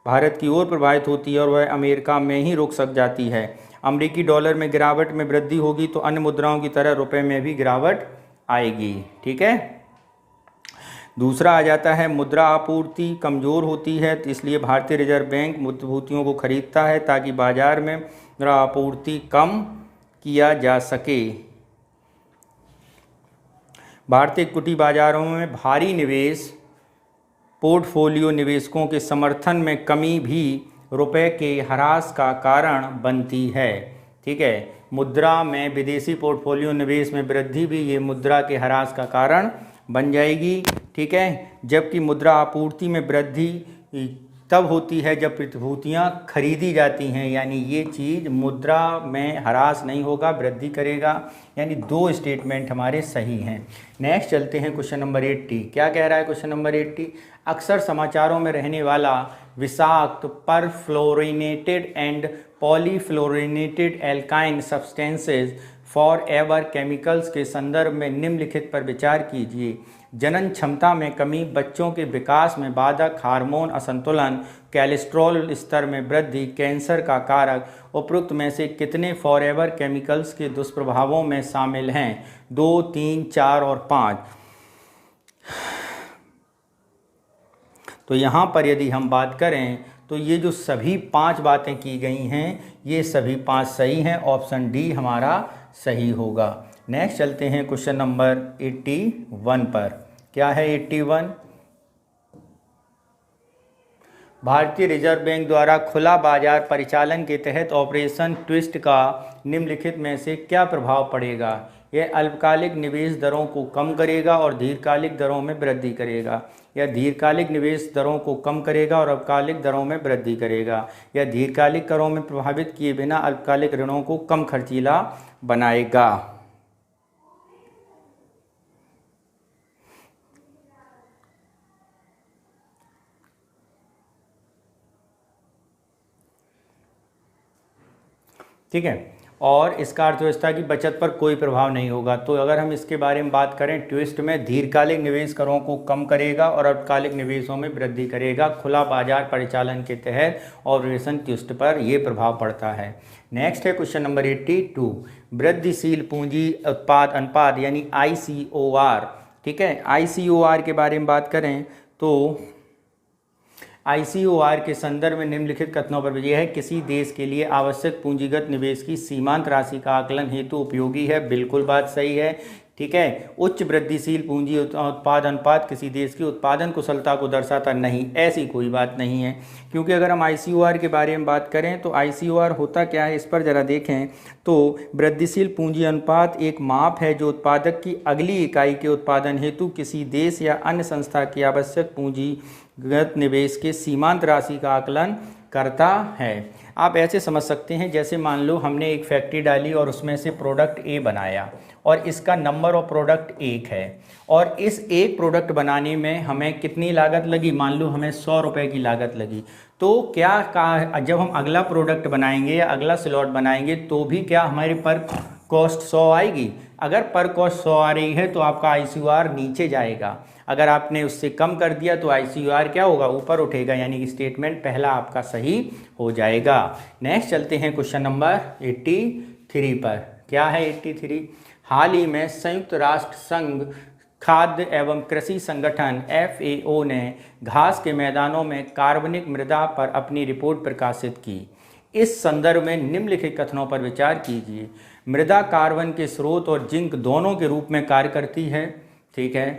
भारत की ओर प्रभावित होती है और वह अमेरिका में ही रुक सक जाती है। अमेरिकी डॉलर में गिरावट में वृद्धि होगी तो अन्य मुद्राओं की तरह रुपए में भी गिरावट आएगी। ठीक है। दूसरा आ जाता है मुद्रा आपूर्ति कमज़ोर होती है, तो इसलिए भारतीय रिजर्व बैंक प्रतिभूतियों को खरीदता है ताकि बाजार में मुद्रा आपूर्ति कम किया जा सके। भारतीय इक्विटी बाजारों में भारी निवेश पोर्टफोलियो निवेशकों के समर्थन में कमी भी रुपए के ह्रास का कारण बनती है। ठीक है। मुद्रा में विदेशी पोर्टफोलियो निवेश में वृद्धि भी ये मुद्रा के ह्रास का कारण बन जाएगी। ठीक है। जबकि मुद्रा आपूर्ति में वृद्धि तब होती है जब प्रतिभूतियां खरीदी जाती हैं, यानी ये चीज़ मुद्रा में ह्रास नहीं होगा, वृद्धि करेगा। यानी दो स्टेटमेंट हमारे सही हैं। नेक्स्ट चलते हैं क्वेश्चन नंबर 80। क्या कह रहा है क्वेश्चन नंबर 80? अक्सर समाचारों में रहने वाला विषाक्त perfluorinated and polyfluorinated alkyne substances forever chemicals के संदर्भ में निम्नलिखित पर विचार कीजिए। जनन क्षमता में कमी, बच्चों के विकास में बाधक, हार्मोन असंतुलन, कोलेस्ट्रॉल स्तर में वृद्धि, कैंसर का कारक, उपरोक्त में से कितने फॉरएवर केमिकल्स के दुष्प्रभावों में शामिल हैं? 2, 3, 4 और 5। तो यहाँ पर यदि हम बात करें तो ये जो सभी 5 बातें की गई हैं ये सभी 5 सही हैं। ऑप्शन डी हमारा सही होगा। नेक्स्ट चलते हैं क्वेश्चन नंबर 81 पर। क्या है 81? भारतीय रिजर्व बैंक द्वारा खुला बाजार परिचालन के तहत ऑपरेशन ट्विस्ट का निम्नलिखित में से क्या प्रभाव पड़ेगा? यह अल्पकालिक निवेश दरों को कम करेगा और दीर्घकालिक दरों में वृद्धि करेगा, या दीर्घकालिक निवेश दरों को कम करेगा और अल्पकालिक दरों में वृद्धि करेगा, या दीर्घकालिक करों में प्रभावित किए बिना अल्पकालिक ऋणों को कम खर्चीला बनाएगा। ठीक है। और इसका अर्थव्यवस्था की बचत पर कोई प्रभाव नहीं होगा। तो अगर हम इसके बारे में बात करें, ट्विस्ट में दीर्घकालिक निवेश करों को कम करेगा और अल्पकालिक निवेशों में वृद्धि करेगा। खुला बाजार परिचालन के तहत ऑपरेशन ट्विस्ट पर यह प्रभाव पड़ता है। नेक्स्ट है क्वेश्चन नंबर 82। वृद्धिशील पूंजी उत्पाद अनुपात यानी ICOR। ठीक है। ICOR के बारे में बात करें तो ICOR के संदर्भ में निम्नलिखित कथनों पर विजय है। किसी देश के लिए आवश्यक पूंजीगत निवेश की सीमांत राशि का आकलन हेतु उपयोगी है। बिल्कुल बात सही है। ठीक है। उच्च वृद्धिशील पूंजी उत्पाद अनुपात किसी देश की उत्पादन कुशलता को दर्शाता नहीं, ऐसी कोई बात नहीं है। क्योंकि अगर हम ICOR के बारे में बात करें तो ICOR होता क्या है, इस पर ज़रा देखें तो वृद्धिशील पूंजी अनुपात एक माप है जो उत्पादक की अगली इकाई के उत्पादन हेतु किसी देश या अन्य संस्था की आवश्यक पूंजीगत निवेश के सीमांत राशि का आकलन करता है। आप ऐसे समझ सकते हैं जैसे मान लो हमने एक फैक्ट्री डाली और उसमें से प्रोडक्ट A बनाया और इसका नंबर ऑफ प्रोडक्ट 1 है और इस एक प्रोडक्ट बनाने में हमें कितनी लागत लगी? मान लो हमें 100 रुपये की लागत लगी। तो क्या जब हम अगला प्रोडक्ट बनाएंगे या अगला स्लॉट बनाएंगे तो भी क्या हमारे पर कॉस्ट 100 आएगी? अगर पर कॉस्ट 100 आ रही है तो आपका ICOR नीचे जाएगा। अगर आपने उससे कम कर दिया तो ICOR क्या होगा? ऊपर उठेगा। यानी कि स्टेटमेंट पहला आपका सही हो जाएगा। नेक्स्ट चलते हैं क्वेश्चन नंबर 83 पर। क्या है 83? हाल ही में संयुक्त राष्ट्र संघ खाद्य एवं कृषि संगठन FAO ने घास के मैदानों में कार्बनिक मृदा पर अपनी रिपोर्ट प्रकाशित की। इस संदर्भ में निम्नलिखित कथनों पर विचार कीजिए। मृदा कार्बन के स्रोत और जिंक दोनों के रूप में कार्य करती है। ठीक है।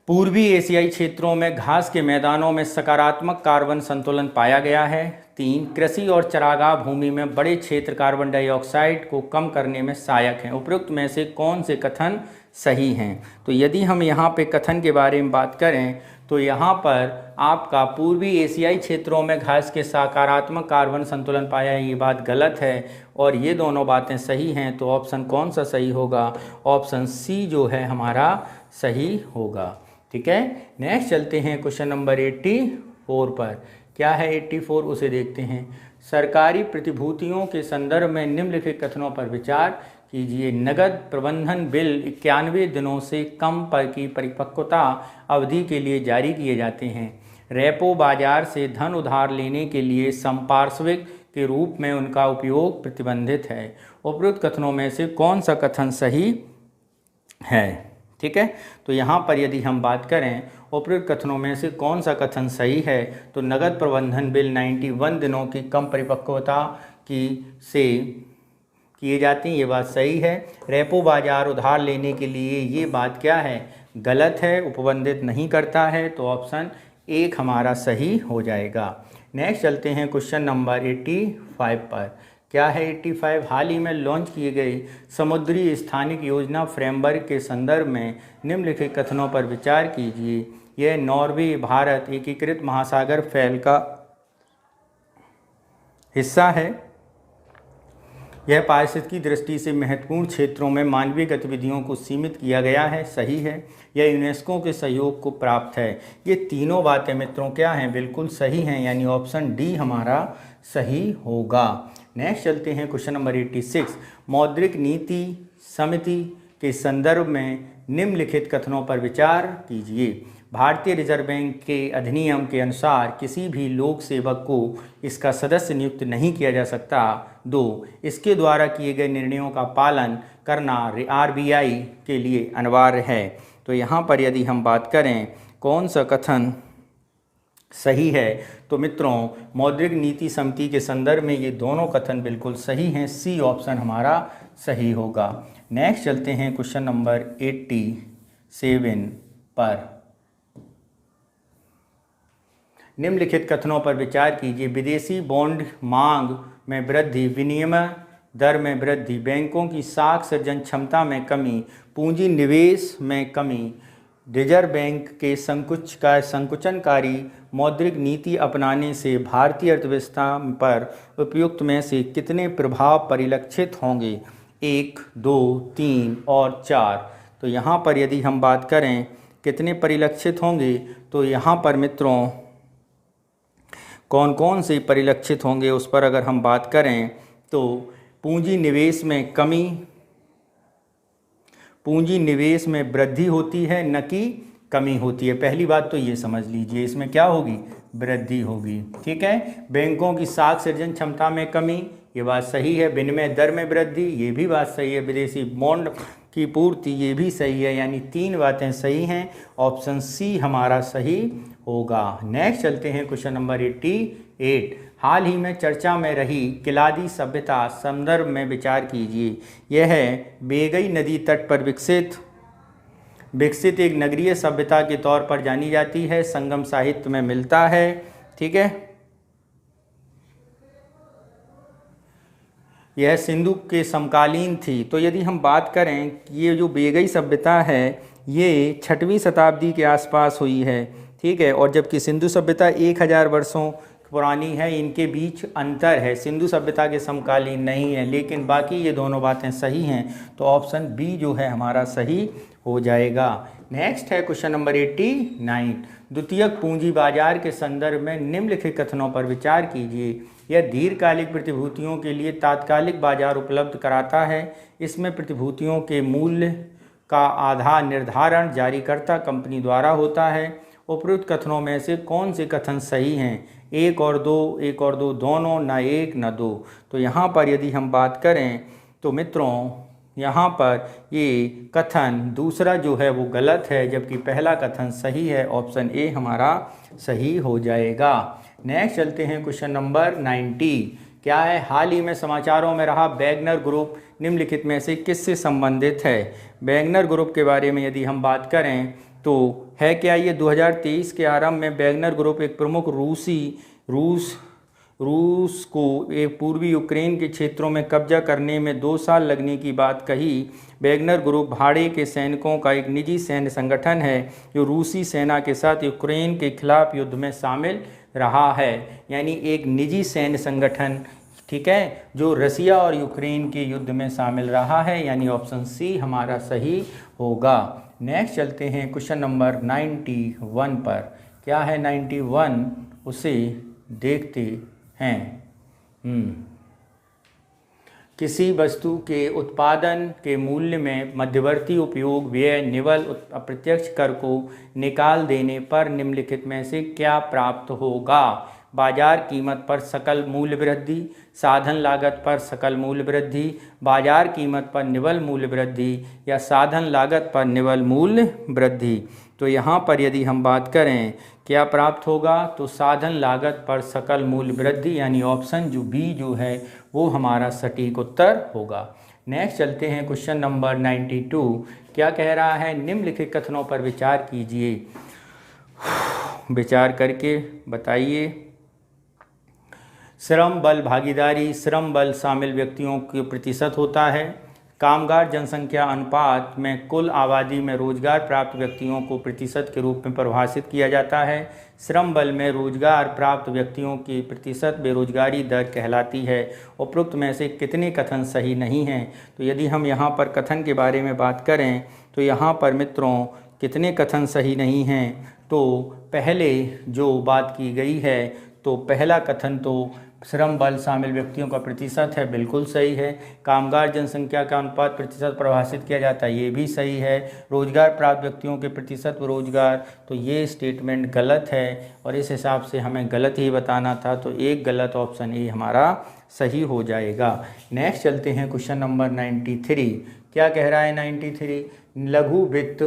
पूर्वी एशियाई क्षेत्रों में घास के मैदानों में सकारात्मक कार्बन संतुलन पाया गया है। 3 कृषि और चारागाह भूमि में बड़े क्षेत्र कार्बन डाइऑक्साइड को कम करने में सहायक हैं। उपरोक्त में से कौन से कथन सही हैं? तो यदि हम यहाँ पे कथन के बारे में बात करें तो यहाँ पर आपका पूर्वी एशियाई क्षेत्रों में घास के सकारात्मक कार्बन संतुलन पाया है, ये बात गलत है और ये दोनों बातें सही हैं। तो ऑप्शन कौन सा सही होगा? ऑप्शन सी जो है हमारा सही होगा। ठीक है, नेक्स्ट चलते हैं क्वेश्चन नंबर 84 पर। क्या है 84? उसे देखते हैं। सरकारी प्रतिभूतियों के संदर्भ में निम्नलिखित कथनों पर विचार कीजिए। नगद प्रबंधन बिल 91 दिनों से कम पर की परिपक्वता अवधि के लिए जारी किए जाते हैं। रेपो बाजार से धन उधार लेने के लिए संपार्श्विक के रूप में उनका उपयोग प्रतिबंधित है। उपरोक्त कथनों में से कौन सा कथन सही है? ठीक है, तो यहाँ पर यदि हम बात करें उपरोक्त कथनों में से कौन सा कथन सही है, तो नगद प्रबंधन बिल 91 दिनों की कम परिपक्वता की से किए जाते हैं, ये बात सही है। रेपो बाजार उधार लेने के लिए, ये बात क्या है? गलत है, उपबंधित नहीं करता है। तो ऑप्शन 1 हमारा सही हो जाएगा। नेक्स्ट चलते हैं क्वेश्चन नंबर 85 पर। क्या है 85? हाल ही में लॉन्च किए गए समुद्री स्थानिक योजना फ्रेमवर्क के संदर्भ में निम्नलिखित कथनों पर विचार कीजिए। यह नॉर्वे भारत एकीकृत महासागर फैल का हिस्सा है। यह पारिस्थितिकी दृष्टि से महत्वपूर्ण क्षेत्रों में मानवीय गतिविधियों को सीमित किया गया है, सही है। यह यूनेस्को के सहयोग को प्राप्त है। ये तीनों बातें मित्रों क्या हैं? बिल्कुल सही हैं, यानी ऑप्शन डी हमारा सही होगा। नेक्स्ट चलते हैं क्वेश्चन नंबर 86। मौद्रिक नीति समिति के संदर्भ में निम्नलिखित कथनों पर विचार कीजिए। भारतीय रिजर्व बैंक के अधिनियम के अनुसार किसी भी लोक सेवक को इसका सदस्य नियुक्त नहीं किया जा सकता। 2, इसके द्वारा किए गए निर्णयों का पालन करना RBI के लिए अनिवार्य है। तो यहाँ पर यदि हम बात करें कौन सा कथन सही है, तो मित्रों मौद्रिक नीति समिति के संदर्भ में ये दोनों कथन बिल्कुल सही हैं, सी ऑप्शन हमारा सही होगा। नेक्स्ट चलते हैं क्वेश्चन नंबर 87 पर। निम्नलिखित कथनों पर विचार कीजिए। विदेशी बॉन्ड मांग में वृद्धि, विनिमय दर में वृद्धि, बैंकों की साख सृजन क्षमता में कमी, पूंजी निवेश में कमी, रिजर्व बैंक के संकुचनकारी मौद्रिक नीति अपनाने से भारतीय अर्थव्यवस्था पर उपयुक्त में से कितने प्रभाव परिलक्षित होंगे? 1, 2, 3 और 4। तो यहाँ पर यदि हम बात करें कितने परिलक्षित होंगे, तो यहाँ पर मित्रों कौन कौन से परिलक्षित होंगे उस पर अगर हम बात करें तो पूंजी निवेश में कमी, पूंजी निवेश में वृद्धि होती है न कि कमी होती है। पहली बात तो ये समझ लीजिए, इसमें क्या होगी? वृद्धि होगी। ठीक है, बैंकों की साख सृजन क्षमता में कमी, ये बात सही है। विनिमय दर में वृद्धि, ये भी बात सही है। विदेशी बॉन्ड की पूर्ति, ये भी सही है, यानी 3 बातें सही हैं। ऑप्शन सी हमारा सही होगा। नेक्स्ट चलते हैं क्वेश्चन नंबर 88। हाल ही में चर्चा में रही किलादी सभ्यता संदर्भ में विचार कीजिए। यह है बेगई नदी तट पर विकसित एक नगरीय सभ्यता के तौर पर जानी जाती है, संगम साहित्य में मिलता है। ठीक है, यह सिंधु के समकालीन थी। तो यदि हम बात करें ये जो बेगई सभ्यता है ये 6वीं शताब्दी के आसपास हुई है। ठीक है, और जबकि सिंधु सभ्यता 1000 वर्षों पुरानी है, इनके बीच अंतर है, सिंधु सभ्यता के समकालीन नहीं है, लेकिन बाकी ये दोनों बातें सही हैं। तो ऑप्शन बी जो है हमारा सही हो जाएगा। नेक्स्ट है क्वेश्चन नंबर 89। द्वितीयक पूंजी बाजार के संदर्भ में निम्नलिखित कथनों पर विचार कीजिए। यह दीर्घकालिक प्रतिभूतियों के लिए तात्कालिक बाजार उपलब्ध कराता है। इसमें प्रतिभूतियों के मूल्य का आधा निर्धारण जारीकर्ता कंपनी द्वारा होता है। उपरोक्त कथनों में से कौन से कथन सही हैं? 1 और 2 दोनों, न 1 न 2। तो यहाँ पर यदि हम बात करें तो मित्रों यहाँ पर ये कथन दूसरा जो है वो गलत है, जबकि पहला कथन सही है। ऑप्शन ए हमारा सही हो जाएगा। नेक्स्ट चलते हैं क्वेश्चन नंबर 90। क्या है? हाल ही में समाचारों में रहा वैगनर ग्रुप निम्नलिखित में से किससे संबंधित है? वैगनर ग्रुप के बारे में यदि हम बात करें तो है क्या ये 2023 के आरंभ में वैगनर ग्रुप एक प्रमुख रूस रूस को एक पूर्वी यूक्रेन के क्षेत्रों में कब्जा करने में 2 साल लगने की बात कही। वैगनर ग्रुप भाड़े के सैनिकों का एक निजी सैन्य संगठन है जो रूसी सेना के साथ यूक्रेन के खिलाफ युद्ध में शामिल रहा है। यानी एक निजी सैन्य संगठन, ठीक है, जो रसिया और यूक्रेन के युद्ध में शामिल रहा है, यानी ऑप्शन सी हमारा सही होगा। नेक्स्ट चलते हैं क्वेश्चन नंबर 91 पर। क्या है 91, उसे देखते हैं। किसी वस्तु के उत्पादन के मूल्य में मध्यवर्ती उपयोग व्यय निवल अप्रत्यक्ष कर को निकाल देने पर निम्नलिखित में से क्या प्राप्त होगा? बाजार कीमत पर सकल मूल्य वृद्धि, साधन लागत पर सकल मूल्य वृद्धि, बाजार कीमत पर निवल मूल्य वृद्धि या साधन लागत पर निवल मूल्य वृद्धि। तो यहाँ पर यदि हम बात करें क्या प्राप्त होगा, तो साधन लागत पर सकल मूल्य वृद्धि, यानी ऑप्शन जो बी जो है वो हमारा सटीक उत्तर होगा। नेक्स्ट चलते हैं क्वेश्चन नंबर 92। क्या कह रहा है? निम्नलिखित कथनों पर विचार कीजिए, विचार करके बताइए। श्रम बल भागीदारी, श्रम बल शामिल व्यक्तियों के प्रतिशत होता है। कामगार जनसंख्या अनुपात में कुल आबादी में रोजगार प्राप्त व्यक्तियों को प्रतिशत के रूप में परिभाषित किया जाता है। श्रम बल में रोजगार प्राप्त व्यक्तियों की प्रतिशत बेरोजगारी दर कहलाती है। उपरोक्त में से कितने कथन सही नहीं हैं? तो यदि हम यहाँ पर कथन के बारे में बात करें तो यहाँ पर मित्रों कितने कथन सही नहीं हैं? तो पहले जो बात की गई है, तो पहला कथन तो श्रम बल शामिल व्यक्तियों का प्रतिशत है, बिल्कुल सही है। कामगार जनसंख्या का अनुपात प्रतिशत परिभाषित किया जाता है, ये भी सही है। रोजगार प्राप्त व्यक्तियों के प्रतिशत रोजगार, तो ये स्टेटमेंट गलत है और इस हिसाब से हमें गलत ही बताना था, तो एक गलत ऑप्शन ए हमारा सही हो जाएगा। नेक्स्ट चलते हैं क्वेश्चन नंबर 93। क्या कह रहा है 93? लघु वित्त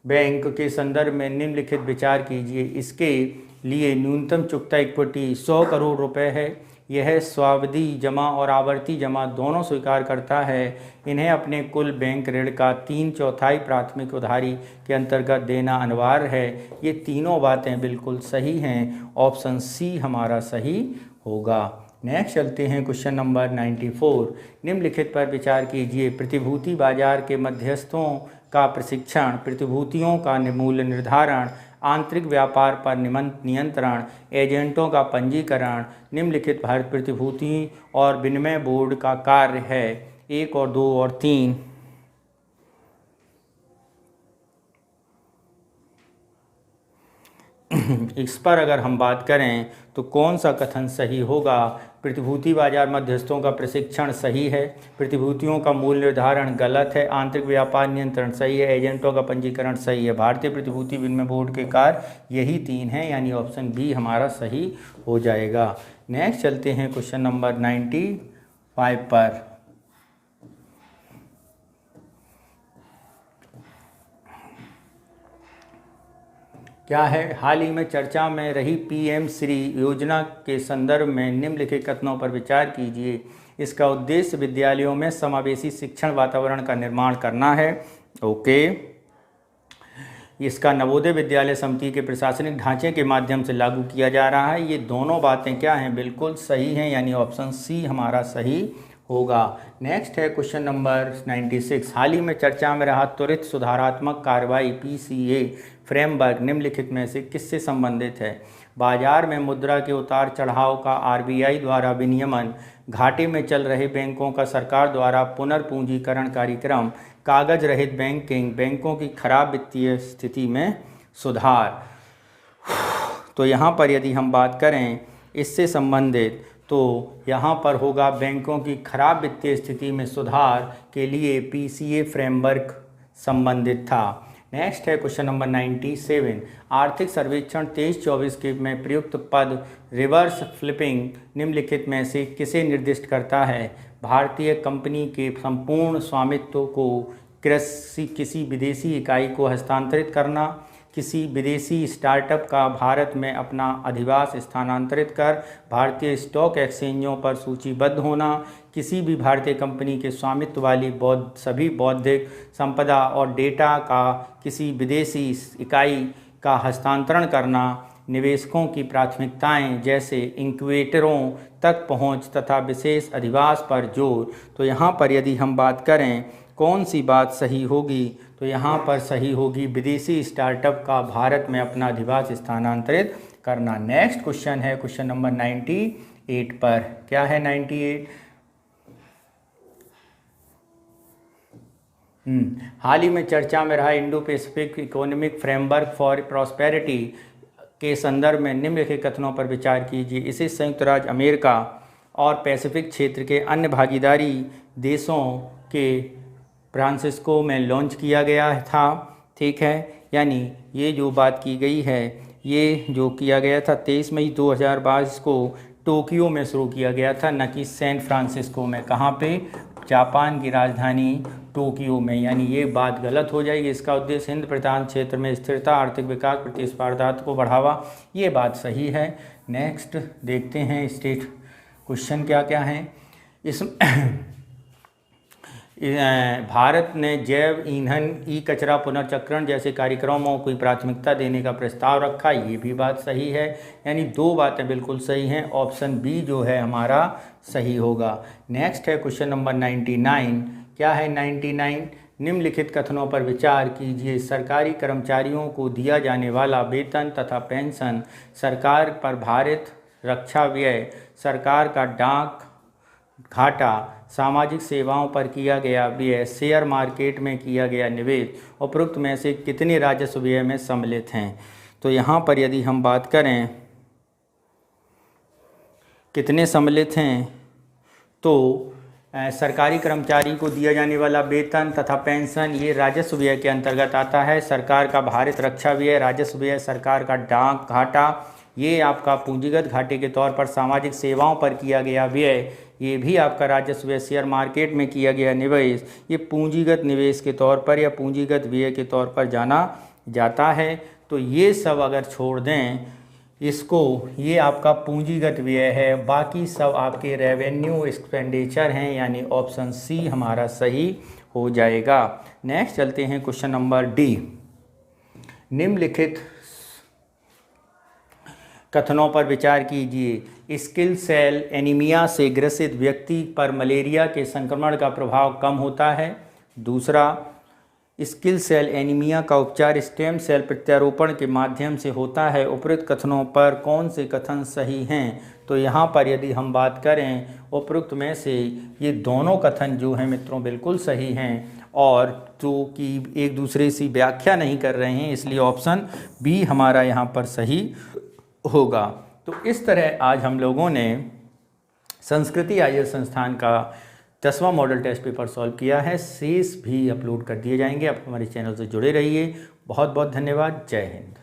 बैंक के संदर्भ में निम्नलिखित विचार कीजिए। इसके लिए न्यूनतम चुकता इक्विटी 100 करोड़ रुपए है। यह स्वावधि जमा और आवर्ती जमा दोनों स्वीकार करता है। इन्हें अपने कुल बैंक ऋण का 3/4 प्राथमिक उधारी के अंतर्गत देना अनिवार्य है। ये तीनों बातें बिल्कुल सही हैं, ऑप्शन सी हमारा सही होगा। नेक्स्ट चलते हैं क्वेश्चन नंबर 94। निम्नलिखित पर विचार कीजिए। प्रतिभूति बाजार के मध्यस्थों का प्रशिक्षण, प्रतिभूतियों का मूल्य निर्धारण, आंतरिक व्यापार पर नियंत्रण, एजेंटों का पंजीकरण निम्नलिखित भारत प्रतिभूति और विनिमय बोर्ड का कार्य है। 1 और 2 और 3। इस पर अगर हम बात करें तो कौन सा कथन सही होगा? प्रतिभूति बाजार मध्यस्थों का प्रशिक्षण सही है, प्रतिभूतियों का मूल्य निर्धारण गलत है, आंतरिक व्यापार नियंत्रण सही है, एजेंटों का पंजीकरण सही है। भारतीय प्रतिभूति विनिमय बोर्ड के कार्य यही 3 हैं, यानी ऑप्शन बी हमारा सही हो जाएगा। नेक्स्ट चलते हैं क्वेश्चन नंबर 95 पर। क्या है? हाल ही में चर्चा में रही पीएम श्री योजना के संदर्भ में निम्नलिखित कथनों पर विचार कीजिए। इसका उद्देश्य विद्यालयों में समावेशी शिक्षण वातावरण का निर्माण करना है। ओके। इसका नवोदय विद्यालय समिति के प्रशासनिक ढांचे के माध्यम से लागू किया जा रहा है। ये दोनों बातें क्या हैं? बिल्कुल सही हैं, यानी ऑप्शन सी हमारा सही होगा। नेक्स्ट है क्वेश्चन नंबर 96। हाल ही में चर्चा में रहा त्वरित सुधारात्मक कार्रवाई पीसीए फ्रेमवर्क निम्नलिखित में से किससे संबंधित है? बाजार में मुद्रा के उतार चढ़ाव का आरबीआई द्वारा विनियमन, घाटे में चल रहे बैंकों का सरकार द्वारा पुनर्पूंजीकरण कार्यक्रम, कागज रहित बैंकिंग, बैंकों की खराब वित्तीय स्थिति में सुधार। तो यहाँ पर यदि हम बात करें इससे संबंधित, तो यहाँ पर होगा बैंकों की खराब वित्तीय स्थिति में सुधार के लिए पीसीए फ्रेमवर्क संबंधित था। नेक्स्ट है क्वेश्चन नंबर 97। आर्थिक सर्वेक्षण 23-24 के में प्रयुक्त पद रिवर्स फ्लिपिंग निम्नलिखित में से किसे निर्दिष्ट करता है? भारतीय कंपनी के संपूर्ण स्वामित्व को किसी विदेशी इकाई को हस्तांतरित करना, किसी विदेशी स्टार्टअप का भारत में अपना अधिवास स्थानांतरित कर भारतीय स्टॉक एक्सचेंजों पर सूचीबद्ध होना, किसी भी भारतीय कंपनी के स्वामित्व वाली सभी बौद्धिक संपदा और डेटा का किसी विदेशी इकाई का हस्तांतरण करना, निवेशकों की प्राथमिकताएं जैसे इंक्यूबेटरों तक पहुंच तथा विशेष अधिवास पर जोर। तो यहाँ पर यदि हम बात करें कौन सी बात सही होगी, तो यहाँ पर सही होगी विदेशी स्टार्टअप का भारत में अपना अधिवास स्थानांतरित करना। नेक्स्ट क्वेश्चन है क्वेश्चन नंबर 98 पर। क्या है 98? हाल ही में चर्चा में रहा Indo Pacific economic framework for prosperity के संदर्भ में निम्नलिखित कथनों पर विचार कीजिए। इसे संयुक्त राज्य अमेरिका और पैसिफिक क्षेत्र के अन्य भागीदारी देशों के फ्रांसिस्को में लॉन्च किया गया था। ठीक है, यानी ये जो बात की गई है, ये जो किया गया था 23 मई 2022 को टोक्यो में शुरू किया गया था, न कि सैन फ्रांसिस्को में। कहाँ पे? जापान की राजधानी टोक्यो में। यानी ये बात गलत हो जाएगी। इसका उद्देश्य हिंद प्रशांत क्षेत्र में स्थिरता, आर्थिक विकास, प्रतिस्पर्धात्मकता को बढ़ावा। ये बात सही है। नेक्स्ट देखते हैं स्टेट क्वेश्चन क्या क्या हैं। इस भारत ने जैव ईंधन, ई कचरा पुनर्चक्रण जैसे कार्यक्रमों को प्राथमिकता देने का प्रस्ताव रखा। ये भी बात सही है। यानी दो बातें बिल्कुल सही हैं। ऑप्शन बी जो है हमारा सही होगा। नेक्स्ट है क्वेश्चन नंबर 99। क्या है 99? निम्नलिखित कथनों पर विचार कीजिए। सरकारी कर्मचारियों को दिया जाने वाला वेतन तथा पेंशन, सरकार पर भारित रक्षा व्यय, सरकार का डाक घाटा, सामाजिक सेवाओं पर किया गया व्यय, शेयर मार्केट में किया गया निवेश, उपरोक्त में से कितने राजस्व व्यय में सम्मिलित हैं? तो यहाँ पर यदि हम बात करें कितने सम्मिलित हैं, तो सरकारी कर्मचारी को दिया जाने वाला वेतन तथा पेंशन ये राजस्व व्यय के अंतर्गत आता है। सरकार का भारित रक्षा व्यय राजस्व व्यय, सरकार का डाक घाटा ये आपका पूंजीगत घाटे के तौर पर, सामाजिक सेवाओं पर किया गया व्यय ये भी आपका राजस्व व्यय, शेयर मार्केट में किया गया निवेश ये पूंजीगत निवेश के तौर पर या पूंजीगत व्यय के तौर पर जाना जाता है। तो ये सब अगर छोड़ दें इसको, ये आपका पूंजीगत व्यय है। बाकी सब आपके रेवेन्यू एक्सपेंडिचर हैं, यानी ऑप्शन सी हमारा सही हो जाएगा। नेक्स्ट चलते हैं क्वेश्चन नंबर डी। निम्नलिखित कथनों पर विचार कीजिए। स्किल सेल एनीमिया से ग्रसित व्यक्ति पर मलेरिया के संक्रमण का प्रभाव कम होता है। दूसरा, स्किल सेल एनीमिया का उपचार स्टेम सेल प्रत्यारोपण के माध्यम से होता है। उपरोक्त कथनों पर कौन से कथन सही हैं? तो यहाँ पर यदि हम बात करें उपरोक्त में से ये दोनों कथन जो हैं मित्रों बिल्कुल सही हैं, और जो कि एक दूसरे से व्याख्या नहीं कर रहे हैं, इसलिए ऑप्शन बी हमारा यहाँ पर सही होगा। तो इस तरह आज हम लोगों ने संस्कृति IAS संस्थान का 10वां मॉडल टेस्ट पेपर सॉल्व किया है। शेष भी अपलोड कर दिए जाएंगे। आप हमारे चैनल से जुड़े रहिए। बहुत बहुत धन्यवाद। जय हिंद।